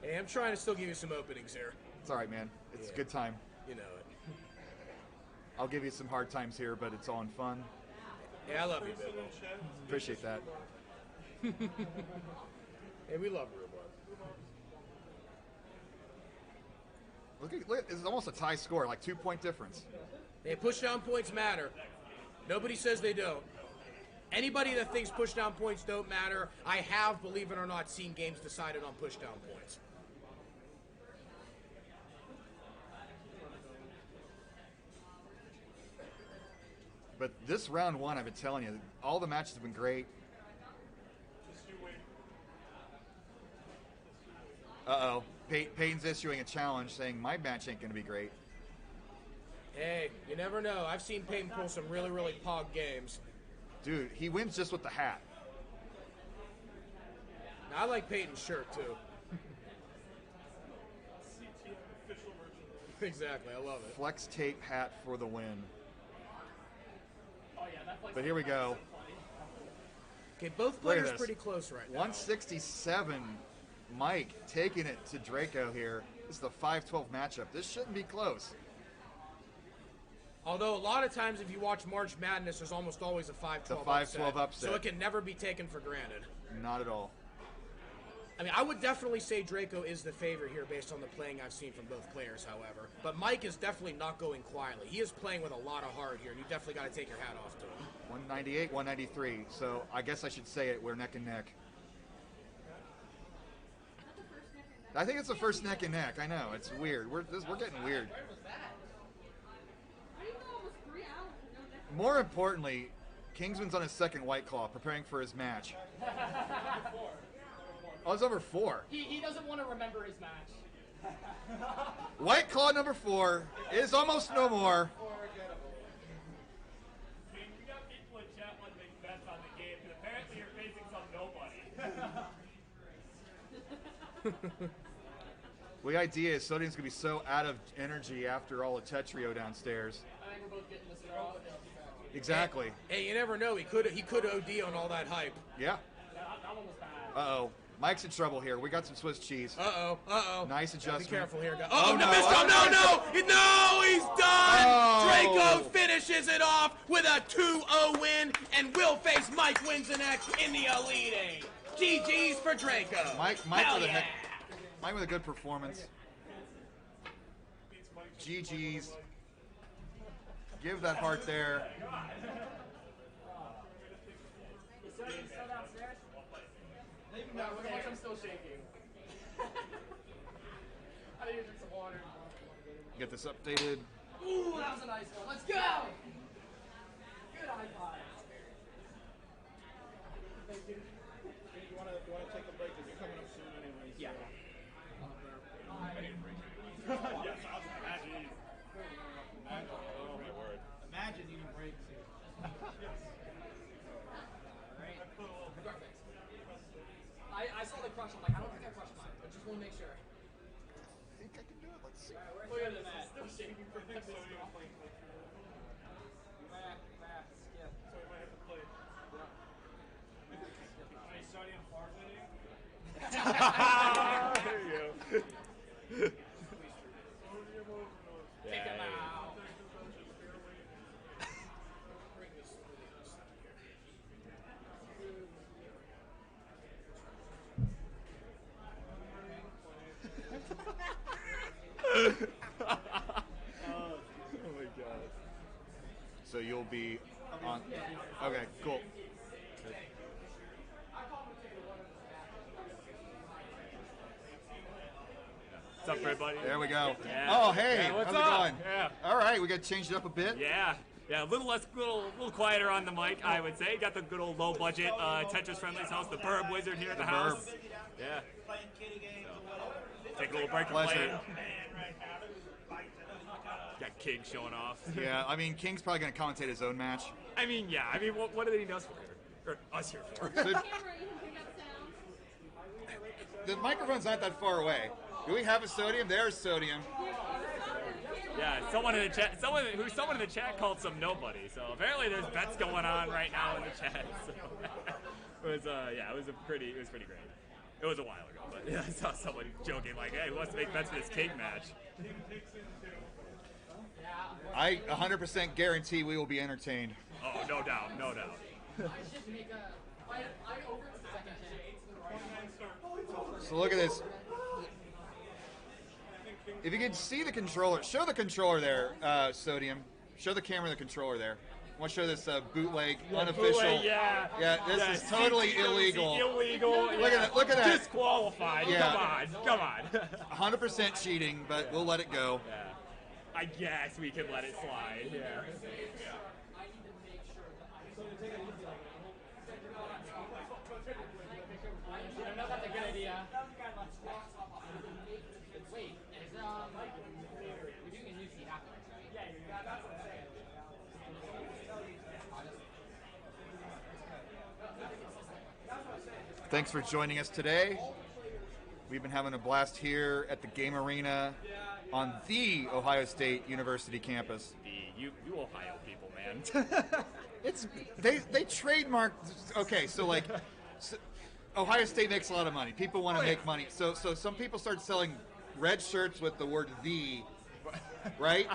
Speaker 5: Hey, I'm trying to still give you some openings here.
Speaker 1: It's all right, man. It's a good time.
Speaker 5: You know it.
Speaker 1: I'll give you some hard times here, but it's all in fun.
Speaker 5: Yeah, I love you, Bidwell.
Speaker 1: Appreciate that.
Speaker 5: Hey, we love Rhubarb.
Speaker 1: Look, it's almost a tie score, like 2-point difference.
Speaker 5: Hey, push-down points matter. Nobody says they don't. Anybody that thinks push-down points don't matter, I have, believe it or not, seen games decided on push-down points.
Speaker 1: But this round one, I've been telling you, all the matches have been great. Uh-oh. Peyton's issuing a challenge saying my match ain't going to be great.
Speaker 5: Hey, you never know. I've seen Peyton pull some really pog games.
Speaker 1: Dude, he wins just with the hat.
Speaker 5: Now, I like Peyton's shirt, too. Exactly, I love it.
Speaker 1: Flex tape hat for the win.
Speaker 4: Oh, yeah, that flex
Speaker 1: But here we go.
Speaker 5: Okay, both
Speaker 1: Look at
Speaker 5: players
Speaker 1: this.
Speaker 5: pretty close right now.
Speaker 1: 167, Mike taking it to Draco here. This is the 5-12 matchup. This shouldn't be close.
Speaker 5: Although a lot of times if you watch March Madness, there's almost always a 5-12
Speaker 1: It's a 5-12 upset.
Speaker 5: So it can never be taken for granted.
Speaker 1: Not at all.
Speaker 5: I mean, I would definitely say Draco is the favorite here based on the playing I've seen from both players, however. But Mike is definitely not going quietly. He is playing with a lot of heart here, and you definitely got to take your hat off to him.
Speaker 1: 198, 193. So I guess I should say it. We're neck and neck. I think it's the first neck and neck. I know. It's weird. We're getting weird. More importantly, Kingsman's on his second White Claw, preparing for his match. Oh, it's number 4.
Speaker 4: He doesn't want to remember his match.
Speaker 1: White Claw number 4 is almost no more.
Speaker 6: I mean, we got people in chat want to make bets on the game, and apparently you're facing some nobody.
Speaker 1: The idea is Sodium's going to be so out of energy after all the Tetrio downstairs.
Speaker 4: I think we're both getting this wrong.
Speaker 1: Exactly.
Speaker 5: Hey, you never know. He could OD on all that hype.
Speaker 1: Yeah.
Speaker 4: That one was bad.
Speaker 1: Uh-oh. Mike's in trouble here. We got some Swiss cheese.
Speaker 5: Uh-oh.
Speaker 1: Nice adjustment.
Speaker 5: Be careful here, guys.
Speaker 1: Oh, no.
Speaker 5: Missed him. No, he's done.
Speaker 1: Oh.
Speaker 5: Draco finishes it off with a 2-0 win and will face Mike Winsenek in the Elite Eight. GG's for Draco.
Speaker 1: Mike
Speaker 5: Hell
Speaker 1: with
Speaker 5: yeah.
Speaker 1: Mike with a good performance. GG's. Give that heart there.
Speaker 4: Is Sodium still downstairs?
Speaker 6: No, I'm still shaking. I need to drink some water.
Speaker 1: Get this updated.
Speaker 4: Ooh, that was a nice one. Let's go! Good high five.
Speaker 2: Thank you. You want to take a break because you're coming up soon anyways.
Speaker 4: Yeah.
Speaker 6: Yes, I was imagine. Great word.
Speaker 2: Imagine eating breaks here.
Speaker 4: I saw the crush. I'm like, I don't think I crushed mine, but just want to make sure.
Speaker 1: I think I can do it. Let's see.
Speaker 4: Look at this.
Speaker 6: Still shaking from this. So we might have to play. Hey, Sodium forfeiting. There you go.
Speaker 4: Kick him out.
Speaker 6: Oh my god.
Speaker 1: So you'll be on. Okay, cool.
Speaker 6: What's up, everybody?
Speaker 1: There we go.
Speaker 6: Yeah.
Speaker 1: Oh, hey.
Speaker 6: Yeah, what's
Speaker 1: how's
Speaker 6: up?
Speaker 1: it going?
Speaker 6: Yeah.
Speaker 1: All right, we got to change it up a bit.
Speaker 6: Yeah, a little quieter on the mic, I would say. Got the good old low budget Tetris friendly's house, the Birb Wizard here at the house.
Speaker 1: Birb.
Speaker 6: Yeah. Take a little break from
Speaker 1: Pleasure.
Speaker 6: playing. Got King showing off.
Speaker 1: Yeah, I mean, King's probably going to commentate his own match.
Speaker 6: I mean, yeah. I mean, what do they need us for here? Or us here for?
Speaker 1: The microphone's not that far away. Do we have a Sodium? There's Sodium.
Speaker 6: Yeah, someone in the chat called some nobody. So apparently there's bets going on right now in the chat. So it was pretty great. It was a while ago, but yeah, I saw someone joking like, "Hey, who wants to make bets for this King match?"
Speaker 1: I 100% guarantee we will be entertained.
Speaker 6: Oh, no doubt.
Speaker 4: I should make a. I over the second chance.
Speaker 1: So look at this. If you can see the controller, show the controller there, Sodium. Show the camera the controller there. I want to show this bootleg, unofficial.
Speaker 6: Bootleg, yeah.
Speaker 1: Yeah, this is totally illegal.
Speaker 6: Illegal.
Speaker 1: Look at that.
Speaker 6: Disqualified.
Speaker 1: Yeah.
Speaker 6: Come on.
Speaker 1: 100% cheating, but we'll let it go.
Speaker 6: Yeah. I guess we can let it slide. Yeah.
Speaker 4: I know that's a good idea. Wait, is we're doing a new seat afterwards, right? Yeah, that's what I'm saying.
Speaker 1: Thanks for joining us today. We've been having a blast here at the Game Arena on the Ohio State University campus.
Speaker 6: You Ohio people, man.
Speaker 1: It's they trademarked. Okay, so like, Ohio State makes a lot of money. People want to make money. So some people start selling red shirts with the word "the," right?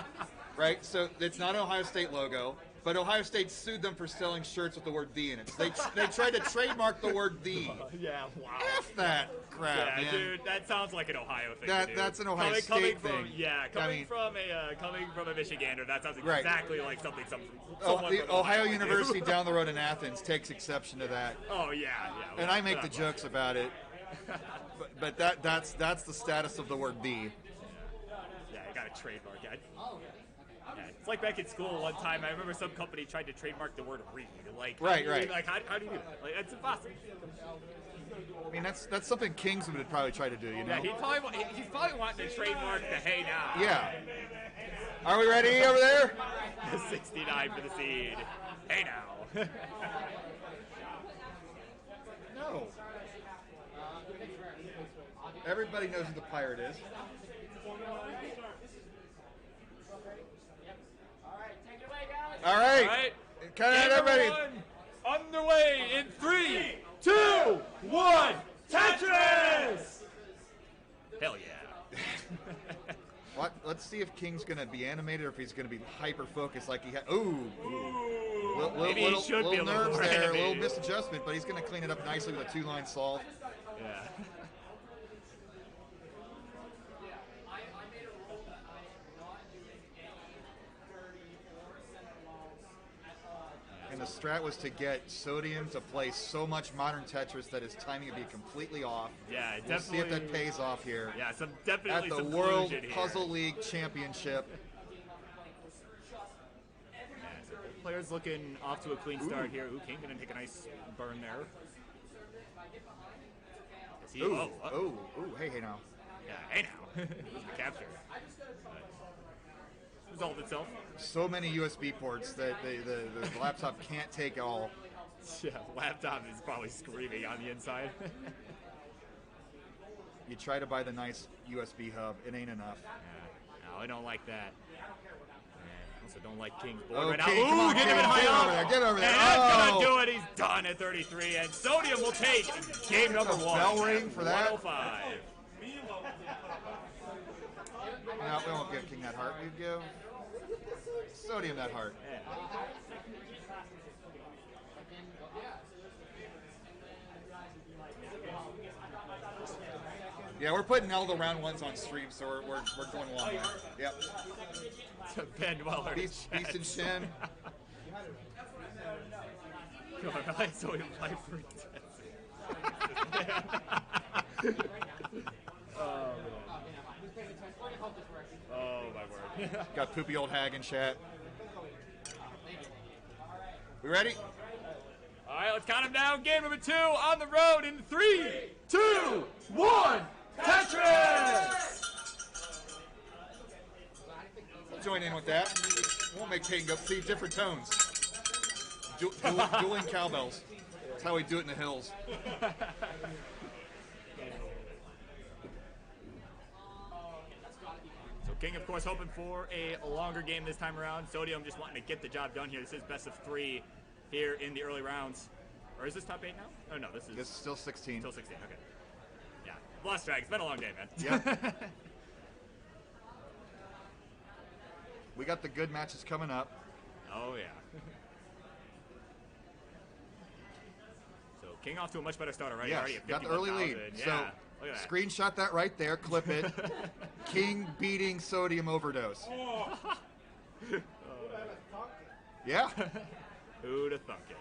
Speaker 1: Right. So it's not an Ohio State logo, but Ohio State sued them for selling shirts with the word "the" in it. So they tried to trademark the word "the."
Speaker 6: Yeah, wow.
Speaker 1: F that crap,
Speaker 6: Yeah,
Speaker 1: man.
Speaker 6: dude, that sounds like an Ohio thing to do.
Speaker 1: That's an Ohio
Speaker 6: coming
Speaker 1: State
Speaker 6: from,
Speaker 1: thing.
Speaker 6: Yeah, coming from a Michigander, that sounds exactly like something someone
Speaker 1: The
Speaker 6: from
Speaker 1: Ohio
Speaker 6: would do.
Speaker 1: University down the road in Athens takes exception to that.
Speaker 6: Oh yeah.
Speaker 1: And I make the jokes about it, but that's the status of the word "the."
Speaker 6: Yeah, you got to trademark it. Yeah, it's like back in school one time. I remember some company tried to trademark the word "read." Like,
Speaker 1: Right.
Speaker 6: Like, how do you do that? Like, it's impossible.
Speaker 1: I mean, that's something Kingsman would probably try to do, you know?
Speaker 6: Yeah, he's probably wanting to trademark the "Hey Now."
Speaker 1: Yeah. Are we ready over there?
Speaker 6: 69 for the seed. Hey now.
Speaker 1: No. Everybody knows who the pirate is. All right.
Speaker 6: All right.
Speaker 1: Count out,
Speaker 6: Game number
Speaker 1: everybody.
Speaker 6: one underway in 3, 2, 1. Tetris. Hell yeah.
Speaker 1: What? Let's see if King's gonna be animated or if he's gonna be hyper focused like he had. Ooh.
Speaker 6: Maybe he should be a little
Speaker 1: nerves
Speaker 6: more
Speaker 1: there, a little
Speaker 6: animated.
Speaker 1: misadjustment, but he's gonna clean it up nicely with a 2-line solve.
Speaker 6: Yeah.
Speaker 1: And the strat was to get Sodium to play so much modern Tetris that his timing would be completely off.
Speaker 6: Yeah,
Speaker 1: We'll see
Speaker 6: definitely.
Speaker 1: if that pays off here.
Speaker 6: Yeah,
Speaker 1: At
Speaker 6: definitely
Speaker 1: the
Speaker 6: some
Speaker 1: World
Speaker 6: collusion here.
Speaker 1: Puzzle League Championship.
Speaker 6: Yeah, so players looking off to a clean start here. Ooh, King gonna take a nice burn there. Is he-
Speaker 1: Ooh,
Speaker 6: uh-oh.
Speaker 1: ooh, hey now.
Speaker 6: Yeah, hey now. This is the capture. Resolved itself.
Speaker 1: So many USB ports that the laptop can't take all.
Speaker 6: Yeah, laptop is probably screaming on the inside.
Speaker 1: You try to buy the nice USB hub, it ain't enough.
Speaker 6: Yeah, no, I don't like that. Yeah, also don't like King's board
Speaker 1: Oh,
Speaker 6: right
Speaker 1: King,
Speaker 6: now.
Speaker 1: come on,
Speaker 6: get
Speaker 1: King,
Speaker 6: him high
Speaker 1: get
Speaker 6: up.
Speaker 1: over there, get over there.
Speaker 6: And that's
Speaker 1: Oh.
Speaker 6: gonna do it. He's done at 33, and Sodium will take game number
Speaker 1: A
Speaker 6: 1.
Speaker 1: bell ring for that?
Speaker 6: 105.
Speaker 1: No, we won't give King that heart. We give Sodium that heart.
Speaker 6: Yeah.
Speaker 1: Yeah, we're putting all the round ones on stream, so we're going along. Yep.
Speaker 6: To Bidwell.
Speaker 1: BeastinShen.
Speaker 6: I saw him play for Oh my word.
Speaker 1: Got poopy old hag in chat. We ready?
Speaker 6: All right, let's count him down. Game number 2 on the road in 3, 2, 1. Tetris!
Speaker 1: We'll join in with that. We'll make Peyton go see different tones. Dueling cowbells. That's how we do it in the hills.
Speaker 6: So King, of course, hoping for a longer game this time around. Sodium just wanting to get the job done here. This is best of 3 here in the early rounds. Or is this top 8 now? Oh, no, this is
Speaker 1: Still 16.
Speaker 6: still 16. Okay. Yeah. Lost track. It's been a long day, man.
Speaker 1: Yep. We got the good matches coming up.
Speaker 6: Oh, yeah. So King off to a much better start already.
Speaker 1: Yes,
Speaker 6: Already at
Speaker 1: got the early lead.
Speaker 6: 51,000. Yeah.
Speaker 1: So
Speaker 6: Look at that.
Speaker 1: screenshot that right there, clip it. King beating Sodium overdose. Yeah.
Speaker 6: Who'd have thunk it?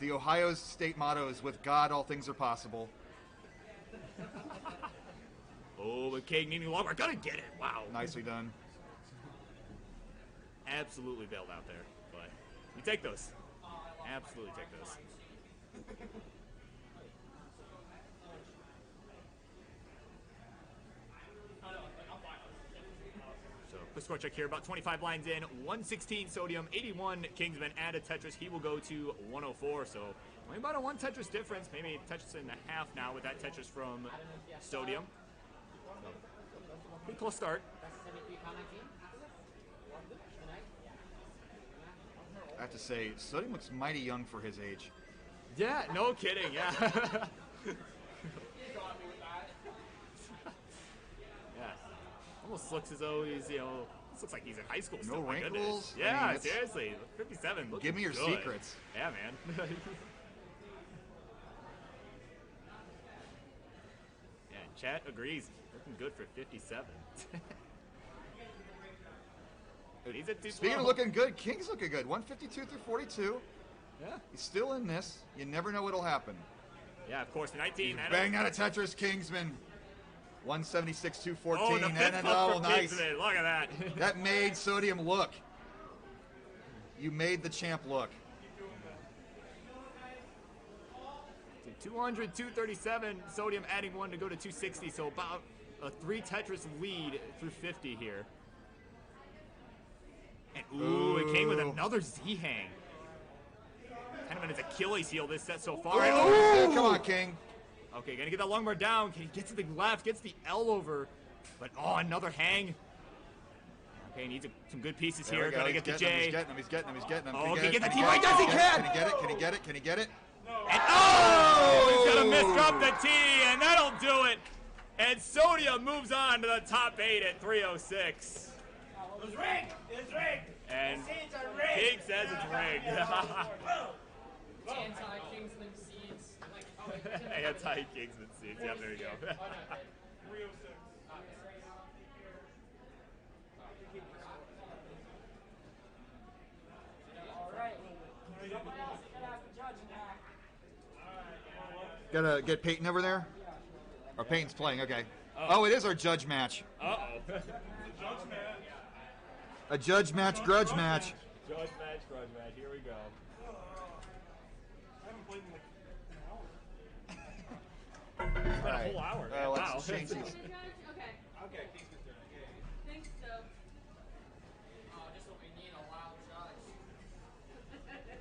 Speaker 1: The Ohio State motto is "With God, all things are possible."
Speaker 6: Oh, but King needing longer. Gonna get it. Wow.
Speaker 1: Nicely done.
Speaker 6: Absolutely bailed out there. But you take those. Absolutely take those. So quick score check here. About 25 lines in. 116 Sodium, 81 Kingsman. Add a Tetris. He will go to 104. So only about a 1 Tetris difference. Maybe Tetris and a half now with that Tetris from Sodium. So, pretty close start.
Speaker 1: to say, Sodium looks mighty young for his age.
Speaker 6: Yeah, no kidding. Yeah. Yeah. Almost looks as though he's, you know, this looks like he's in high school still.
Speaker 1: No
Speaker 6: my
Speaker 1: wrinkles?
Speaker 6: goodness.
Speaker 1: I
Speaker 6: Yeah,
Speaker 1: mean, it's-
Speaker 6: seriously. 57.
Speaker 1: Give me your
Speaker 6: good.
Speaker 1: secrets.
Speaker 6: Yeah, man. Yeah, chat agrees. Looking good for 57. He's at 212.
Speaker 1: Speaking of looking good, King's looking good. 152 through 42.
Speaker 6: Yeah.
Speaker 1: He's still in this. You never know what'll happen.
Speaker 6: Yeah, of course. 19.
Speaker 1: Bang out a Tetris, Kingsman. 176,
Speaker 6: Oh,
Speaker 1: 214,
Speaker 6: the
Speaker 1: and
Speaker 6: fifth
Speaker 1: a
Speaker 6: puck
Speaker 1: double.
Speaker 6: from
Speaker 1: Nice.
Speaker 6: Kingsman. Look at that.
Speaker 1: That made Sodium look. You made the champ look.
Speaker 6: 200, 237. Sodium adding one to go to 260. So about a 3 Tetris lead through 50 here. And ooh, it came with another Z-hang. Kind of in his Achilles heel this set so far. And,
Speaker 1: Oh, come on, King.
Speaker 6: okay, gonna get that long bar down. He gets to the left, gets the L over. But oh, another hang. Okay, needs some good pieces
Speaker 1: There
Speaker 6: here.
Speaker 1: we go.
Speaker 6: Gonna
Speaker 1: He's
Speaker 6: get the
Speaker 1: getting him,
Speaker 6: J.
Speaker 1: He's getting him.
Speaker 6: Oh,
Speaker 1: Can he
Speaker 6: get the
Speaker 1: it?
Speaker 6: T right. Does he
Speaker 1: Can
Speaker 6: can?
Speaker 1: he get it? Can he get it? Can he get it?
Speaker 6: And oh, he's gonna miss drop the T, and that'll do it. And Sodium moves on to the top 8 at 306.
Speaker 3: It was rigged. It's rigged.
Speaker 6: And
Speaker 3: Seeds are rigged.
Speaker 6: King says it's rigged.
Speaker 4: Anti-Kingsman seeds.
Speaker 6: Anti-Kingsman seats. Yep, there you go.
Speaker 3: 306.
Speaker 4: Alright. Someone else can ask the judge now.
Speaker 1: Gotta get Peyton over there? Or Peyton's playing, okay. Oh, it is our judge match.
Speaker 6: Uh-oh.
Speaker 1: A judge match, grudge match.
Speaker 6: Judge match, grudge match. Here we go.
Speaker 3: I haven't played in like
Speaker 6: It's been
Speaker 1: All
Speaker 6: a
Speaker 1: right.
Speaker 6: whole hour.
Speaker 1: Well,
Speaker 6: Wow.
Speaker 1: let's change these.
Speaker 7: Okay.
Speaker 3: Okay, Kingsman's turn. Okay.
Speaker 7: Think so.
Speaker 4: Just what we need, a wild judge.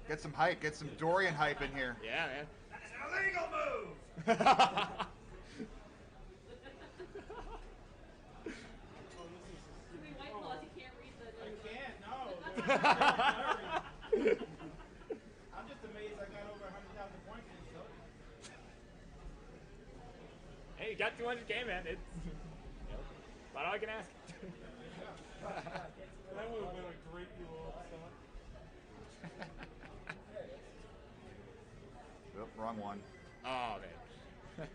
Speaker 1: Get some hype. Get some Dorian hype in here.
Speaker 6: Yeah, man.
Speaker 3: That's an illegal move.
Speaker 7: I mean, White Claws, you can't read the.
Speaker 3: I can't. No. I'm just amazed I got over 100,000 points in this.
Speaker 6: Hey, you got 200K, man. It's about all I can ask.
Speaker 3: That would have been a great deal of stuff.
Speaker 1: Oop, wrong one.
Speaker 6: Oh, man.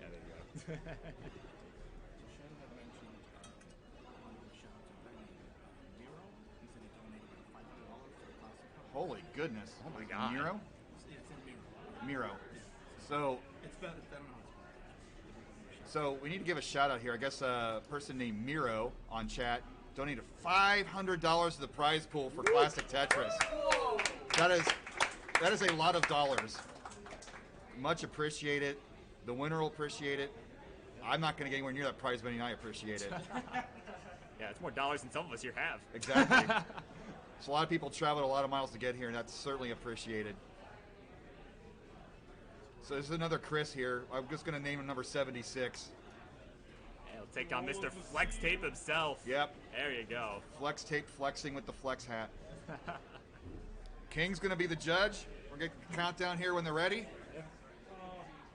Speaker 6: Yeah, there you go.
Speaker 1: Holy goodness. Oh my
Speaker 6: God.
Speaker 1: Miro? Miro. So,
Speaker 2: It's better. I don't know.
Speaker 1: so we need to give a shout out here. I guess a person named Miro on chat donated $500 to the prize pool for Classic Tetris. That is a lot of dollars. Much appreciated. The winner will appreciate it. I'm not going to get anywhere near that prize money, and I appreciate it.
Speaker 6: Yeah, it's more dollars than some of us here have.
Speaker 1: Exactly. So a lot of people traveled a lot of miles to get here, and that's certainly appreciated. So there's another Chris here. I'm just going to name him number 76.
Speaker 6: And he'll take on Mr. Flex Tape himself.
Speaker 1: Yep.
Speaker 6: There you go.
Speaker 1: Flex tape flexing with the flex hat. King's going to be the judge. We're going to count down here when they're ready.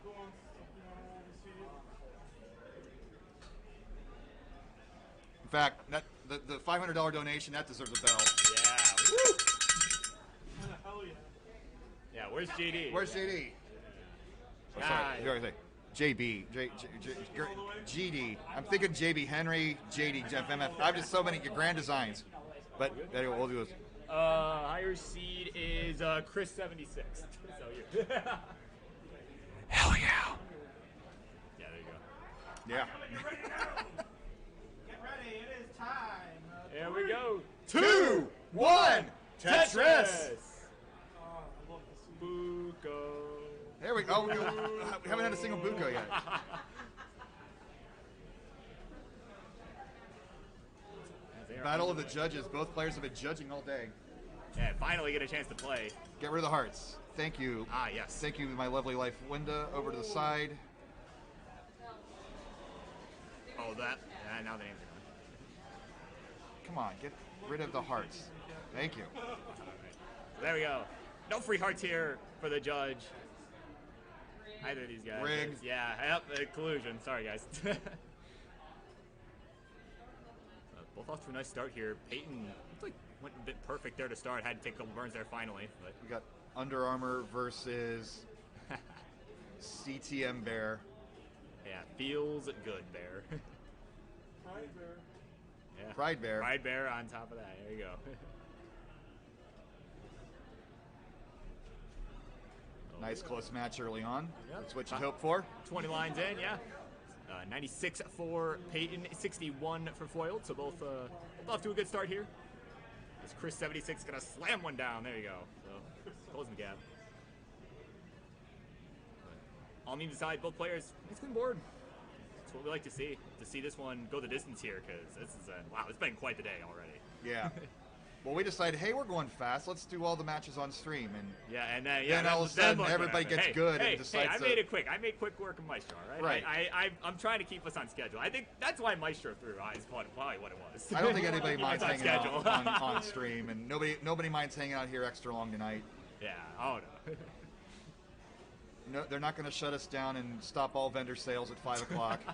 Speaker 3: Go on.
Speaker 1: In fact, that, the $500 donation, that deserves a bell.
Speaker 6: Yeah. Woo.
Speaker 3: Hell yeah.
Speaker 6: Yeah, where's GD?
Speaker 1: Where's JD? Oh,
Speaker 6: Ah,
Speaker 1: sorry, sorry, JB, GD. I'm thinking JB Henry, JD, Jeff MF. I have just so many Grand Designs. But anyway, we'll do this.
Speaker 6: Higher seed is Chris 76. So you.
Speaker 1: Hell yeah.
Speaker 6: Yeah, there you go.
Speaker 1: Yeah.
Speaker 3: Get ready. It is time.
Speaker 6: Here we go.
Speaker 1: 2, 1, Tetris.
Speaker 3: Oh, I love this.
Speaker 6: Buko.
Speaker 1: There we go. We haven't had a single Buko yet.
Speaker 6: here.
Speaker 1: Battle of the judges. Both players have been judging all day.
Speaker 6: Yeah, finally get a chance to play.
Speaker 1: Get rid of the hearts. Thank you.
Speaker 6: Ah, yes.
Speaker 1: Thank you, my lovely life. Winda, over to the side.
Speaker 6: Oh, that. Yeah, now the names are gone.
Speaker 1: Come on, get rid of the hearts. Thank you.
Speaker 6: All right. So there we go. No free hearts here for the judge. Either of these guys.
Speaker 1: Rig.
Speaker 6: Yeah, yep, collusion. Sorry, guys. Both off to a nice start here. Peyton looks like went a bit perfect there to start. Had to take a couple burns there finally. But
Speaker 1: We got Under Armour versus CTM Bear.
Speaker 6: yeah, feels good, Bear. Yeah.
Speaker 1: Pride Bear.
Speaker 6: Pride Bear on top of that. There you go.
Speaker 1: Nice close match early on.
Speaker 6: Yep.
Speaker 1: That's what you hope for.
Speaker 6: 20 lines in, yeah. 96 for Peyton, 61 for Foiled. So both off to a good start here. As Chris 76 gonna slam one down. There you go. So closing the gap. But all memes aside, both players, nice clean board. That's what we like to see. To see this one go the distance here, because this is wow, it's been quite the day already.
Speaker 1: Yeah. Well, we decided, hey, we're going fast. Let's do all the matches on stream. And
Speaker 6: Yeah, and then yeah,
Speaker 1: Then all of a sudden
Speaker 6: look what
Speaker 1: everybody
Speaker 6: happened.
Speaker 1: gets
Speaker 6: Hey,
Speaker 1: good and
Speaker 6: hey,
Speaker 1: decides
Speaker 6: I
Speaker 1: to-
Speaker 6: made it quick. I made quick work of Maestro, right?
Speaker 1: Right.
Speaker 6: I'm trying to keep us on schedule. I think that's why Maestro threw is probably what it was.
Speaker 1: I don't think anybody minds
Speaker 6: It's on
Speaker 1: hanging
Speaker 6: schedule.
Speaker 1: out on stream, and nobody minds hanging out here extra long tonight.
Speaker 6: Yeah. Oh no.
Speaker 1: No, they're not going to shut us down and stop all vendor sales at 5 o'clock.
Speaker 6: Yeah.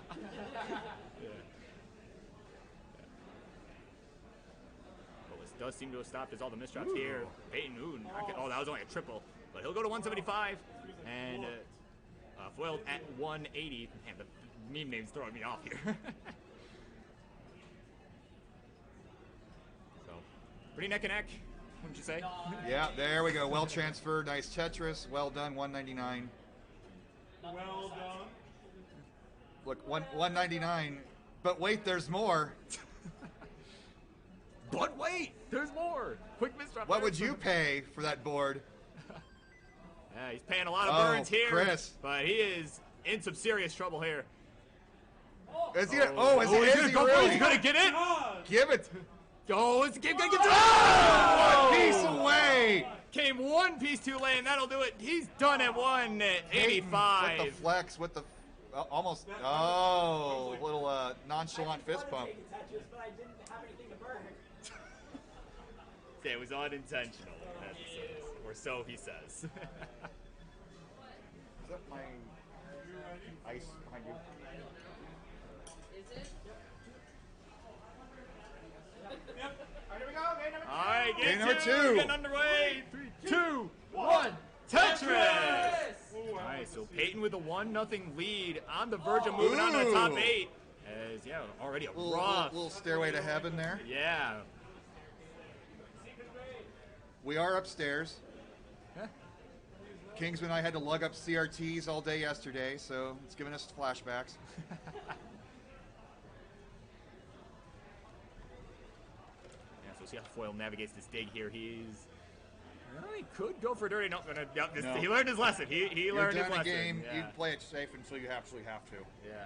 Speaker 6: Well, this does seem to have stopped as all the misdrops here. Peyton, oh, that was only a triple. But he'll go to 175. And Foiled at 180. Man, the meme name's throwing me off here. So, pretty neck and neck, wouldn't you say?
Speaker 1: Yeah, there we go. Well transferred. Nice Tetris. Well done. 199.
Speaker 3: Well done.
Speaker 1: Look, 199. But wait, there's more.
Speaker 6: But wait, there's more. Quick misdrop.
Speaker 1: What
Speaker 6: there.
Speaker 1: would you pay for that board?
Speaker 6: Yeah, he's paying a lot of
Speaker 1: Oh,
Speaker 6: burns here.
Speaker 1: Chris.
Speaker 6: But he is in some serious trouble here.
Speaker 1: Is he?
Speaker 6: He's
Speaker 1: Really?
Speaker 6: gonna get it.
Speaker 1: Give it.
Speaker 6: Oh, it's gonna get it.
Speaker 1: One piece away.
Speaker 6: Came one piece too late, and that'll do it. He's done at 185.
Speaker 1: With the flex, with the almost. Oh, little nonchalant fist pump.
Speaker 4: Tetris, but I didn't have anything to burn.
Speaker 6: It was unintentional, as he says, or so he says.
Speaker 1: Is that my ice behind you?
Speaker 7: Is it?
Speaker 6: All right,
Speaker 1: Game
Speaker 6: game
Speaker 1: number two.
Speaker 6: getting underway. 3, 2, 1. Tetris. Nice. So Peyton with a 1-0 lead on the verge of moving on to the top
Speaker 1: Ooh.
Speaker 6: 8. As yeah, already a
Speaker 1: Little,
Speaker 6: rough.
Speaker 1: little stairway to heaven there.
Speaker 6: Yeah.
Speaker 1: We are upstairs. Kingsman and I had to lug up CRTs all day yesterday, so it's giving us flashbacks.
Speaker 6: Yeah, so see how Foil navigates this dig here. He could go for dirty. No.
Speaker 1: No.
Speaker 6: He learned his lesson. He
Speaker 1: You're
Speaker 6: learned his
Speaker 1: down a
Speaker 6: lesson.
Speaker 1: game,
Speaker 6: Yeah.
Speaker 1: you play it safe until you absolutely have to.
Speaker 6: Yeah.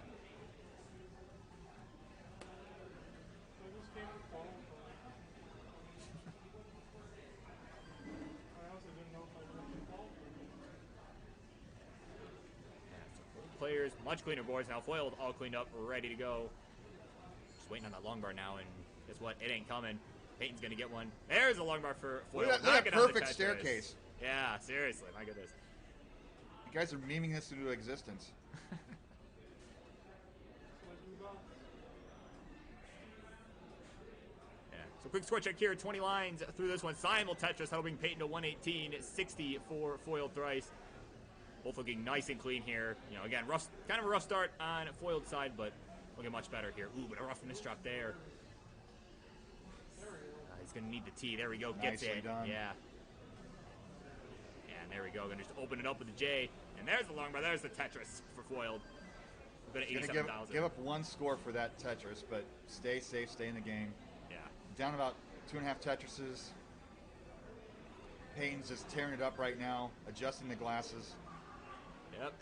Speaker 6: Players, much cleaner boards now. Foiled, all cleaned up, ready to go. Just waiting on that long bar now, and guess what? It ain't coming. Peyton's gonna get one. There's a long bar for Foiled.
Speaker 1: Look at that
Speaker 6: knocking down the
Speaker 1: perfect
Speaker 6: Tetris.
Speaker 1: staircase.
Speaker 6: Yeah, seriously, my goodness.
Speaker 1: You guys are memeing this into existence.
Speaker 6: Yeah. So quick score check here. 20 lines through this one. Simul Tetris helping Peyton to 118. 60 for Foiled thrice. Both looking nice and clean here. You know, again, kind of a rough start on Foiled side, but looking much better here. Ooh, but a rough misdrop there. He's going to need the T. There we go. Gets
Speaker 1: Nicely
Speaker 6: it.
Speaker 1: done.
Speaker 6: Yeah. And there we go. Going to just open it up with the J. And there's the long bar. There's the Tetris for Foiled. We're going to
Speaker 1: Gonna
Speaker 6: 87,000.
Speaker 1: give up one score for that Tetris, but stay safe, stay in the game.
Speaker 6: Yeah.
Speaker 1: Down about 2.5 Tetrises. Payne's just tearing it up right now, adjusting the glasses.
Speaker 6: Yep.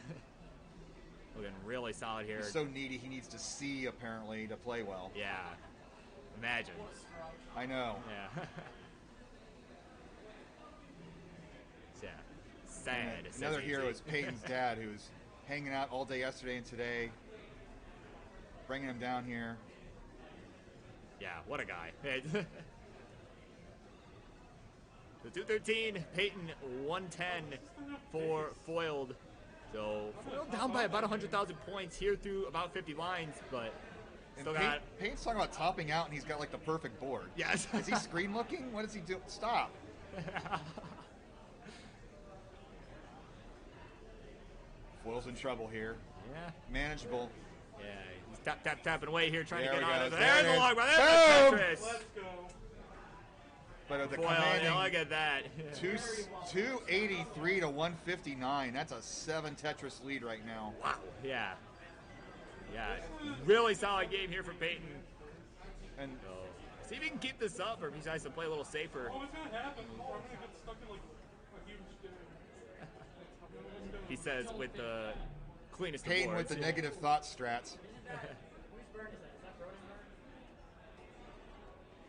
Speaker 6: Looking really solid here.
Speaker 1: He's so needy, he needs to see, apparently, to play well.
Speaker 6: Yeah. Imagine.
Speaker 1: I know.
Speaker 6: Yeah. Yeah. Sad.
Speaker 1: Another
Speaker 6: says
Speaker 1: hero
Speaker 6: AG.
Speaker 1: is Peyton's dad, who's hanging out all day yesterday and today, bringing him down here.
Speaker 6: Yeah, what a guy. The 213, Peyton 110 for Foiled. So Foiled down by about 100,000 points here through about 50 lines, but still got.
Speaker 1: Peyton's talking about topping out, and he's got like the perfect board.
Speaker 6: Yes.
Speaker 1: Is he screen looking? What is he doing? Stop. Foil's in trouble here.
Speaker 6: Yeah.
Speaker 1: Manageable.
Speaker 6: Yeah, he's tapping away here, trying
Speaker 1: There
Speaker 6: to get
Speaker 1: we
Speaker 6: on
Speaker 1: go.
Speaker 6: it.
Speaker 1: There
Speaker 6: There's
Speaker 1: it
Speaker 6: the
Speaker 1: is.
Speaker 6: long run. There's the
Speaker 1: Boom!
Speaker 6: Tetris.
Speaker 3: Let's go.
Speaker 1: But the
Speaker 6: Foil,
Speaker 1: commanding
Speaker 6: look at that.
Speaker 1: 283 to 159. That's a 7 Tetris lead right now.
Speaker 6: Wow. Yeah. Yeah. Really solid game here for Peyton.
Speaker 1: And
Speaker 6: So, see if he can keep this up, or if he decides to play a little safer.
Speaker 3: Oh, it's gonna happen. I'm gonna get stuck in like a huge.
Speaker 6: He says with the cleanest of
Speaker 1: Peyton with
Speaker 6: boards.
Speaker 1: the negative thought strats.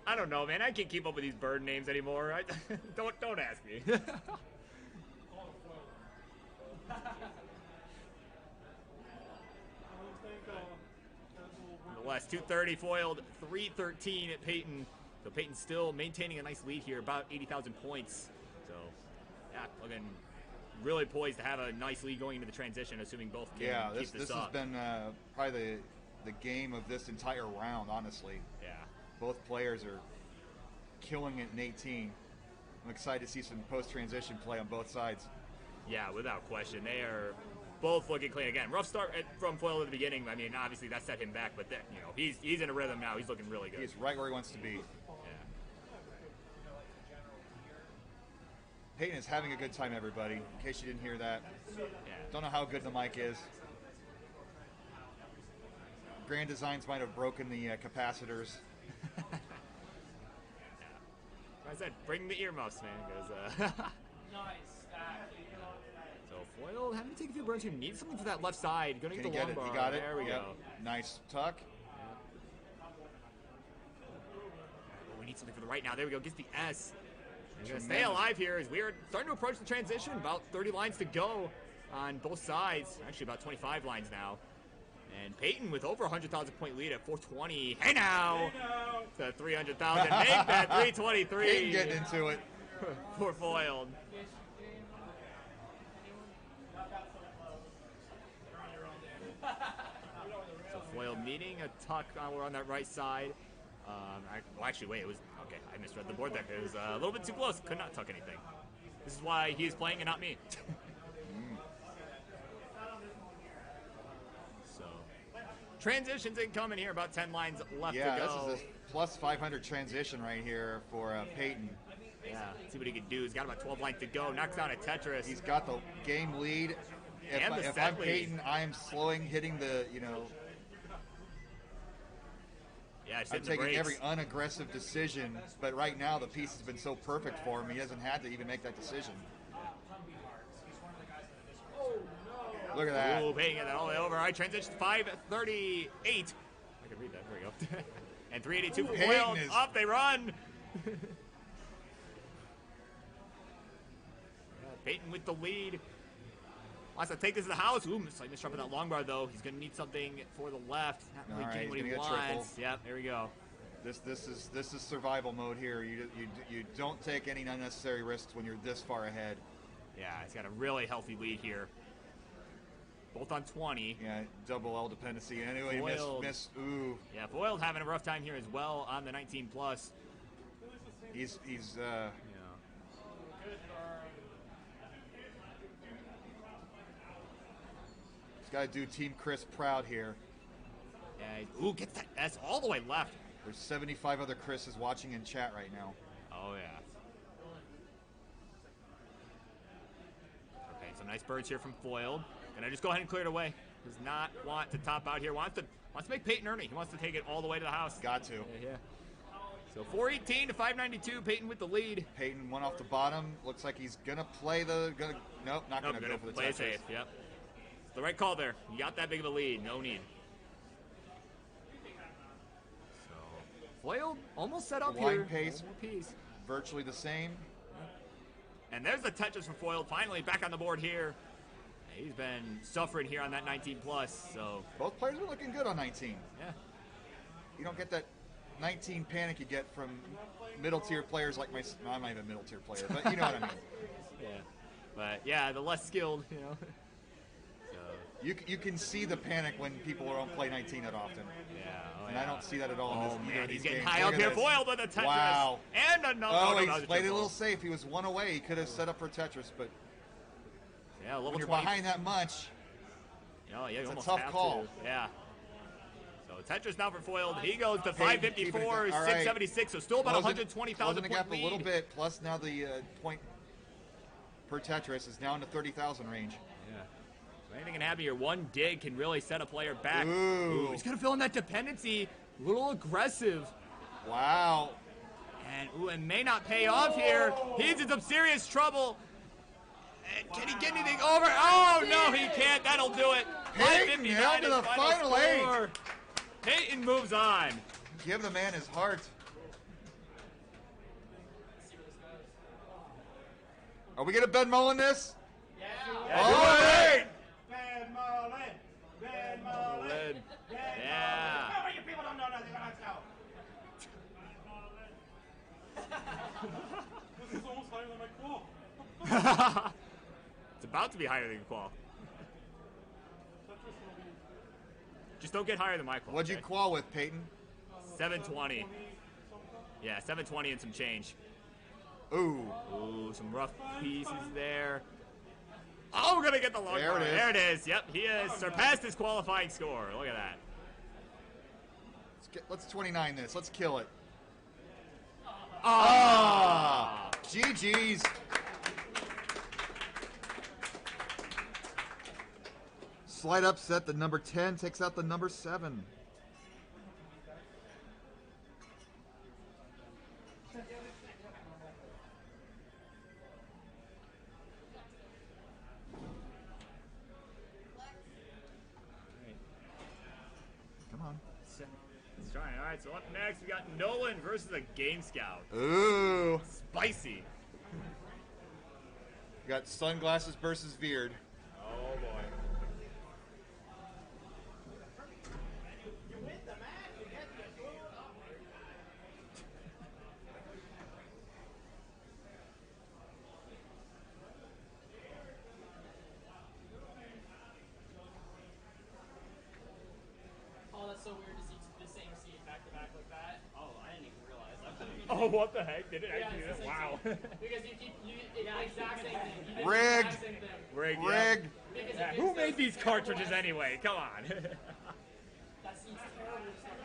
Speaker 6: I don't know, man. I can't keep up with these bird names anymore. Don't ask me. The West 230 foiled, 313 at Peyton. So Peyton still maintaining a nice lead here, about 80,000 points. So yeah, looking really poised to have a nice lead going into the transition, assuming both can
Speaker 1: Yeah,
Speaker 6: keep
Speaker 1: this
Speaker 6: this
Speaker 1: has
Speaker 6: up.
Speaker 1: been probably the game of this entire round, honestly.
Speaker 6: Yeah.
Speaker 1: Both players are killing it in 18. I'm excited to see some post-transition play on both sides.
Speaker 6: Yeah, without question. They are both looking clean. Again, rough start from Foil at the beginning. I mean, obviously that set him back, but then, you know, he's in a rhythm now. He's looking really good.
Speaker 1: He's right where he wants to be.
Speaker 6: Yeah.
Speaker 1: Peyton is having a good time, everybody, in case you didn't hear that.
Speaker 6: Yeah.
Speaker 1: Don't know how good the mic is. Grand Designs might have broken the capacitors.
Speaker 6: I said, bring the earmuffs, man, because so Foil having to take a few burns here. Needs something for that left side. Gonna
Speaker 1: Can
Speaker 6: get
Speaker 1: he
Speaker 6: the
Speaker 1: get
Speaker 6: long
Speaker 1: it?
Speaker 6: bar.
Speaker 1: He got it.
Speaker 6: There we
Speaker 1: Yep.
Speaker 6: go.
Speaker 1: Nice tuck.
Speaker 6: Oh, we need something for the right now. There we go. Gets the S. He's gonna stay alive here as we are starting to approach the transition. About 30 lines to go on both sides. Actually, about 25 lines now. And Peyton with over 100,000 point lead at 420. Hey now! To 300,000. Make that 323.
Speaker 1: Peyton getting into it.
Speaker 6: For Foiled. So Foiled needing a tuck we're on that right side. Well, actually, wait, it was, okay, I misread the board there. It was a little bit too close. Could not tuck anything. This is why he's playing and not me. So, transitions incoming here. About 10 lines left to
Speaker 1: Yeah,
Speaker 6: go.
Speaker 1: this is a plus 500 transition right here for Peyton.
Speaker 6: Yeah, let's see what he can do. He's got about 12 lines to go. Knocks down a Tetris.
Speaker 1: He's got the game lead.
Speaker 6: And the
Speaker 1: If
Speaker 6: set
Speaker 1: I'm
Speaker 6: lead.
Speaker 1: Peyton, I am slowing, hitting the,
Speaker 6: Yeah, he's
Speaker 1: I'm
Speaker 6: hitting the
Speaker 1: taking
Speaker 6: brakes.
Speaker 1: every unaggressive decision, but right now the piece has been so perfect for him, he hasn't had to even make that decision. Look at that.
Speaker 6: Ooh, Peyton get that all the way over. All right, transition 538. I can read that. There we go. And 382 for
Speaker 1: Peyton
Speaker 6: Foiled.
Speaker 1: is-
Speaker 6: Up they run. Peyton with the lead. Wants to take this to the house. Ooh, slight misstep with that long bar, though. He's going to need something for the left. Not really
Speaker 1: All right,
Speaker 6: getting what
Speaker 1: he's
Speaker 6: he
Speaker 1: gonna get triple.
Speaker 6: wants. Yep, there we go.
Speaker 1: This is survival mode here. You don't take any unnecessary risks when you're this far ahead.
Speaker 6: Yeah, he's got a really healthy lead here. Both on 20.
Speaker 1: Yeah, double L dependency. Anyway,
Speaker 6: Foiled.
Speaker 1: miss. Ooh,
Speaker 6: Yeah, Foiled having a rough time here as well on the 19 plus.
Speaker 1: he's
Speaker 6: Yeah.
Speaker 1: got to do Team Chris proud here.
Speaker 6: Yeah. Ooh, gets that S all the way left.
Speaker 1: There's 75 other Chris's watching in chat right now.
Speaker 6: Oh, yeah. Okay, some nice birds here from Foiled. Gonna just go ahead and clear it away. Does not want to top out here. Wants to make Peyton earn it. He wants to take it all the way to the house.
Speaker 1: Got to.
Speaker 6: Yeah. So 418 to 592. Peyton with the lead.
Speaker 1: Peyton one off the bottom. Looks like he's gonna play the. Nope, not
Speaker 6: Nope,
Speaker 1: gonna go for the
Speaker 6: play
Speaker 1: Tetris.
Speaker 6: safe. Yep. It's the right call there. You got that big of a lead. No need. So Foiled almost set up
Speaker 1: Line
Speaker 6: here.
Speaker 1: pace.
Speaker 6: One more piece.
Speaker 1: Virtually the same.
Speaker 6: And there's the Tetris for Foiled, finally back on the board here. He's been suffering here on that 19 plus, so.
Speaker 1: Both players are looking good on 19.
Speaker 6: Yeah.
Speaker 1: You don't get that 19 panic you get from middle tier players like my. No, I'm not even a middle tier player, but you know what I mean.
Speaker 6: Yeah. But yeah, the less skilled, you know. So.
Speaker 1: You can see the panic when people don't play 19 that often.
Speaker 6: Yeah. Oh,
Speaker 1: And
Speaker 6: yeah.
Speaker 1: I don't see that at all in
Speaker 6: Oh
Speaker 1: this, either
Speaker 6: man,
Speaker 1: of
Speaker 6: he's
Speaker 1: these
Speaker 6: getting
Speaker 1: games.
Speaker 6: high
Speaker 1: Look
Speaker 6: up
Speaker 1: at
Speaker 6: here.
Speaker 1: this.
Speaker 6: Foiled with a Tetris.
Speaker 1: Wow.
Speaker 6: And another.
Speaker 1: Oh,
Speaker 6: no,
Speaker 1: he's
Speaker 6: that was
Speaker 1: played it a
Speaker 6: triple.
Speaker 1: little safe. He was one away. He could have set up for Tetris, but
Speaker 6: Yeah, level
Speaker 1: when you're
Speaker 6: 20.
Speaker 1: behind that much,
Speaker 6: Oh, yeah, you
Speaker 1: It's a
Speaker 6: almost
Speaker 1: tough
Speaker 6: have
Speaker 1: call.
Speaker 6: to. Yeah. So Tetris now for Foiled. He goes to
Speaker 1: Peyton, keep it
Speaker 6: 554,
Speaker 1: going. All right.
Speaker 6: 676, so still about
Speaker 1: closing
Speaker 6: 120,000
Speaker 1: the
Speaker 6: point
Speaker 1: gap
Speaker 6: lead.
Speaker 1: a little bit. Plus now the point per Tetris is now in the 30,000 range.
Speaker 6: Yeah. So anything can happen here. One dig can really set a player back.
Speaker 1: Ooh.
Speaker 6: He's going to fill in that dependency. A little aggressive.
Speaker 1: Wow.
Speaker 6: And it may not pay off here. He's in some serious trouble. And can he get anything over? Oh, no, he can't. That'll do it.
Speaker 1: Peyton
Speaker 6: 559
Speaker 1: down to
Speaker 6: is
Speaker 1: the final
Speaker 6: score.
Speaker 1: 8.
Speaker 6: Peyton moves on.
Speaker 1: Give the man his heart. Are we going to Ben Mullen this?
Speaker 6: Yeah,
Speaker 1: All
Speaker 6: do it.
Speaker 1: right.
Speaker 3: Ben Mullen! Ben Mullen!
Speaker 6: Lid.
Speaker 3: Ben
Speaker 6: Yeah.
Speaker 3: Mullen! Oh, you people don't know nothing about Scout. This is almost higher than my qual.
Speaker 6: It's about to be higher than qual. Just don't get higher than my qual.
Speaker 1: What'd you
Speaker 6: okay?
Speaker 1: qual with, Peyton?
Speaker 6: 720. Yeah, 720 and some change.
Speaker 1: Ooh.
Speaker 6: Ooh, some rough pieces there. Oh, we're gonna get the long
Speaker 1: There it
Speaker 6: bar.
Speaker 1: is.
Speaker 6: There it is. Yep, he has surpassed his qualifying score. Look at that.
Speaker 1: Let's 29 this. Let's kill it.
Speaker 6: Ah!
Speaker 1: GG's. Slight upset. The number 10 takes out the number 7. Come on.
Speaker 6: Let's try. All right, so up next we got Nolan versus a aGameScout.
Speaker 1: Ooh.
Speaker 6: Spicy.
Speaker 1: Got Sunglasses versus Veered.
Speaker 6: Oh boy.
Speaker 4: Oh, that's so weird to see the same scene back to back like that. Oh, I didn't even realize.
Speaker 6: Oh, what the heck? Did it
Speaker 4: Yeah,
Speaker 6: actually do
Speaker 4: it's
Speaker 6: that?
Speaker 4: the same
Speaker 6: Wow.
Speaker 4: scene. Because exact same thing. You did
Speaker 1: Rigged.
Speaker 4: The exact same thing.
Speaker 6: Rigged.
Speaker 1: Rigged.
Speaker 4: Because
Speaker 6: Yeah.
Speaker 4: it
Speaker 6: Who
Speaker 4: makes
Speaker 6: made
Speaker 4: those
Speaker 6: these
Speaker 4: terrible
Speaker 6: cartridges
Speaker 4: edits.
Speaker 6: anyway? Come on.
Speaker 4: That scene's terrible. Just like,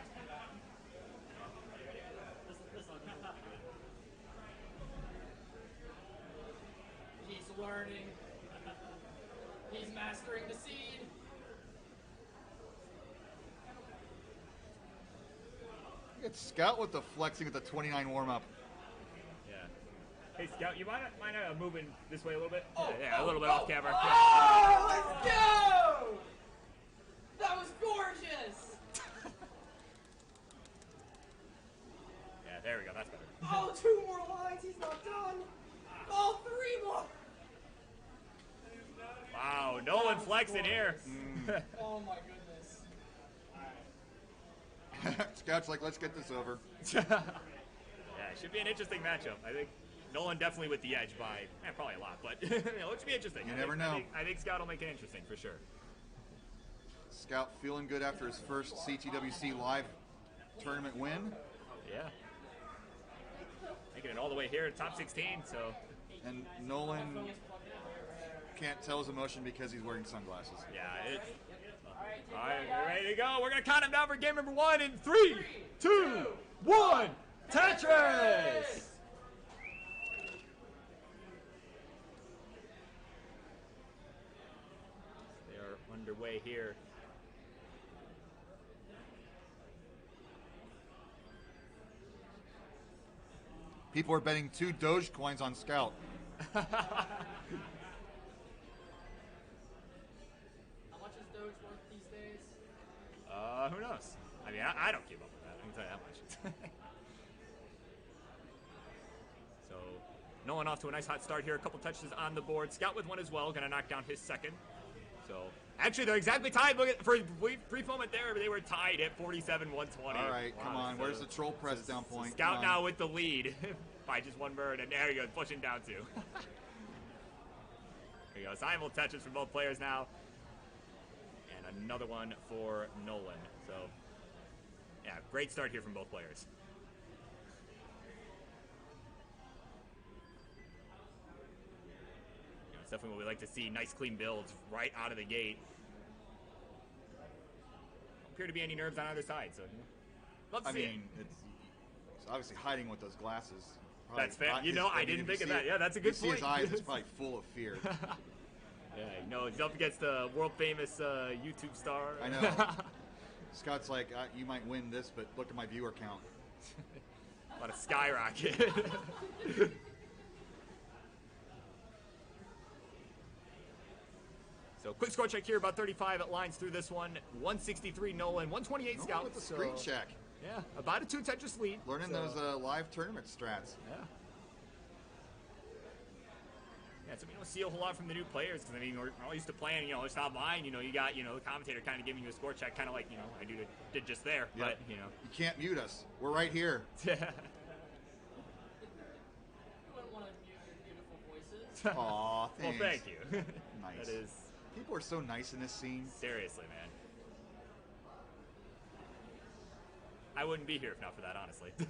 Speaker 4: this one. He's learning. He's mastering the seed.
Speaker 1: It's Scout with the flexing at the 29 warm-up.
Speaker 6: Yeah. Hey, Scout, you mind moving this way a little bit? Yeah, a little bit off camera.
Speaker 4: Oh, let's go! That was gorgeous!
Speaker 6: Yeah, there we go. That's better.
Speaker 4: Oh, 2 more lines, he's not done! Oh, 3 more!
Speaker 6: Wow, Nolan flexing here.
Speaker 4: Oh my goodness.
Speaker 1: Scout's like, let's get this over.
Speaker 6: Yeah, it should be an interesting matchup. I think Nolan definitely with the edge by probably a lot, but it should be interesting.
Speaker 1: You
Speaker 6: I
Speaker 1: never
Speaker 6: think,
Speaker 1: know.
Speaker 6: I think Scout will make it interesting for sure.
Speaker 1: Scout feeling good after his first CTWC live tournament win.
Speaker 6: Yeah. Making it all the way here to top 16, so.
Speaker 1: And Nolan can't tell his emotion because he's wearing sunglasses.
Speaker 6: Yeah, it's. All right, we're ready to go. We're going to count him down for game number 1 in 3, 2, 1. Tetris! They are underway here.
Speaker 1: People are betting 2 Doge coins on Scout.
Speaker 4: How much is Doge worth these days?
Speaker 6: Who knows? I mean, I don't keep up with that. I can tell you that much. Nolan off to a nice hot start here. A couple touches on the board. Scout with one as well. Going to knock down his second. So, actually, they're exactly tied. Look at, for a brief moment there, they were tied at 47-120.
Speaker 1: All right, come on. Where's the troll press down point?
Speaker 6: Scout now with the lead by just one bird. And there he goes, pushing down two. There you go. Simul touches from both players now. And another one for Nolan. So, yeah, great start here from both players. It's definitely what we like to see. Nice, clean builds right out of the gate. Don't appear to be any nerves on either side, so love to see it.
Speaker 1: It's obviously hiding with those glasses. Probably
Speaker 6: that's fair. You know, I didn't think of that. Yeah, that's a good point.
Speaker 1: You see his eyes, it's probably full of fear.
Speaker 6: Yeah, you know, he's up against the world-famous YouTube star.
Speaker 1: I know. Scott's like, you might win this, but look at my viewer count.
Speaker 6: About to skyrocket. So quick score check here, about 35 at lines through this one. 163 Nolan, 128 Scout.
Speaker 1: With the screen check.
Speaker 6: Yeah, about a 2 Tetris lead.
Speaker 1: Learning those live tournament strats.
Speaker 6: Yeah. Yeah, so we don't see a whole lot from the new players because, I mean, we're all used to playing, you know, just online. You know, you got, you know, the commentator kind of giving you a score check, kind of like, you know, I did just there. Yep. But, you know.
Speaker 1: You can't mute us. We're right here.
Speaker 4: You wouldn't want to mute your beautiful voices.
Speaker 1: Aw, thanks.
Speaker 6: Well, thank you.
Speaker 1: Nice.
Speaker 6: That is.
Speaker 1: People are so nice in this scene.
Speaker 6: Seriously, man. I wouldn't be here if not for that, honestly. You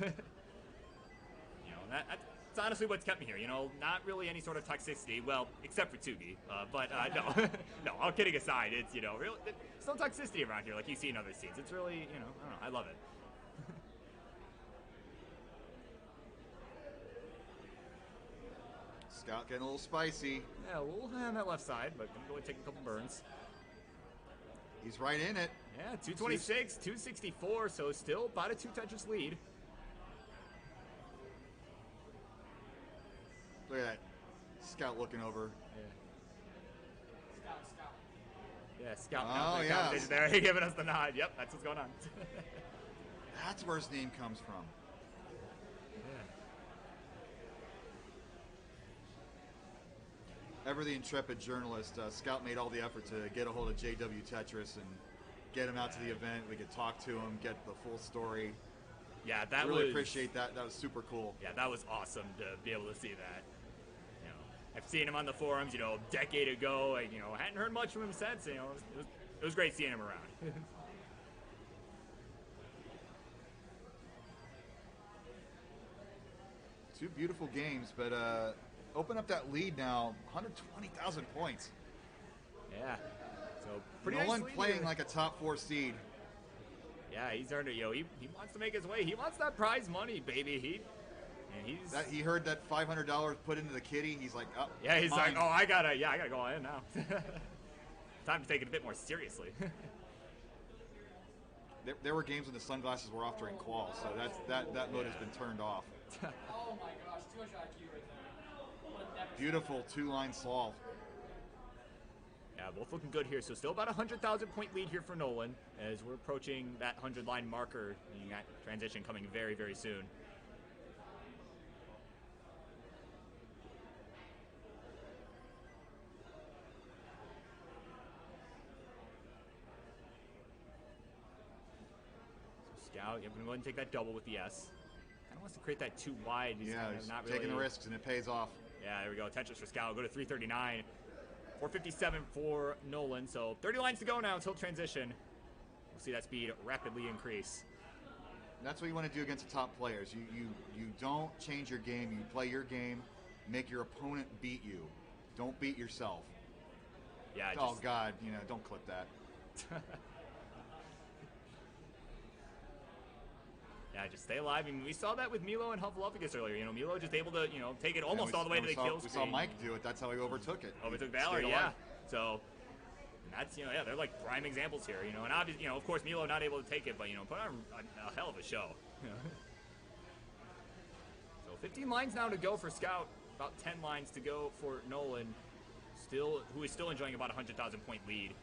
Speaker 6: know, that's honestly what's kept me here. You know, not really any sort of toxicity. Well, except for Tsugi. But no, no. All kidding aside, it's, you know, real. There's no toxicity around here like you see in other scenes. It's really, you know, I don't know. I love it.
Speaker 1: Scout getting a little spicy.
Speaker 6: Yeah, a little on that left side, but gonna go and take a couple burns.
Speaker 1: He's right in it.
Speaker 6: Yeah, 226, 264, so still about a 2 Tetris lead.
Speaker 1: Look at that. Scout looking over.
Speaker 6: Yeah, Scout.
Speaker 1: Oh, yeah.
Speaker 6: There, giving us the nod. Yep, that's what's going on.
Speaker 1: That's where his name comes from. Ever the intrepid journalist, Scout made all the effort to get a hold of JW Tetris and get him out to the event. We could talk to him, get the full story.
Speaker 6: Yeah, that
Speaker 1: really
Speaker 6: was,
Speaker 1: appreciate that. That was super cool.
Speaker 6: Yeah, that was awesome to be able to see that. You know, I've seen him on the forums, you know, a decade ago. You know, hadn't heard much from him since. You know, it was great seeing him around.
Speaker 1: Two beautiful games, but open up that lead now, 120,000 points.
Speaker 6: Yeah. So pretty
Speaker 1: Nolan
Speaker 6: nice lead
Speaker 1: playing
Speaker 6: here.
Speaker 1: like a top 4 seed.
Speaker 6: Yeah, he's earned it. Yo, he wants to make his way. He wants that prize money, baby.
Speaker 1: He heard that $500 put into the kitty. He's like, oh,
Speaker 6: yeah, he's
Speaker 1: mine.
Speaker 6: like, oh, I gotta go all in now. Time to take it a bit more seriously.
Speaker 1: There were games when the sunglasses were off during qual, so that mode has been turned off.
Speaker 4: Oh my gosh, too much IQ right there. Would have never
Speaker 1: Beautiful 2-line solve.
Speaker 6: Yeah, both looking good here. So still about a 100,000 point lead here for Nolan as we're approaching that 100-line marker. You got transition coming very, very soon. So Scout, you're going to go ahead and take that double with the S. Kind of wants to create that too wide. He's
Speaker 1: Yeah,
Speaker 6: kind
Speaker 1: he's
Speaker 6: of not
Speaker 1: taking
Speaker 6: really
Speaker 1: the risks, and it pays off.
Speaker 6: Yeah, there we go. Tetris for Scout. Go to 339. 457 for Nolan. So 30 lines to go now until transition. We'll see that speed rapidly increase.
Speaker 1: That's what you want to do against the top players. You don't change your game. You play your game. Make your opponent beat you. Don't beat yourself.
Speaker 6: Yeah.
Speaker 1: Oh God, don't clip that.
Speaker 6: Yeah, just stay alive. I mean, we saw that with Milo and Hufflepuffus earlier. Milo just able to, take it almost all the way to the kill
Speaker 1: We
Speaker 6: screen.
Speaker 1: saw Mike do it. That's how he overtook it.
Speaker 6: Overtook
Speaker 1: He
Speaker 6: Valor,
Speaker 1: stayed
Speaker 6: yeah.
Speaker 1: alive.
Speaker 6: So that's, yeah, they're like prime examples here. And obviously, of course, Milo not able to take it, but put on a hell of a show. So 15 lines now to go for Scout. About 10 lines to go for Nolan, who is still enjoying about a 100,000 point lead.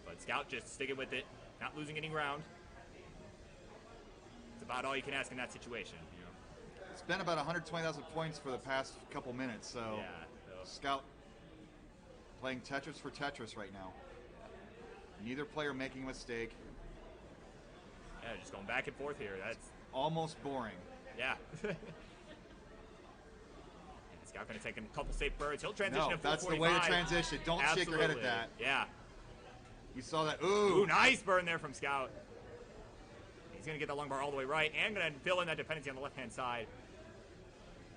Speaker 6: But Scout just sticking with it, not losing any ground. It's about all you can ask in that situation.
Speaker 1: It's been about 120,000 points for the past couple minutes, so
Speaker 6: Yeah. So.
Speaker 1: Scout playing Tetris for Tetris right now. Neither player making a mistake.
Speaker 6: Yeah, just going back and forth here. That's
Speaker 1: Almost boring.
Speaker 6: yeah. Scout going to take a couple safe birds. He'll transition
Speaker 1: No,
Speaker 6: at
Speaker 1: that's the
Speaker 6: 445.
Speaker 1: way to transition. Don't shake your head at
Speaker 6: Absolutely.
Speaker 1: that.
Speaker 6: Yeah.
Speaker 1: You saw that. Ooh.
Speaker 6: Ooh, nice burn there from Scout. He's going to get that long bar all the way right and going to fill in that dependency on the left-hand side.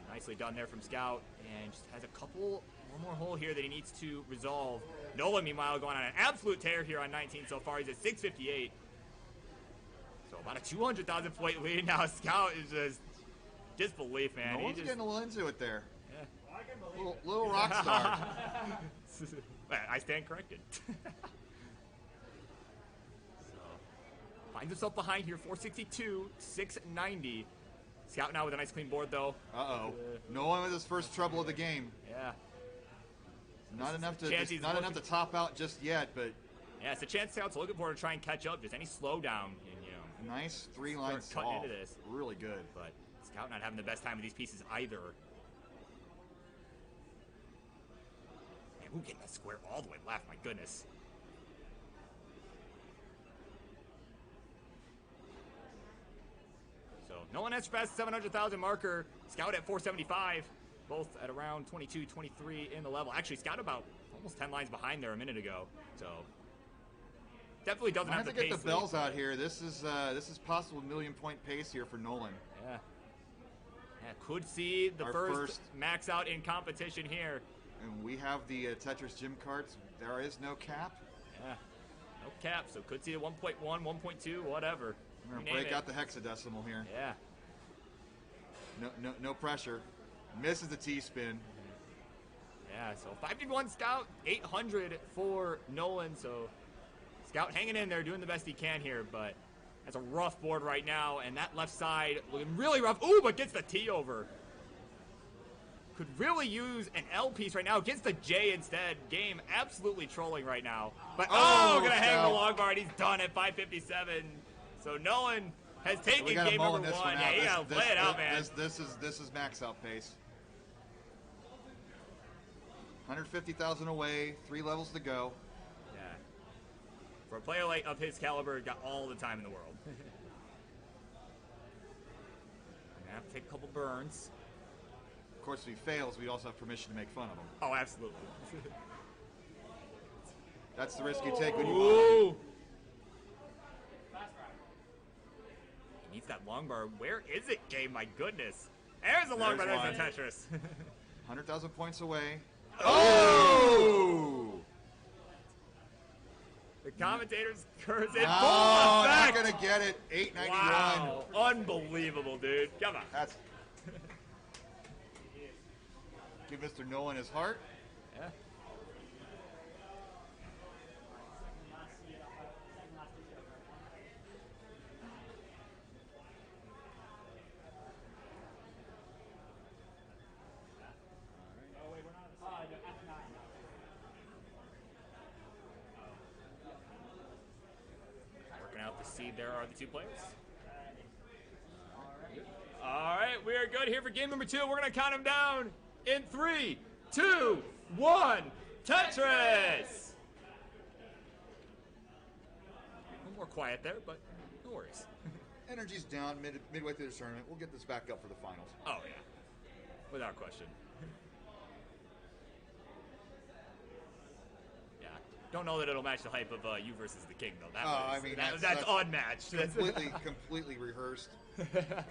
Speaker 6: Nicely done there from Scout. And just has one more hole here that he needs to resolve. Nolan, meanwhile, going on an absolute tear here on 19 so far. He's at 658. So about a 200,000 point lead now. Scout is just disbelief, man.
Speaker 1: No one's getting a little into it there.
Speaker 6: Yeah.
Speaker 1: Little rock star.
Speaker 6: I stand corrected. Finds himself behind here, 462, 690. Scout now with a nice clean board, though.
Speaker 1: Uh-oh. Nolan with his first trouble of the game.
Speaker 6: Yeah.
Speaker 1: Not enough to
Speaker 6: chance he's
Speaker 1: not to top out just yet, but
Speaker 6: Yeah, it's a chance Scout's looking for to try and catch up. Just any slowdown, and
Speaker 1: nice three-line
Speaker 6: start cutting
Speaker 1: solve.
Speaker 6: into this.
Speaker 1: Really good.
Speaker 6: But Scout not having the best time with these pieces either. Man, who getting that square all the way left? My goodness. So no one has surpassed the 700,000 marker. Scout at 475, both at around 22, 23 in the level. Actually, Scout about almost 10 lines behind there a minute ago. So definitely doesn't
Speaker 1: I
Speaker 6: have
Speaker 1: have
Speaker 6: the
Speaker 1: to get
Speaker 6: pace
Speaker 1: the bells
Speaker 6: lead.
Speaker 1: out here. This is possible million-point pace here for Nolan.
Speaker 6: Yeah. Yeah, could see the
Speaker 1: Our
Speaker 6: first
Speaker 1: first-
Speaker 6: max out in competition here.
Speaker 1: And we have the Tetris gym carts. There is no cap.
Speaker 6: Yeah. No cap, so could see a 1.1, 1.2, whatever.
Speaker 1: We're
Speaker 6: You
Speaker 1: gonna
Speaker 6: name
Speaker 1: break
Speaker 6: it.
Speaker 1: out the hexadecimal here.
Speaker 6: Yeah.
Speaker 1: No pressure. Misses the T-spin.
Speaker 6: Yeah, so 551 Scout, 800 for Nolan. So Scout hanging in there, doing the best he can here, but that's a rough board right now, and that left side looking really rough. Ooh, but gets the T over. Could really use an L piece right now. Gets the J instead. Game absolutely trolling right now. But gonna hang the
Speaker 1: Scout.
Speaker 6: long bar, and he's done at 557. So Nolan has taken
Speaker 1: We gotta
Speaker 6: game
Speaker 1: mull
Speaker 6: number
Speaker 1: this
Speaker 6: one.
Speaker 1: one
Speaker 6: Yeah,
Speaker 1: out.
Speaker 6: you gotta play it out, man.
Speaker 1: This is max out pace. 150,000 away, 3 levels to go.
Speaker 6: Yeah. For a player like of his caliber, got all the time in the world. I'm gonna have to take a couple burns.
Speaker 1: Of course, if he fails, we also have permission to make fun of him.
Speaker 6: Oh, absolutely.
Speaker 1: That's the risk you take when you
Speaker 6: Ooh. He needs that long bar. Where is it, game? My goodness. There's a long bar.
Speaker 1: There's
Speaker 6: There's a
Speaker 1: one.
Speaker 6: Tetris.
Speaker 1: 100,000 points away.
Speaker 6: Oh! The commentators curse in full
Speaker 1: Oh, not
Speaker 6: effect.
Speaker 1: gonna get it. 891.
Speaker 6: Wow. Unbelievable, dude. Come on.
Speaker 1: That's. Give Mr. Nolan his heart.
Speaker 6: Yeah. Working out the seed there are the two players. All right, we are good here for game number 2. We're going to count them down in 3, 2, 1. Tetris! A little more quiet there, but no worries.
Speaker 1: Energy's down midway through the tournament. We'll get this back up for the finals.
Speaker 6: Oh, yeah. Without question. Yeah. Don't know that it'll match the hype of you versus the King, though. That's unmatched.
Speaker 1: Completely rehearsed,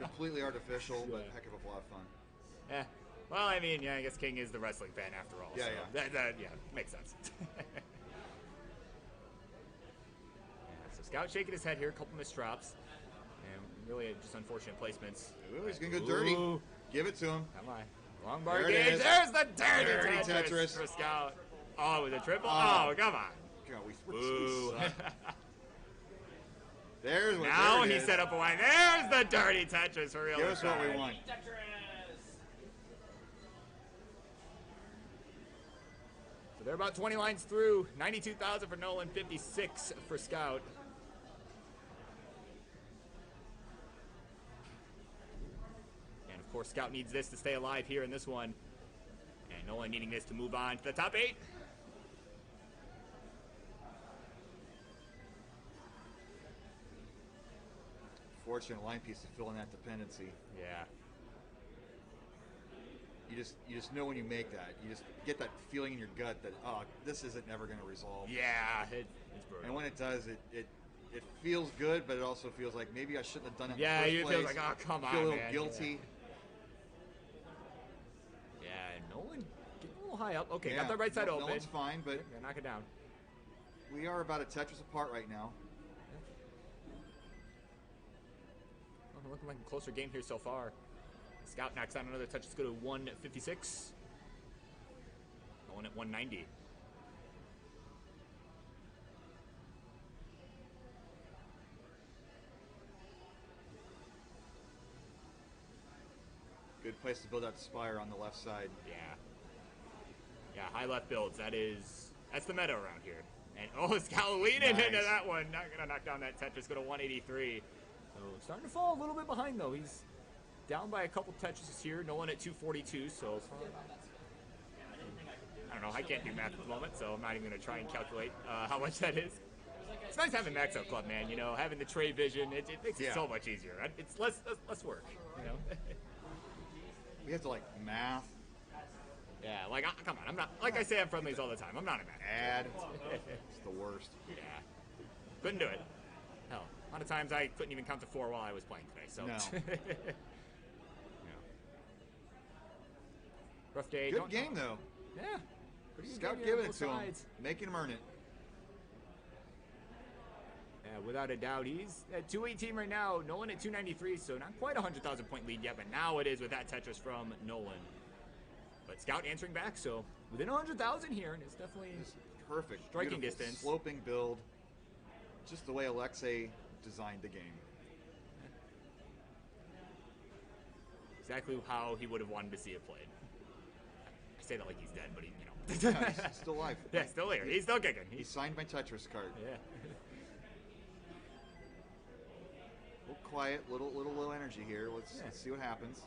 Speaker 1: completely artificial, but heck of a lot of fun.
Speaker 6: Yeah. Well, I mean, yeah, I guess King is the wrestling fan after all.
Speaker 1: Yeah,
Speaker 6: so
Speaker 1: yeah.
Speaker 6: That makes sense. So Scout shaking his head here, a couple missed drops. And really just unfortunate placements.
Speaker 1: Ooh, he's gonna go dirty.
Speaker 6: Ooh.
Speaker 1: Give it to him.
Speaker 6: Come on. Long bar
Speaker 1: There it
Speaker 6: gauge.
Speaker 1: is.
Speaker 6: There's the dirty
Speaker 1: Dirty
Speaker 6: Tetris,
Speaker 1: Tetris.
Speaker 6: for Scout. Oh, it was a triple?
Speaker 1: Oh.
Speaker 6: Oh, come on.
Speaker 1: God, we
Speaker 6: Ooh.
Speaker 1: suck. There's what
Speaker 6: Now
Speaker 1: there it
Speaker 6: he
Speaker 1: is.
Speaker 6: set up a line. There's the dirty Tetris for real.
Speaker 1: Give us what we want.
Speaker 6: So they're about 20 lines through. 92,000 for Nolan, 56 for Scout. And of Of course, Scout needs this to stay alive here in this one. And Nolan needing this to move on to the top 8.
Speaker 1: Fortunate line piece to fill in that dependency.
Speaker 6: Yeah.
Speaker 1: You just know when you make that. You just get that feeling in your gut that, oh, this isn't never going to resolve.
Speaker 6: Yeah, it's brutal.
Speaker 1: And when it does, it feels good, but it also feels like maybe I shouldn't have done it
Speaker 6: Yeah,
Speaker 1: in the
Speaker 6: you
Speaker 1: first
Speaker 6: feel
Speaker 1: place.
Speaker 6: like, oh, come on,
Speaker 1: feel a little
Speaker 6: man.
Speaker 1: guilty.
Speaker 6: Yeah, Nolan getting a little high up. Okay,
Speaker 1: Yeah,
Speaker 6: got the right side open.
Speaker 1: Nolan's fine, but
Speaker 6: Yeah, knock it down.
Speaker 1: we are about a Tetris apart right now.
Speaker 6: Oh, looking like a closer game here so far. Scout knocks down another touch. Let's go to 156. Nolan at 190.
Speaker 1: Good place to build out the spire on the left side.
Speaker 6: Yeah. Yeah, high left builds. That's the meta around here. And oh, Scout leaning
Speaker 1: Nice.
Speaker 6: into that one. Not gonna knock down that Tetris. Go to 183. So starting to fall a little bit behind though. He's down by a couple Tetrises here. Nolan at 242. So I don't know. I can't do math at the moment, so I'm not even gonna try and calculate how much that is. It's nice having Max Out Club, man. You know, having the trade vision, it makes it so much easier. It's less work. You know.
Speaker 1: We have to like math,
Speaker 6: Yeah, like, come on, I'm not, like I say on friendlies all the time, I'm not a man.
Speaker 1: add. It's the worst.
Speaker 6: Yeah. Couldn't do it. Hell, a lot of times I couldn't even count to 4 while I was playing today, so.
Speaker 1: No.
Speaker 6: Yeah. Rough day.
Speaker 1: Good game though.
Speaker 6: Yeah. Pretty good
Speaker 1: Scout
Speaker 6: game here on
Speaker 1: giving it
Speaker 6: both
Speaker 1: to him,
Speaker 6: sides.
Speaker 1: making him earn it.
Speaker 6: Yeah, without a doubt, he's at 218 right now. Nolan at 293, so not quite a 100,000 point lead yet, but now it is with that Tetris from Nolan. But Scout answering back, so within 100,000 here, and it's definitely
Speaker 1: Just perfect.
Speaker 6: Striking
Speaker 1: Beautiful
Speaker 6: distance.
Speaker 1: Sloping build. Just the way Alexei designed the game.
Speaker 6: exactly how he would have wanted to see it played. I say that like he's dead, but he, you know.
Speaker 1: Yeah, he's still alive.
Speaker 6: Yeah, still here. He's still kicking.
Speaker 1: He signed my Tetris card.
Speaker 6: Yeah.
Speaker 1: A little quiet, little low energy here. Let's see what happens.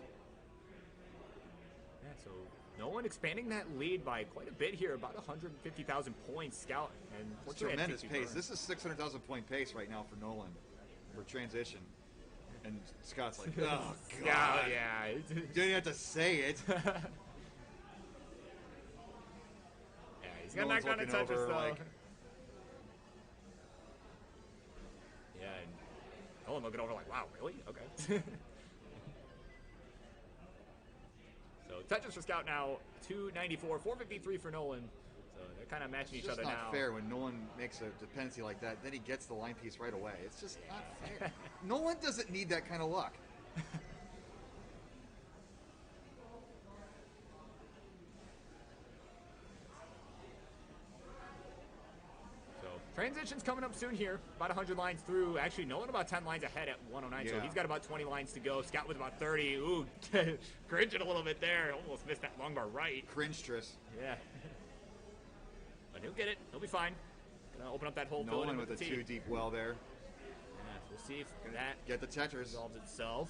Speaker 6: Yeah, so Nolan expanding that lead by quite a bit here, about 150,000 points. Scout and
Speaker 1: It's
Speaker 6: fortunately had
Speaker 1: tremendous
Speaker 6: 62
Speaker 1: pace.
Speaker 6: burns.
Speaker 1: This is 600,000 point pace right now for Nolan for transition. And Scott's like, oh
Speaker 6: Yeah,
Speaker 1: god.
Speaker 6: yeah.
Speaker 1: You didn't have to say it.
Speaker 6: Yeah, he's got knocked down a
Speaker 1: Nolan's looking
Speaker 6: Tetris
Speaker 1: over,
Speaker 6: though.
Speaker 1: like-
Speaker 6: Yeah, and Nolan looking over like, wow, really? Okay. So Tetris for Scout now, 294, 453 for Nolan. So they're kind of matching
Speaker 1: It's
Speaker 6: each
Speaker 1: just
Speaker 6: other
Speaker 1: not
Speaker 6: now.
Speaker 1: fair when Nolan makes a dependency like that. Then he gets the line piece right away. It's just not fair. Nolan doesn't need that kind of luck.
Speaker 6: So transition's coming up soon here. About 100 lines through. Actually, Nolan about 10 lines ahead at 109. So
Speaker 1: Yeah.
Speaker 6: he's got about 20 lines to go. Scout with about 30. Ooh, cringing a little bit there. Almost missed that long bar right.
Speaker 1: Cringe-tress.
Speaker 6: Yeah. But he'll get it. He'll be fine. Gonna open up that hole. fill it
Speaker 1: Nolan
Speaker 6: in
Speaker 1: with a
Speaker 6: the
Speaker 1: too deep well there.
Speaker 6: Yeah, so we'll see if that
Speaker 1: Get the Tetris.
Speaker 6: resolves itself.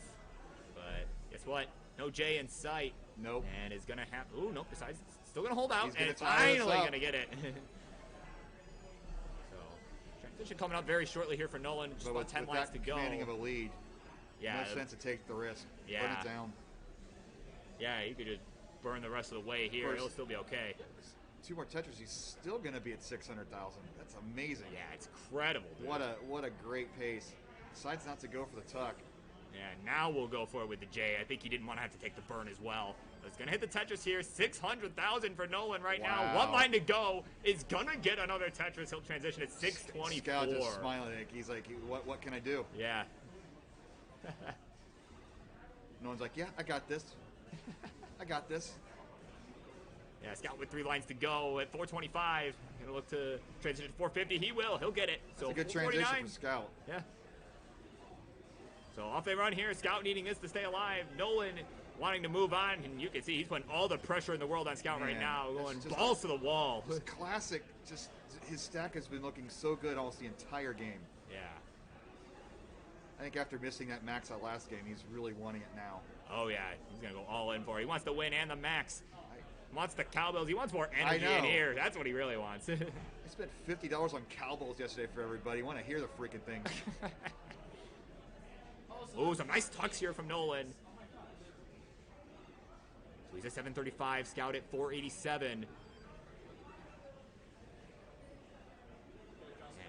Speaker 6: But guess what? No J in sight.
Speaker 1: Nope.
Speaker 6: And is gonna have. Ooh, nope. Besides, it's still gonna hold out,
Speaker 1: He's gonna
Speaker 6: and
Speaker 1: tie this
Speaker 6: finally
Speaker 1: up.
Speaker 6: gonna get it. So transition coming up very shortly here for Nolan. Just
Speaker 1: But
Speaker 6: about
Speaker 1: with
Speaker 6: 10 lines
Speaker 1: that
Speaker 6: to go.
Speaker 1: commanding of a lead,
Speaker 6: Yeah,
Speaker 1: no sense to take the risk.
Speaker 6: Yeah.
Speaker 1: Put it down.
Speaker 6: yeah, you could just burn the rest of the way here.
Speaker 1: course.
Speaker 6: It'll still be okay.
Speaker 1: 2 more Tetris, he's still going to be at 600,000. That's amazing.
Speaker 6: Yeah, it's incredible. Dude.
Speaker 1: What a great pace. Decides not to go for the tuck.
Speaker 6: Yeah, now we'll go for it with the J. I think he didn't want to have to take the burn as well. But it's going to hit the Tetris here. 600,000 for Nolan right now.
Speaker 1: Wow.
Speaker 6: 1 line to go. Is going to get another Tetris. He'll transition at 624.
Speaker 1: Scout just smiling. He's like, what can I do?
Speaker 6: Yeah.
Speaker 1: Nolan's like, yeah, I got this. I got this.
Speaker 6: Yeah, Scout with 3 lines to go at 425. Going to look to transition to 450. He will. He'll get it. So
Speaker 1: It's a good transition
Speaker 6: 449.
Speaker 1: for Scout.
Speaker 6: Yeah. So off they run here. Scout needing this to stay alive. Nolan wanting to move on, and you can see he's putting all the pressure in the world on Scout right
Speaker 1: Man,
Speaker 6: now,
Speaker 1: that's
Speaker 6: going
Speaker 1: just-
Speaker 6: balls to the wall.
Speaker 1: Just classic. Just his stack has been looking so good almost the entire game.
Speaker 6: Yeah.
Speaker 1: I think after missing that max out last game, he's really wanting it now.
Speaker 6: Oh yeah, he's gonna go all in for it. He wants to win and the max. He wants the cowbells. He wants more energy in here. That's what he really wants.
Speaker 1: I spent $50 on cowbells yesterday for everybody. Want to hear the freaking thing?
Speaker 6: Oh, some nice tucks here from Nolan. So he's at 735, Scout at 487. And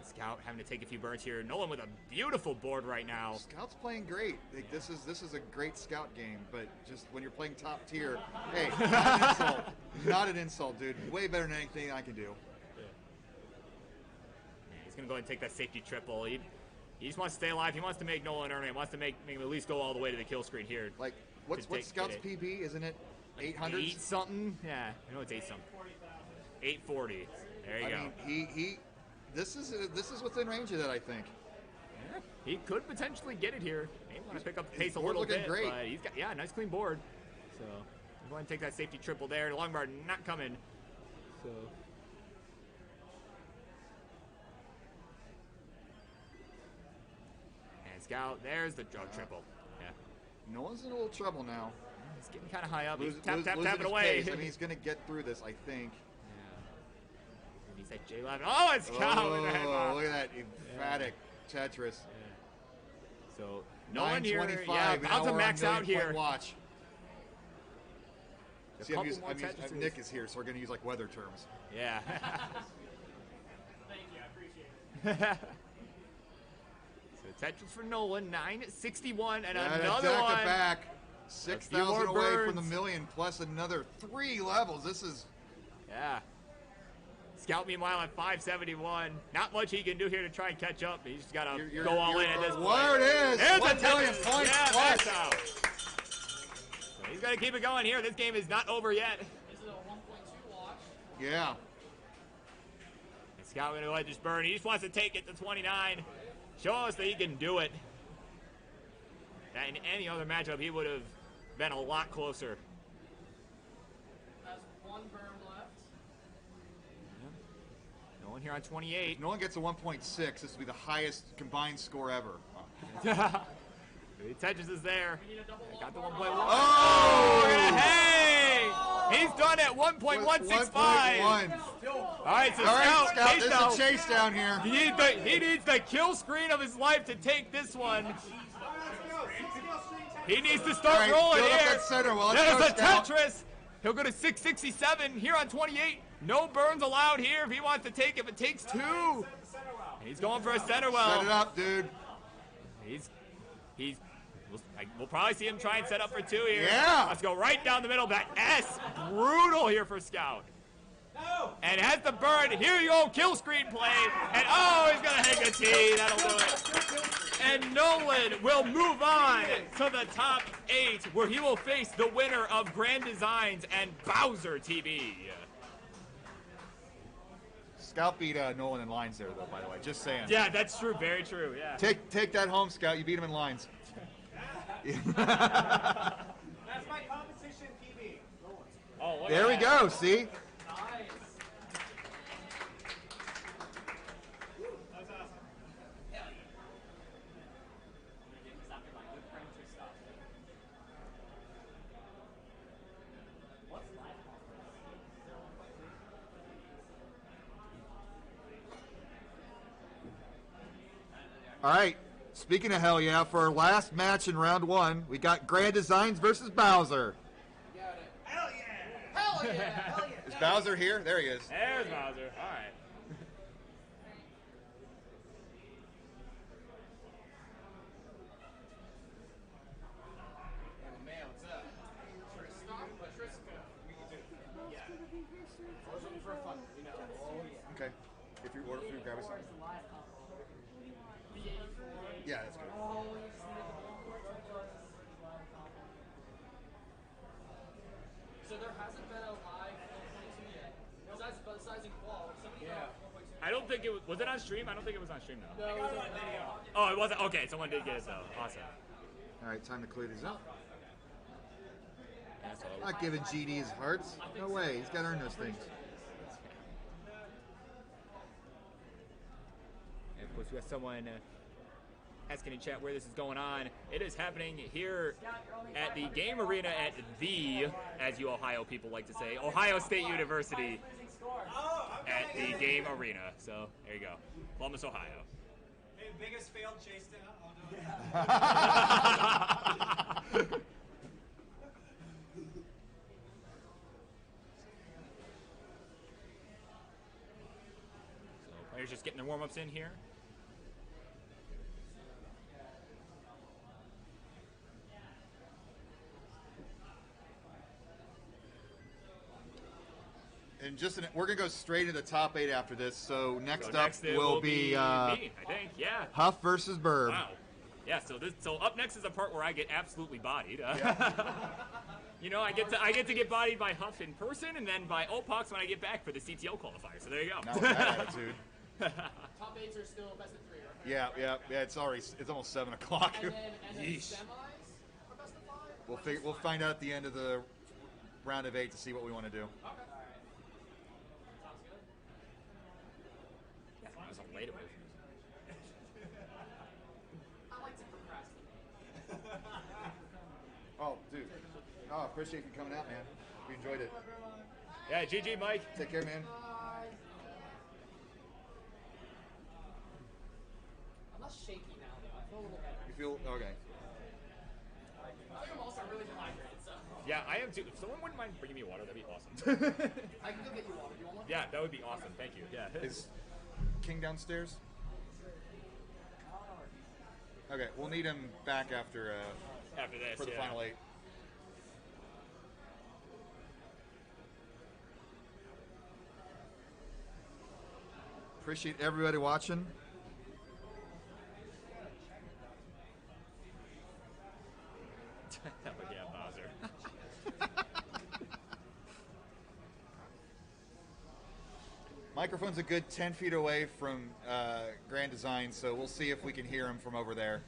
Speaker 6: Scout having to take a few burns here. Nolan with a beautiful board right now.
Speaker 1: Scout's playing great. Like, this is a great Scout game, but just when you're playing top tier, hey, not an insult. Not an insult, dude. Way better than anything I can do.
Speaker 6: Yeah, he's gonna go ahead and take that safety triple. He just wants to stay alive. He wants to make Nolan earn it. He wants to make him at least go all the way to the kill screen here.
Speaker 1: Like, what's Scout's PB? Isn't it 800?
Speaker 6: 8 something? Yeah, I know it's 8 something. 840. There you go.
Speaker 1: Mean, this is within range of that, I think.
Speaker 6: Yeah, he could potentially get it here. He want to pick up the pace a
Speaker 1: board
Speaker 6: little
Speaker 1: looking
Speaker 6: bit,
Speaker 1: great.
Speaker 6: but he's got nice clean board. So go ahead and take that safety triple there. The long bar not coming. So. Scout, there's the drug triple. Yeah.
Speaker 1: Nolan's in a little trouble now.
Speaker 6: He's getting kind of high up. He's
Speaker 1: Losing
Speaker 6: tap it
Speaker 1: his
Speaker 6: away.
Speaker 1: pace. I mean, he's going to get through this, I think.
Speaker 6: Yeah. And he's at J11. Oh, it's Scout with the head bob.
Speaker 1: Look at that emphatic Tetris.
Speaker 6: Yeah. So, Nolan here.
Speaker 1: 925.
Speaker 6: Yeah, about to max out here.
Speaker 1: Watch.
Speaker 6: Just
Speaker 1: See,
Speaker 6: a couple more Tetrises.
Speaker 1: Nick is here, so we're going to use like weather terms.
Speaker 6: Yeah.
Speaker 4: Thank you, I appreciate it.
Speaker 6: So Tetris for Nolan, 961, and
Speaker 1: Yeah,
Speaker 6: another one.
Speaker 1: back. 6,000 away
Speaker 6: birds.
Speaker 1: from the million, plus another 3 levels. This is...
Speaker 6: Yeah. Scout, meanwhile, at 571. Not much he can do here to try and catch up. He's just got to go all in at this point.
Speaker 1: There it is.
Speaker 6: There's
Speaker 1: 1
Speaker 6: a
Speaker 1: million
Speaker 6: Tetris.
Speaker 1: points
Speaker 6: Yeah,
Speaker 1: plus.
Speaker 6: that's out. So he's got to keep it going here. This game is not over yet.
Speaker 4: This is a 1.2 watch.
Speaker 1: Yeah.
Speaker 6: And Scout going to let this burn. He just wants to take it to 29. Show us that he can do it. That in any other matchup, he would have been a lot closer.
Speaker 4: Has 1 berm left.
Speaker 6: No one here on 28.
Speaker 1: No one gets a 1.6. This will be the highest combined score ever.
Speaker 6: Tetris is there.
Speaker 4: We need a double
Speaker 6: Got the
Speaker 4: 1.1.
Speaker 6: 1.1.
Speaker 1: Oh!
Speaker 6: Hey! He's done at 1.165.
Speaker 1: 1.1.
Speaker 6: All right, so
Speaker 1: All right, Scout,
Speaker 6: chase
Speaker 1: there's
Speaker 6: now.
Speaker 1: a chase down here.
Speaker 6: He needs the kill screen of his life to take this one. He needs to
Speaker 1: All
Speaker 6: start
Speaker 1: right,
Speaker 6: rolling
Speaker 1: build up
Speaker 6: here.
Speaker 1: that center. Well,
Speaker 6: There's
Speaker 1: let's
Speaker 6: a
Speaker 1: go, Scout.
Speaker 6: Tetris. He'll go to 667 here on 28. No burns allowed here if he wants to take it, but takes 2. And he's going for a center well.
Speaker 1: Set it up, dude.
Speaker 6: We'll probably see him try and set up for 2 here.
Speaker 1: Yeah.
Speaker 6: Let's go right down the middle. That S, brutal here for Scout. And has the burn. Here you go, kill screen play. And oh, he's gonna hang a T. That'll do it. And Nolan will move on to the top 8, where he will face the winner of Grand Designs and Bowser TV.
Speaker 1: Scout beat Nolan in lines there, though, by the way. Just saying.
Speaker 6: Yeah, that's true. Very true. Yeah.
Speaker 1: Take that home, Scout. You beat him in lines.
Speaker 3: That's my competition PB.
Speaker 6: Oh, look
Speaker 1: There
Speaker 6: at
Speaker 1: we
Speaker 6: that.
Speaker 1: go. See?
Speaker 4: Nice.
Speaker 3: That's awesome.
Speaker 4: Exactly my good friend stuff. What's life?
Speaker 1: All right. Speaking of hell yeah, for our last match in round 1, we got Grand Designs versus Bowser.
Speaker 3: Hell yeah! Hell yeah! Hell yeah!
Speaker 1: Is Bowser here? There he is.
Speaker 6: There's Bowser. All right.
Speaker 3: Man, what's up? Trisco. Yeah. I was looking for a fun, you know. Oh, yeah.
Speaker 1: Okay. If you order food, grab us something. Yeah, that's good.
Speaker 4: So there hasn't been a live 1.2 yet. Besides in Qual, somebody
Speaker 3: Yeah.
Speaker 4: got 1.2.
Speaker 6: I don't think it was it on stream? I don't think it was on stream though.
Speaker 4: No, it was on video.
Speaker 6: Oh, it wasn't. Okay, someone did get it though. Awesome.
Speaker 1: All right, time to clear these up.
Speaker 6: That's all.
Speaker 1: Not giving GD his hearts. No way. He's got to earn those things.
Speaker 6: And of course, we got someone asking in chat where this is going on. It is happening here at the game arena at the, as you Ohio people like to say, Ohio State University at the game arena. So there you go, Columbus, Ohio.
Speaker 3: Hey, biggest failed chase down.
Speaker 6: So players just getting their warm-ups in here.
Speaker 1: And just we're gonna go straight into the top 8 after this. So next
Speaker 6: So
Speaker 1: up
Speaker 6: next it
Speaker 1: will be
Speaker 6: me, I think. Yeah.
Speaker 1: Huff versus Birb.
Speaker 6: Wow. Yeah. So up next is the part where I get absolutely bodied. You know, I get to get bodied by Huff in person, and then by Opox when I get back for the CTO qualifier. So there you go.
Speaker 1: Not with that attitude.
Speaker 4: Top 8s are still best of 3, right?
Speaker 1: Yeah. It's almost 7 o'clock.
Speaker 4: And then
Speaker 6: Yeesh.
Speaker 4: semis are best of 5?
Speaker 1: We'll find out at the end of the round of 8 to see what we want to do.
Speaker 4: Okay. Sounds good.
Speaker 6: Yeah, I was late away.
Speaker 4: I like to procrastinate.
Speaker 1: Oh, dude. Oh, appreciate you coming out, man. We enjoyed it.
Speaker 6: Yeah, GG, Mike.
Speaker 1: Take care, man.
Speaker 4: I'm not shaky now, though. I feel a little better.
Speaker 1: You feel okay?
Speaker 4: I'm also really dehydrated, so.
Speaker 6: Yeah, I am too. If someone wouldn't mind bringing me water, that'd be awesome.
Speaker 4: I can go get you water. Do you want one?
Speaker 6: Yeah, that would be awesome. Thank you. Yeah.
Speaker 1: Is King downstairs? Okay, we'll need him back after
Speaker 6: After this,
Speaker 1: for the
Speaker 6: yeah.
Speaker 1: final 8. Appreciate everybody watching.
Speaker 6: Hell yeah, Bowser.
Speaker 1: Microphone's a good 10 feet away from Grand Design, so we'll see if we can hear him from over there.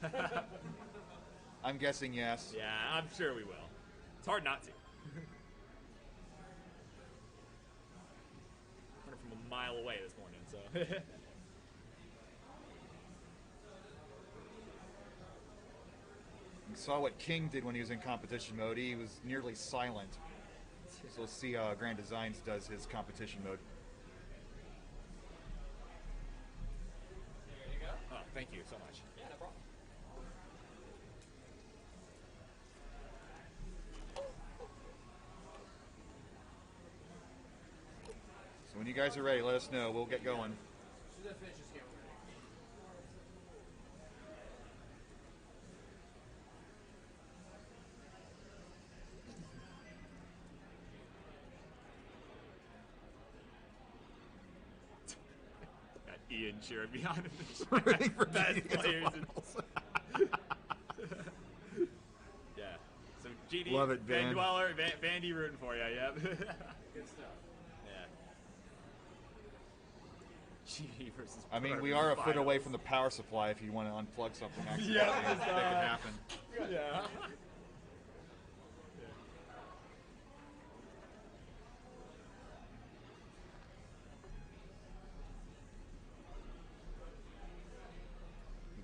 Speaker 1: I'm guessing yes.
Speaker 6: Yeah, I'm sure we will. It's hard not to. Coming from a mile away this morning, so.
Speaker 1: You saw what King did when he was in competition mode. He was nearly silent. So we'll see how Grand Designs does his competition mode.
Speaker 4: There you go.
Speaker 6: Oh, thank you so much.
Speaker 4: Yeah, no problem.
Speaker 1: So when you guys are ready, let us know. We'll get going.
Speaker 4: Should the finish this game already?
Speaker 6: Got Ian cheering me on in the
Speaker 1: Rooting for
Speaker 6: best
Speaker 1: GD in the
Speaker 6: players.
Speaker 1: finals.
Speaker 6: Yeah. So GD,
Speaker 1: Love it,
Speaker 6: Van
Speaker 1: Van.
Speaker 6: Dweller, Vandy rooting for you. Yep.
Speaker 4: Good stuff.
Speaker 6: Yeah. GD versus.
Speaker 1: I mean,
Speaker 6: Birb
Speaker 1: we
Speaker 6: in
Speaker 1: are
Speaker 6: the
Speaker 1: a foot
Speaker 6: finals.
Speaker 1: away from the power supply if you want to unplug something. Actually,
Speaker 6: Yeah,
Speaker 1: that
Speaker 6: it's,
Speaker 1: could happen.
Speaker 6: Yeah.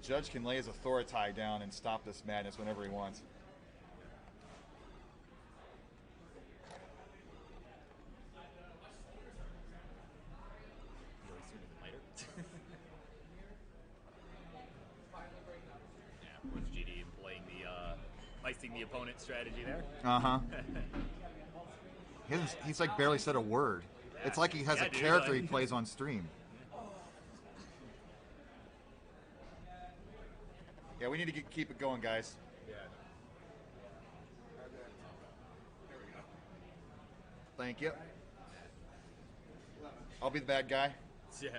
Speaker 1: The judge can lay his authority down and stop this madness whenever he wants.
Speaker 6: Really sooner than later. Yeah, where's GD playing the icing the opponent strategy there?
Speaker 1: Uh-huh. He's like barely said a word. It's like he has
Speaker 6: Yeah,
Speaker 1: a
Speaker 6: dude,
Speaker 1: character
Speaker 6: like-
Speaker 1: he plays on stream. Yeah, we need to keep it going, guys.
Speaker 2: Yeah.
Speaker 1: Thank you. I'll be the bad guy.
Speaker 6: Yeah.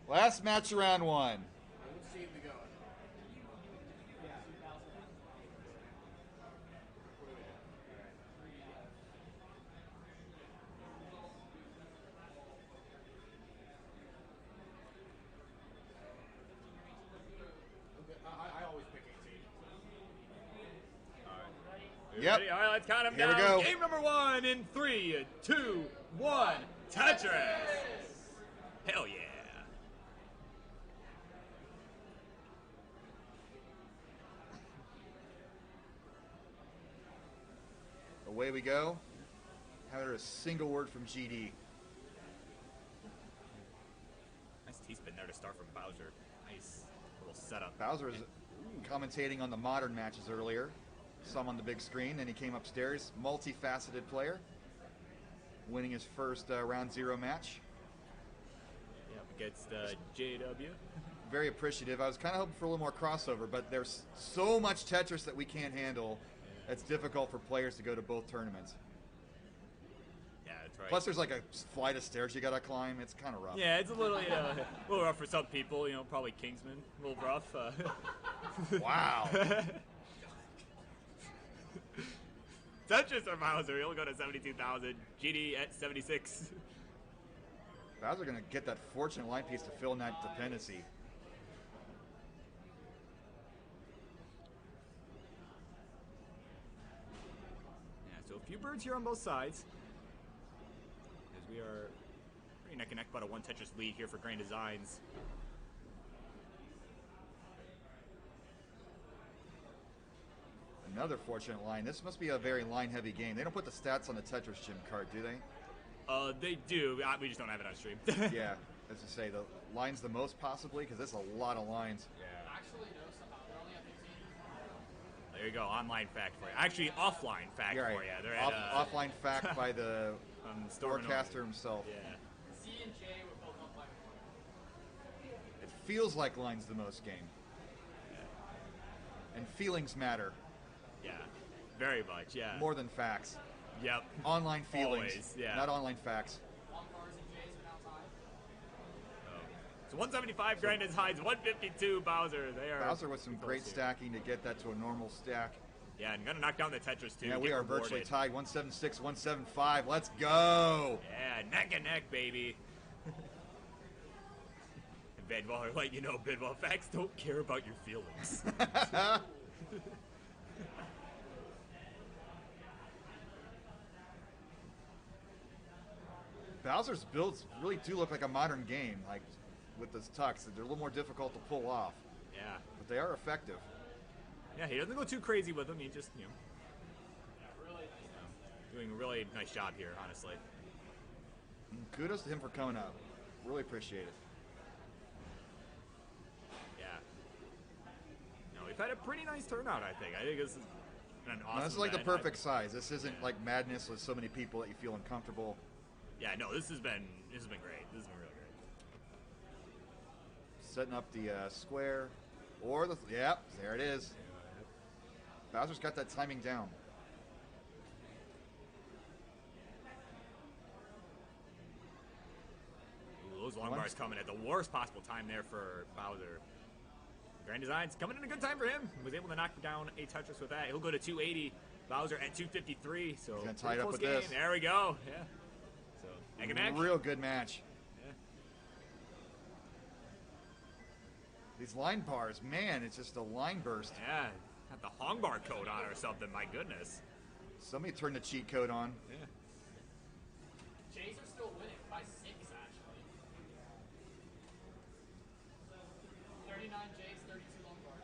Speaker 1: Last match of round 1.
Speaker 2: Let's see if we go. I always pick 18.
Speaker 1: Yep.
Speaker 6: Ready? All right, let's count them
Speaker 1: Here we
Speaker 6: down.
Speaker 1: go.
Speaker 6: Game number 1 in 3, 2, 1. Tetris. Hell yeah.
Speaker 1: Away we go. Haven't heard a single word from GD.
Speaker 6: Nice T-spin there to start from Bowser. Nice little setup.
Speaker 1: Bowser was commentating on the modern matches earlier. Saw him on the big screen, then he came upstairs. Multifaceted player. Winning his first round 0 match.
Speaker 6: Yep, against JW.
Speaker 1: Very appreciative. I was kind of hoping for a little more crossover, but there's so much Tetris that we can't handle. It's difficult for players to go to both tournaments.
Speaker 6: Yeah, that's right.
Speaker 1: Plus, there's like a flight of stairs you gotta climb. It's kind of rough.
Speaker 6: Yeah, it's a little, a little rough for some people. You know, probably Kingsman, a little rough.
Speaker 1: Wow.
Speaker 6: Tetris or Bowser, he'll go to 72,000. GD at 76.
Speaker 1: Bowser gonna get that fortunate line piece to fill in that dependency.
Speaker 6: Yeah, so a few birds here on both sides. As we are pretty neck and neck, about a 1 Tetris lead here for Grand Designs.
Speaker 1: Another fortunate line. This must be a very line-heavy game. They don't put the stats on the Tetris Gym card, do they?
Speaker 6: They do. We just don't have it on stream.
Speaker 1: Yeah, as I say, the lines the most possibly, because there's a lot of lines.
Speaker 6: Yeah.
Speaker 3: Actually, no, somehow they're only at 15.
Speaker 6: There you go. Online fact for you. Actually, offline fact
Speaker 1: You're right.
Speaker 6: for you. They're at
Speaker 1: Offline fact by the forecaster himself.
Speaker 6: Yeah.
Speaker 3: C and J were both up by 1.
Speaker 1: It feels like line's the most game. And feelings matter
Speaker 6: Yeah. Very much. Yeah.
Speaker 1: more than facts.
Speaker 6: Yep.
Speaker 1: Online feelings,
Speaker 6: Always, yeah.
Speaker 1: not online facts.
Speaker 3: Long bars and J's are now tied.
Speaker 6: So 175 Grand Designs, 152 Bowser. They are
Speaker 1: Bowser with some
Speaker 6: close
Speaker 1: great
Speaker 6: here.
Speaker 1: stacking to get that to a normal stack.
Speaker 6: Yeah, and gonna knock down the Tetris too.
Speaker 1: Yeah, we
Speaker 6: get
Speaker 1: are
Speaker 6: rewarded.
Speaker 1: virtually tied. 176, 175. Let's go.
Speaker 6: Yeah, neck and neck, baby. And Bidwell, like, you know, Bidwell, facts don't care about your feelings.
Speaker 1: Bowser's builds really do look like a modern game, like with those tucks. They're a little more difficult to pull off,
Speaker 6: Yeah.
Speaker 1: but they are effective.
Speaker 6: Yeah, he doesn't go too crazy with them. He just, you know, doing a really nice job here, honestly.
Speaker 1: Kudos to him for coming up. Really appreciate it.
Speaker 6: Yeah. No, we've had a pretty nice turnout, I think. I think this is an awesome
Speaker 1: Now, this is like the
Speaker 6: event.
Speaker 1: perfect size. This isn't like madness with so many people that you feel uncomfortable.
Speaker 6: Yeah, no, this has been great. This has been really great.
Speaker 1: Setting up the square, or the yep, there it is. Bowser's got that timing down.
Speaker 6: Ooh, those long bars coming at the worst possible time there for Bowser. Grand Designs coming in a good time for him. Was able to knock down a Tetris with that. He'll go to 280. Bowser at 253. So
Speaker 1: He's gonna tie it up
Speaker 6: close
Speaker 1: with
Speaker 6: game.
Speaker 1: this.
Speaker 6: There we go. Yeah. So neck and neck.
Speaker 1: Real good match.
Speaker 6: Yeah.
Speaker 1: These line bars, man, it's just a line burst.
Speaker 6: Yeah. Got the Hong bar code on or something. My goodness.
Speaker 1: Somebody turned the cheat code on.
Speaker 6: Yeah.
Speaker 3: J's are still winning by 6, actually. 39 J's, 32 long bars.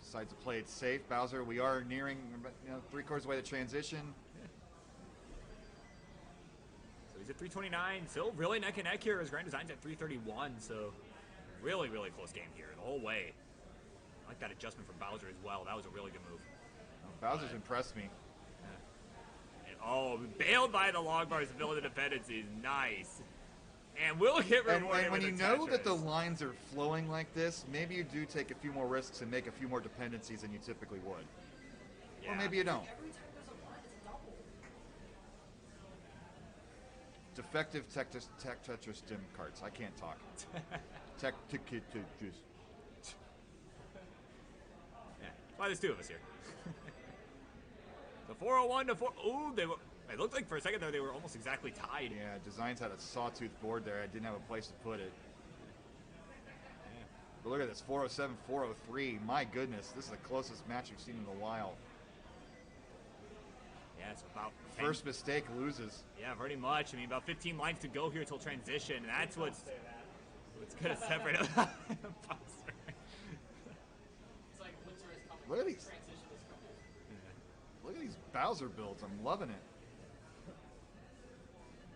Speaker 1: Decides to play it safe. Bowser, we are nearing, 3/4 of the way to transition.
Speaker 6: So he's at 329. Still really neck and neck here as Grand Design's at 331. So really, really close game here the whole way. I like that adjustment from Bowser as well. That was a really good move.
Speaker 1: Bowser's impressed me.
Speaker 6: And, oh, bailed by the long bars to fill in the dependencies. Nice. And will get
Speaker 1: And
Speaker 6: rewarded
Speaker 1: when
Speaker 6: with
Speaker 1: you
Speaker 6: a
Speaker 1: know that the
Speaker 6: Tetris.
Speaker 1: lines are flowing like this, maybe you do take a few more risks and make a few more dependencies than you typically would.
Speaker 6: Yeah.
Speaker 1: Or maybe you don't.
Speaker 4: Every time there's a line, it's a double.
Speaker 1: Defective Tetris dim cards. I can't talk. Tetris.
Speaker 6: Yeah. Why there's 2 of us here. The 401 to 4. Ooh, they were. It looked like for a second there they were almost exactly tied.
Speaker 1: Yeah, Designs had a sawtooth board there. I didn't have a place to put it. But look at this, 407, 403. My goodness, this is the closest match we've seen in a while.
Speaker 6: Yeah, it's about 10.
Speaker 1: First mistake loses.
Speaker 6: Yeah, pretty much. I mean, about 15 lines to go here till transition. And that's what's. It's gonna separate him.
Speaker 4: It's like winter is coming.
Speaker 1: Look at these.
Speaker 4: Transition is coming.
Speaker 1: Look at these Bowser builds. I'm loving it.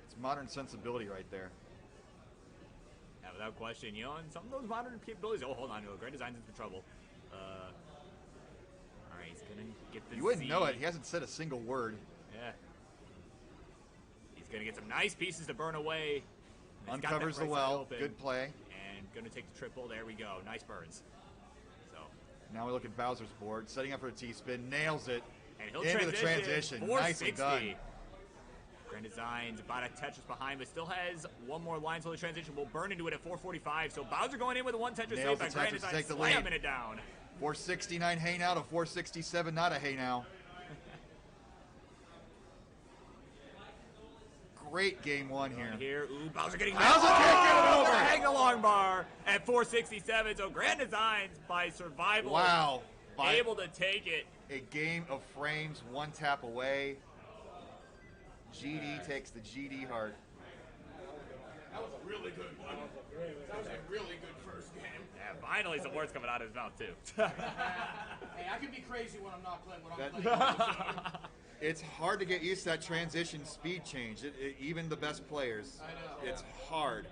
Speaker 1: It's modern sensibility right there.
Speaker 6: Yeah, without question. You know, and some of those modern capabilities. Oh, hold on. No, Grand Design's in for trouble. All right, he's gonna get the.
Speaker 1: You wouldn't
Speaker 6: Z.
Speaker 1: know it. He hasn't said a single word.
Speaker 6: Yeah. He's gonna get some nice pieces to burn away. He's got that
Speaker 1: Uncovers the
Speaker 6: right side
Speaker 1: well.
Speaker 6: open.
Speaker 1: Good play.
Speaker 6: And gonna take the triple. There we go. Nice burns. So.
Speaker 1: Now we look at Bowser's board. Setting up for a T-spin. Nails it.
Speaker 6: And he'll
Speaker 1: Into the transition. Nicely done.
Speaker 6: Grand Design's about a Tetris behind, but still has one more line, so the transition will burn into it at 445. So Bowser going in with a one Tetris
Speaker 1: Nails
Speaker 6: save,
Speaker 1: the
Speaker 6: but Grand
Speaker 1: Tetris to
Speaker 6: Design
Speaker 1: take the
Speaker 6: slamming
Speaker 1: lead.
Speaker 6: it down.
Speaker 1: 469 hey now to 467 not a hey now. Great game one here.
Speaker 6: Ooh, Bowser getting
Speaker 1: Bowser can't get it over.
Speaker 6: Hang the long bar at 467. So Grand Designs by survival.
Speaker 1: Wow. By
Speaker 6: Able to take it.
Speaker 1: a game of frames, one tap away. GD takes the GD heart.
Speaker 2: That was a really good one. That was a really good first game.
Speaker 6: Yeah, finally some words coming out of his mouth too.
Speaker 5: Hey, I can be crazy when I'm not playing. When I'm playing.
Speaker 1: It's hard to get used to that transition speed change. Even the best players.
Speaker 5: I know.
Speaker 1: It's hard.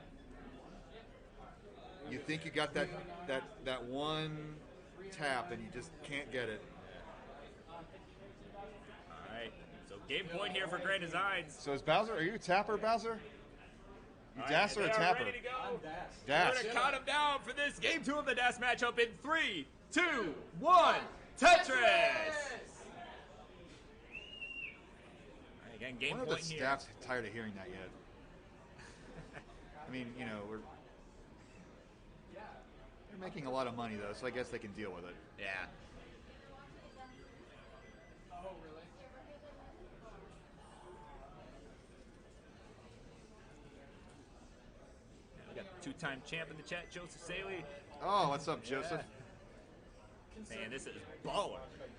Speaker 1: You think you got that one tap and you just can't get it.
Speaker 6: All right, so game point here for Grand Designs.
Speaker 1: So is Bowser, are you a tapper, Bowser? You
Speaker 6: All
Speaker 1: dash
Speaker 6: right,
Speaker 1: or a
Speaker 6: they are
Speaker 1: tapper?
Speaker 6: ready to go.
Speaker 1: Dash.
Speaker 6: We're gonna count them down for this game 2 of the Dash matchup in 3, 2, 1. Tetris. All right, again,
Speaker 1: I
Speaker 6: game
Speaker 1: wonder
Speaker 6: point
Speaker 1: if the
Speaker 6: here.
Speaker 1: staff's tired of hearing that yet. I mean, you know, we're making a lot of money though, so I guess they can deal with it.
Speaker 6: Yeah.
Speaker 4: Oh, really?
Speaker 6: We got two-time champ in the chat, Joseph Saley.
Speaker 1: Oh, what's up, Joseph?
Speaker 6: Man, this is baller, as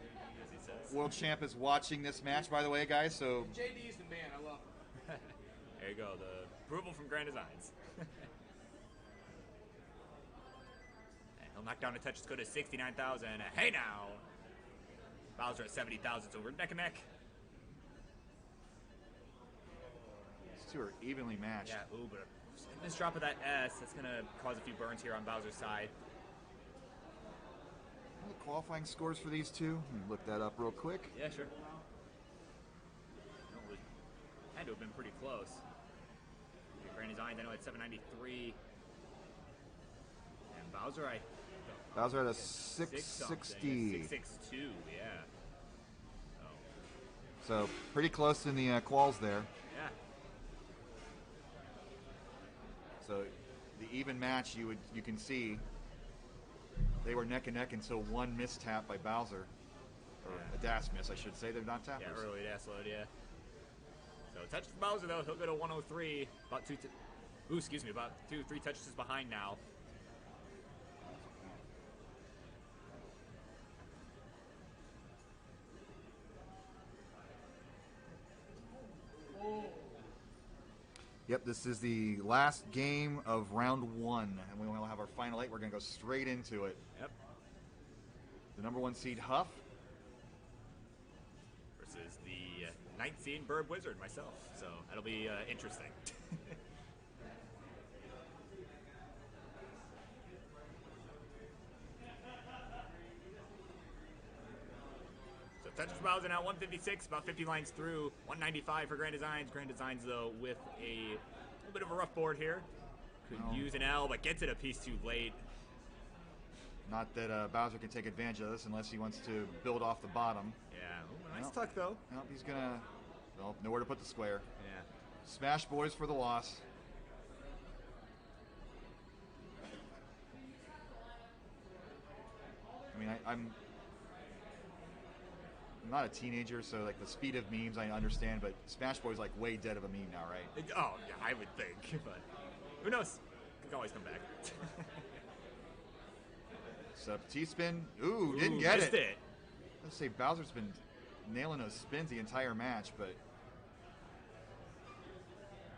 Speaker 6: he says.
Speaker 1: World champ is watching this match, by the way, guys. So
Speaker 5: JD's the man. I love him.
Speaker 6: There you go, the approval from Grand Designs. And he'll knock down a touch. Let's go to 69,000. Hey now! Bowser at 70,000, so we're neck and neck.
Speaker 1: these two are evenly matched.
Speaker 6: Yeah, ooh, but this drop of that S, that's going to cause a few burns here on Bowser's side.
Speaker 1: What are the qualifying scores for these two? Let me look that up real quick.
Speaker 6: Yeah, sure. No, it had to have been pretty close. Grand Designs, I know, at 793. And Bowser,
Speaker 1: Bowser at a
Speaker 6: 660.
Speaker 1: 660.
Speaker 6: 662, yeah.
Speaker 1: So pretty close in the quals there.
Speaker 6: Yeah.
Speaker 1: So the even match, you can see they were neck and neck until one mistap by Bowser, or a dash miss, I should say. They're not tappers.
Speaker 6: Yeah, early dash load, yeah. So touch for Bowser though, he'll go to 103. About about 2-3 touches behind now.
Speaker 1: Yep, this is the last game of round one, and we will have our final 8. We're going to go straight into it.
Speaker 6: Yep.
Speaker 1: The number 1 seed, Huff.
Speaker 6: Versus the 9th seed Birb Wizard, myself. So that'll be interesting. So touch for Bowser now, 156, about 50 lines through. 195 for Grand Designs. Grand Designs, though, with a little bit of a rough board here. Could use an L, but gets it a piece too late.
Speaker 1: Not that Bowser can take advantage of this unless he wants to build off the bottom.
Speaker 6: Yeah, ooh, nice tuck, though.
Speaker 1: Nope, he's going to, well, nowhere to put the square.
Speaker 6: Yeah.
Speaker 1: Smash Boys for the loss. I mean, I'm not a teenager, so like the speed of memes I understand, but Smash Boy's like way dead of a meme now, right?
Speaker 6: Oh, yeah, I would think, but who knows? Could always come back.
Speaker 1: Sub T-spin. Ooh, didn't get
Speaker 6: missed it.
Speaker 1: Let's say Bowser's been nailing those spins the entire match, but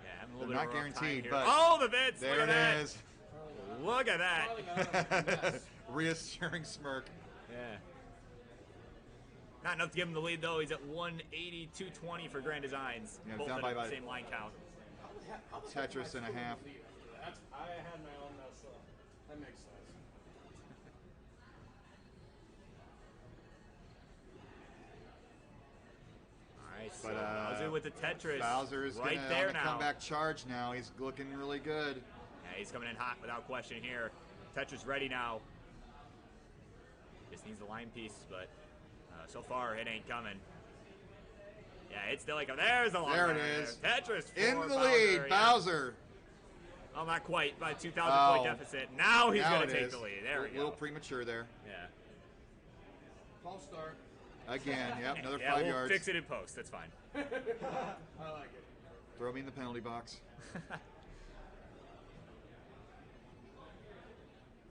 Speaker 6: Yeah, having a
Speaker 1: they're
Speaker 6: little bit
Speaker 1: not
Speaker 6: of a rough time
Speaker 1: guaranteed.
Speaker 6: here.
Speaker 1: But
Speaker 6: oh, the bits!
Speaker 1: there
Speaker 6: Look
Speaker 1: it
Speaker 6: at that.
Speaker 1: is.
Speaker 6: Look at that.
Speaker 1: Reassuring smirk.
Speaker 6: Yeah. Not enough to give him the lead, though. He's at 180, 220 for Grand Designs.
Speaker 1: Yeah,
Speaker 6: Both
Speaker 1: down
Speaker 6: at
Speaker 1: by
Speaker 6: the
Speaker 1: about
Speaker 6: same line count.
Speaker 1: Tetris and a half.
Speaker 3: I had my own mess up. That makes sense.
Speaker 6: All right, so
Speaker 1: But,
Speaker 6: Bowser with the Tetris.
Speaker 1: Bowser's
Speaker 6: right
Speaker 1: gonna
Speaker 6: there
Speaker 1: on the
Speaker 6: now.
Speaker 1: comeback charge now. He's looking really good.
Speaker 6: Yeah, he's coming in hot without question here. Tetris ready now. Just needs the line piece, but so far it ain't coming. Yeah, it's still like there's the line.
Speaker 1: There it is.
Speaker 6: Tetris
Speaker 1: In
Speaker 6: for
Speaker 1: the
Speaker 6: Bowser,
Speaker 1: lead,
Speaker 6: yeah.
Speaker 1: Bowser.
Speaker 6: Oh, not quite. By 2,000 point deficit. Now he's
Speaker 1: Now
Speaker 6: going
Speaker 1: it
Speaker 6: to take
Speaker 1: is.
Speaker 6: the lead. There we go.
Speaker 1: A little premature there.
Speaker 6: Yeah.
Speaker 3: False start.
Speaker 1: Again, yep, another
Speaker 6: Yeah,
Speaker 1: 5
Speaker 6: we'll
Speaker 1: yards.
Speaker 6: fix it in post. That's fine.
Speaker 3: I like it.
Speaker 1: Throw me in the penalty box.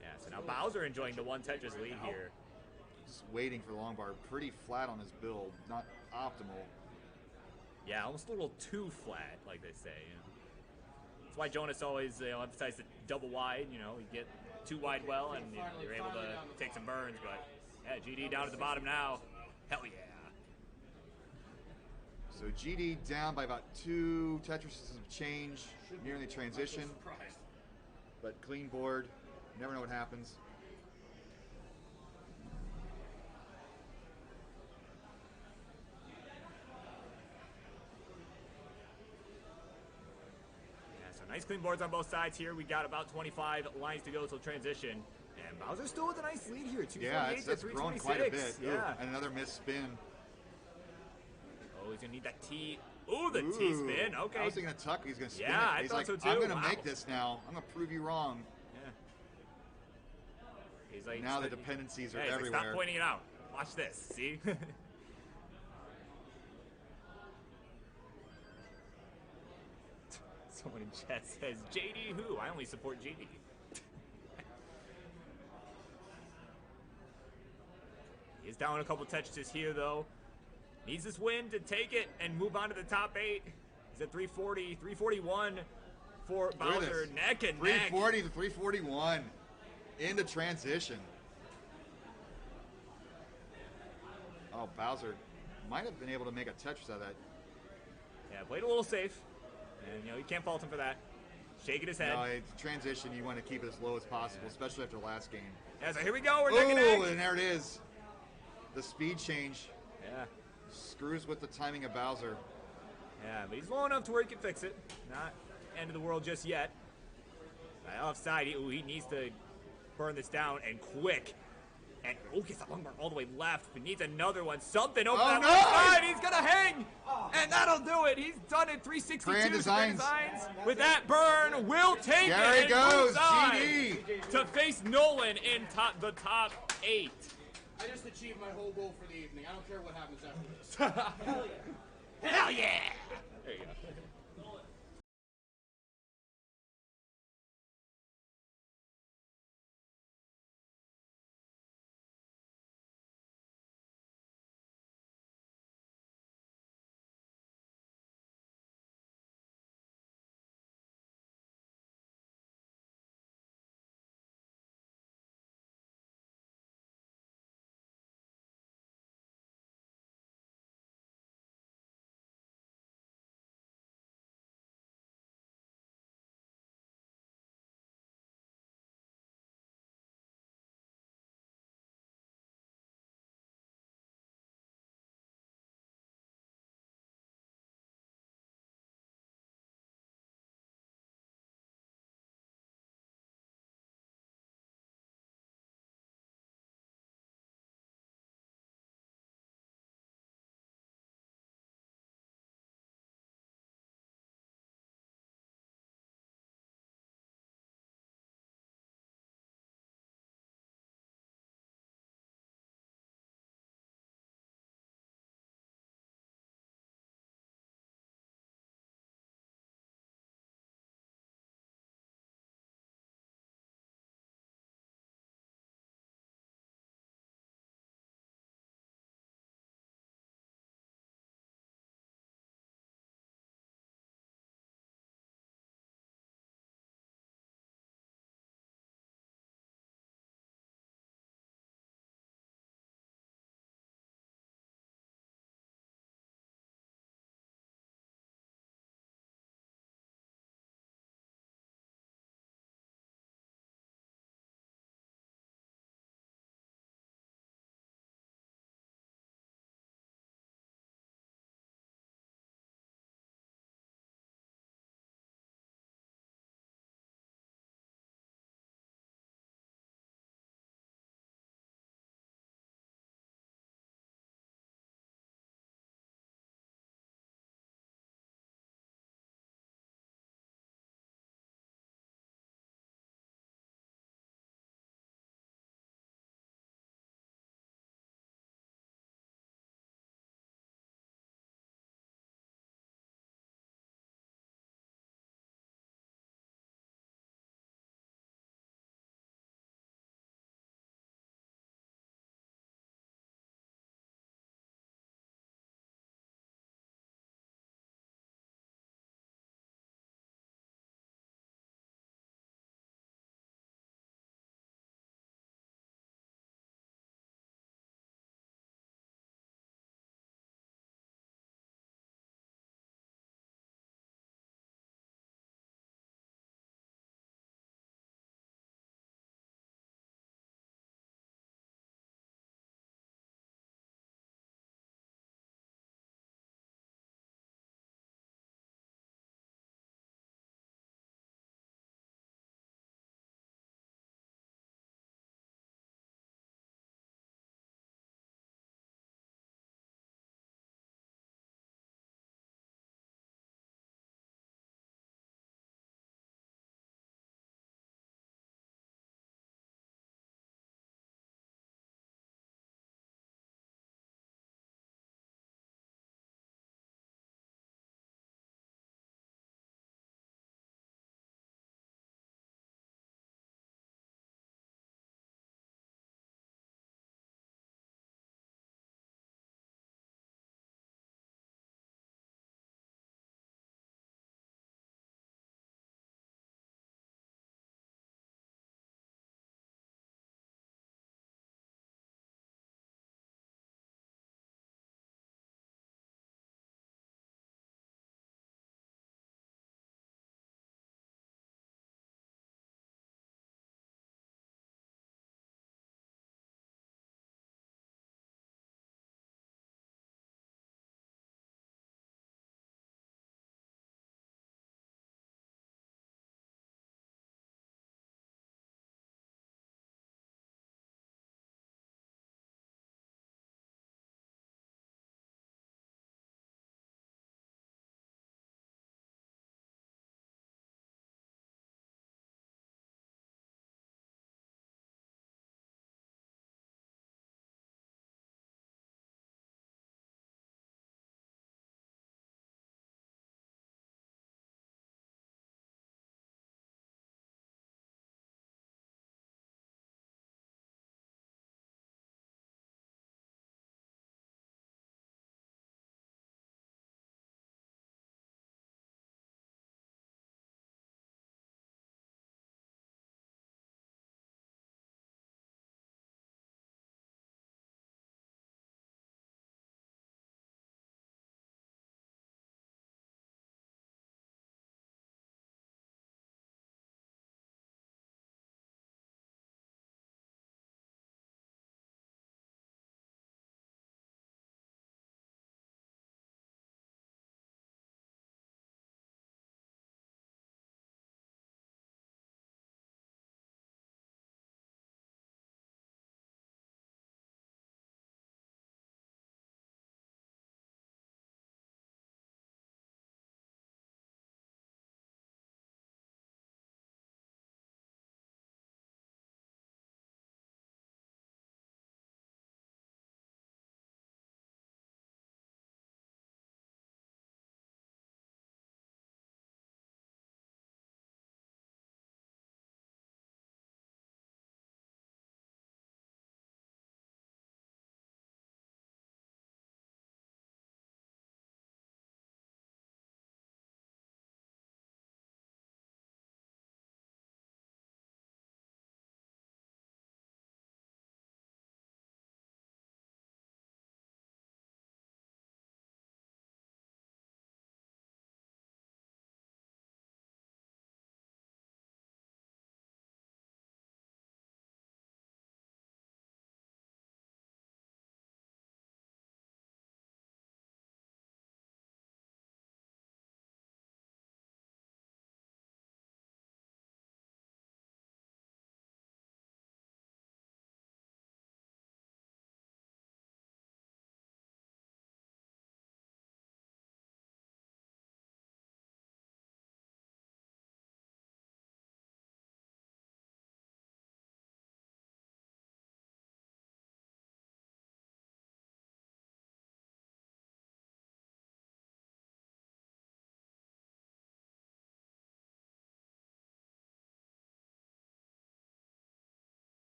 Speaker 6: Yeah, so now Bowser enjoying the one Tetris lead here.
Speaker 1: Just waiting for the long bar. Pretty flat on his build. Not optimal.
Speaker 6: Yeah, almost a little too flat, like they say. You know? That's why Jonas always emphasized the double wide. You know, you get too wide well, and you're able to take some burns. But yeah, GD down at the bottom now. Hell yeah.
Speaker 1: So GD down by about 2 Tetrises of change nearing the transition. But clean board. Never know what happens.
Speaker 6: Nice clean boards on both sides here. We got about 25 lines to go till transition. And Bowser's still with a nice lead here. 248
Speaker 1: Yeah,
Speaker 6: to
Speaker 1: that's grown quite a bit.
Speaker 6: 326.
Speaker 1: Ooh,
Speaker 6: Yeah.
Speaker 1: and another missed spin.
Speaker 6: Oh, he's going to need that T. Ooh, the T spin. Okay.
Speaker 1: I was thinking a tuck. He's going to spin
Speaker 6: Yeah,
Speaker 1: it.
Speaker 6: I
Speaker 1: He's
Speaker 6: thought
Speaker 1: like,
Speaker 6: so too.
Speaker 1: I'm going to
Speaker 6: Wow.
Speaker 1: make this now. I'm going to prove you wrong.
Speaker 6: Yeah. He's like,
Speaker 1: Now the dependencies are
Speaker 6: he's like,
Speaker 1: everywhere.
Speaker 6: stop pointing it out. Watch this. See? Someone in chat says, JD who? I only support JD. He's down a couple Tetrises here, though. Needs this win to take it and move on to the top 8. He's at 340, 341 for Bowser. Neck and neck.
Speaker 1: 340 to 341 into transition. Oh, Bowser might have been able to make a Tetris out of that.
Speaker 6: Yeah, played a little safe. And, you can't fault him for that. Shaking his head.
Speaker 1: No, it's transition. You want to keep it as low as possible, especially after last game.
Speaker 6: Yeah, so here we go. We're neck and neck.
Speaker 1: Oh, and there it is. The speed change.
Speaker 6: Yeah.
Speaker 1: Screws with the timing of Bowser.
Speaker 6: Yeah, but he's low enough to where he can fix it. Not end of the world just yet. Offside, he needs to burn this down and quick. And gets that long bar all the way left. He needs another one. Something over that
Speaker 1: no!
Speaker 6: left side. He's gonna hang, and that'll do it. He's done it. 362.
Speaker 1: Grand Designs.
Speaker 6: With that burn, will take
Speaker 1: There
Speaker 6: it.
Speaker 1: he goes,
Speaker 6: moves on
Speaker 1: GD.
Speaker 6: to face Nolan in the top 8.
Speaker 3: I just achieved my whole goal for the evening. I don't care what happens after this.
Speaker 6: Hell yeah! There you go.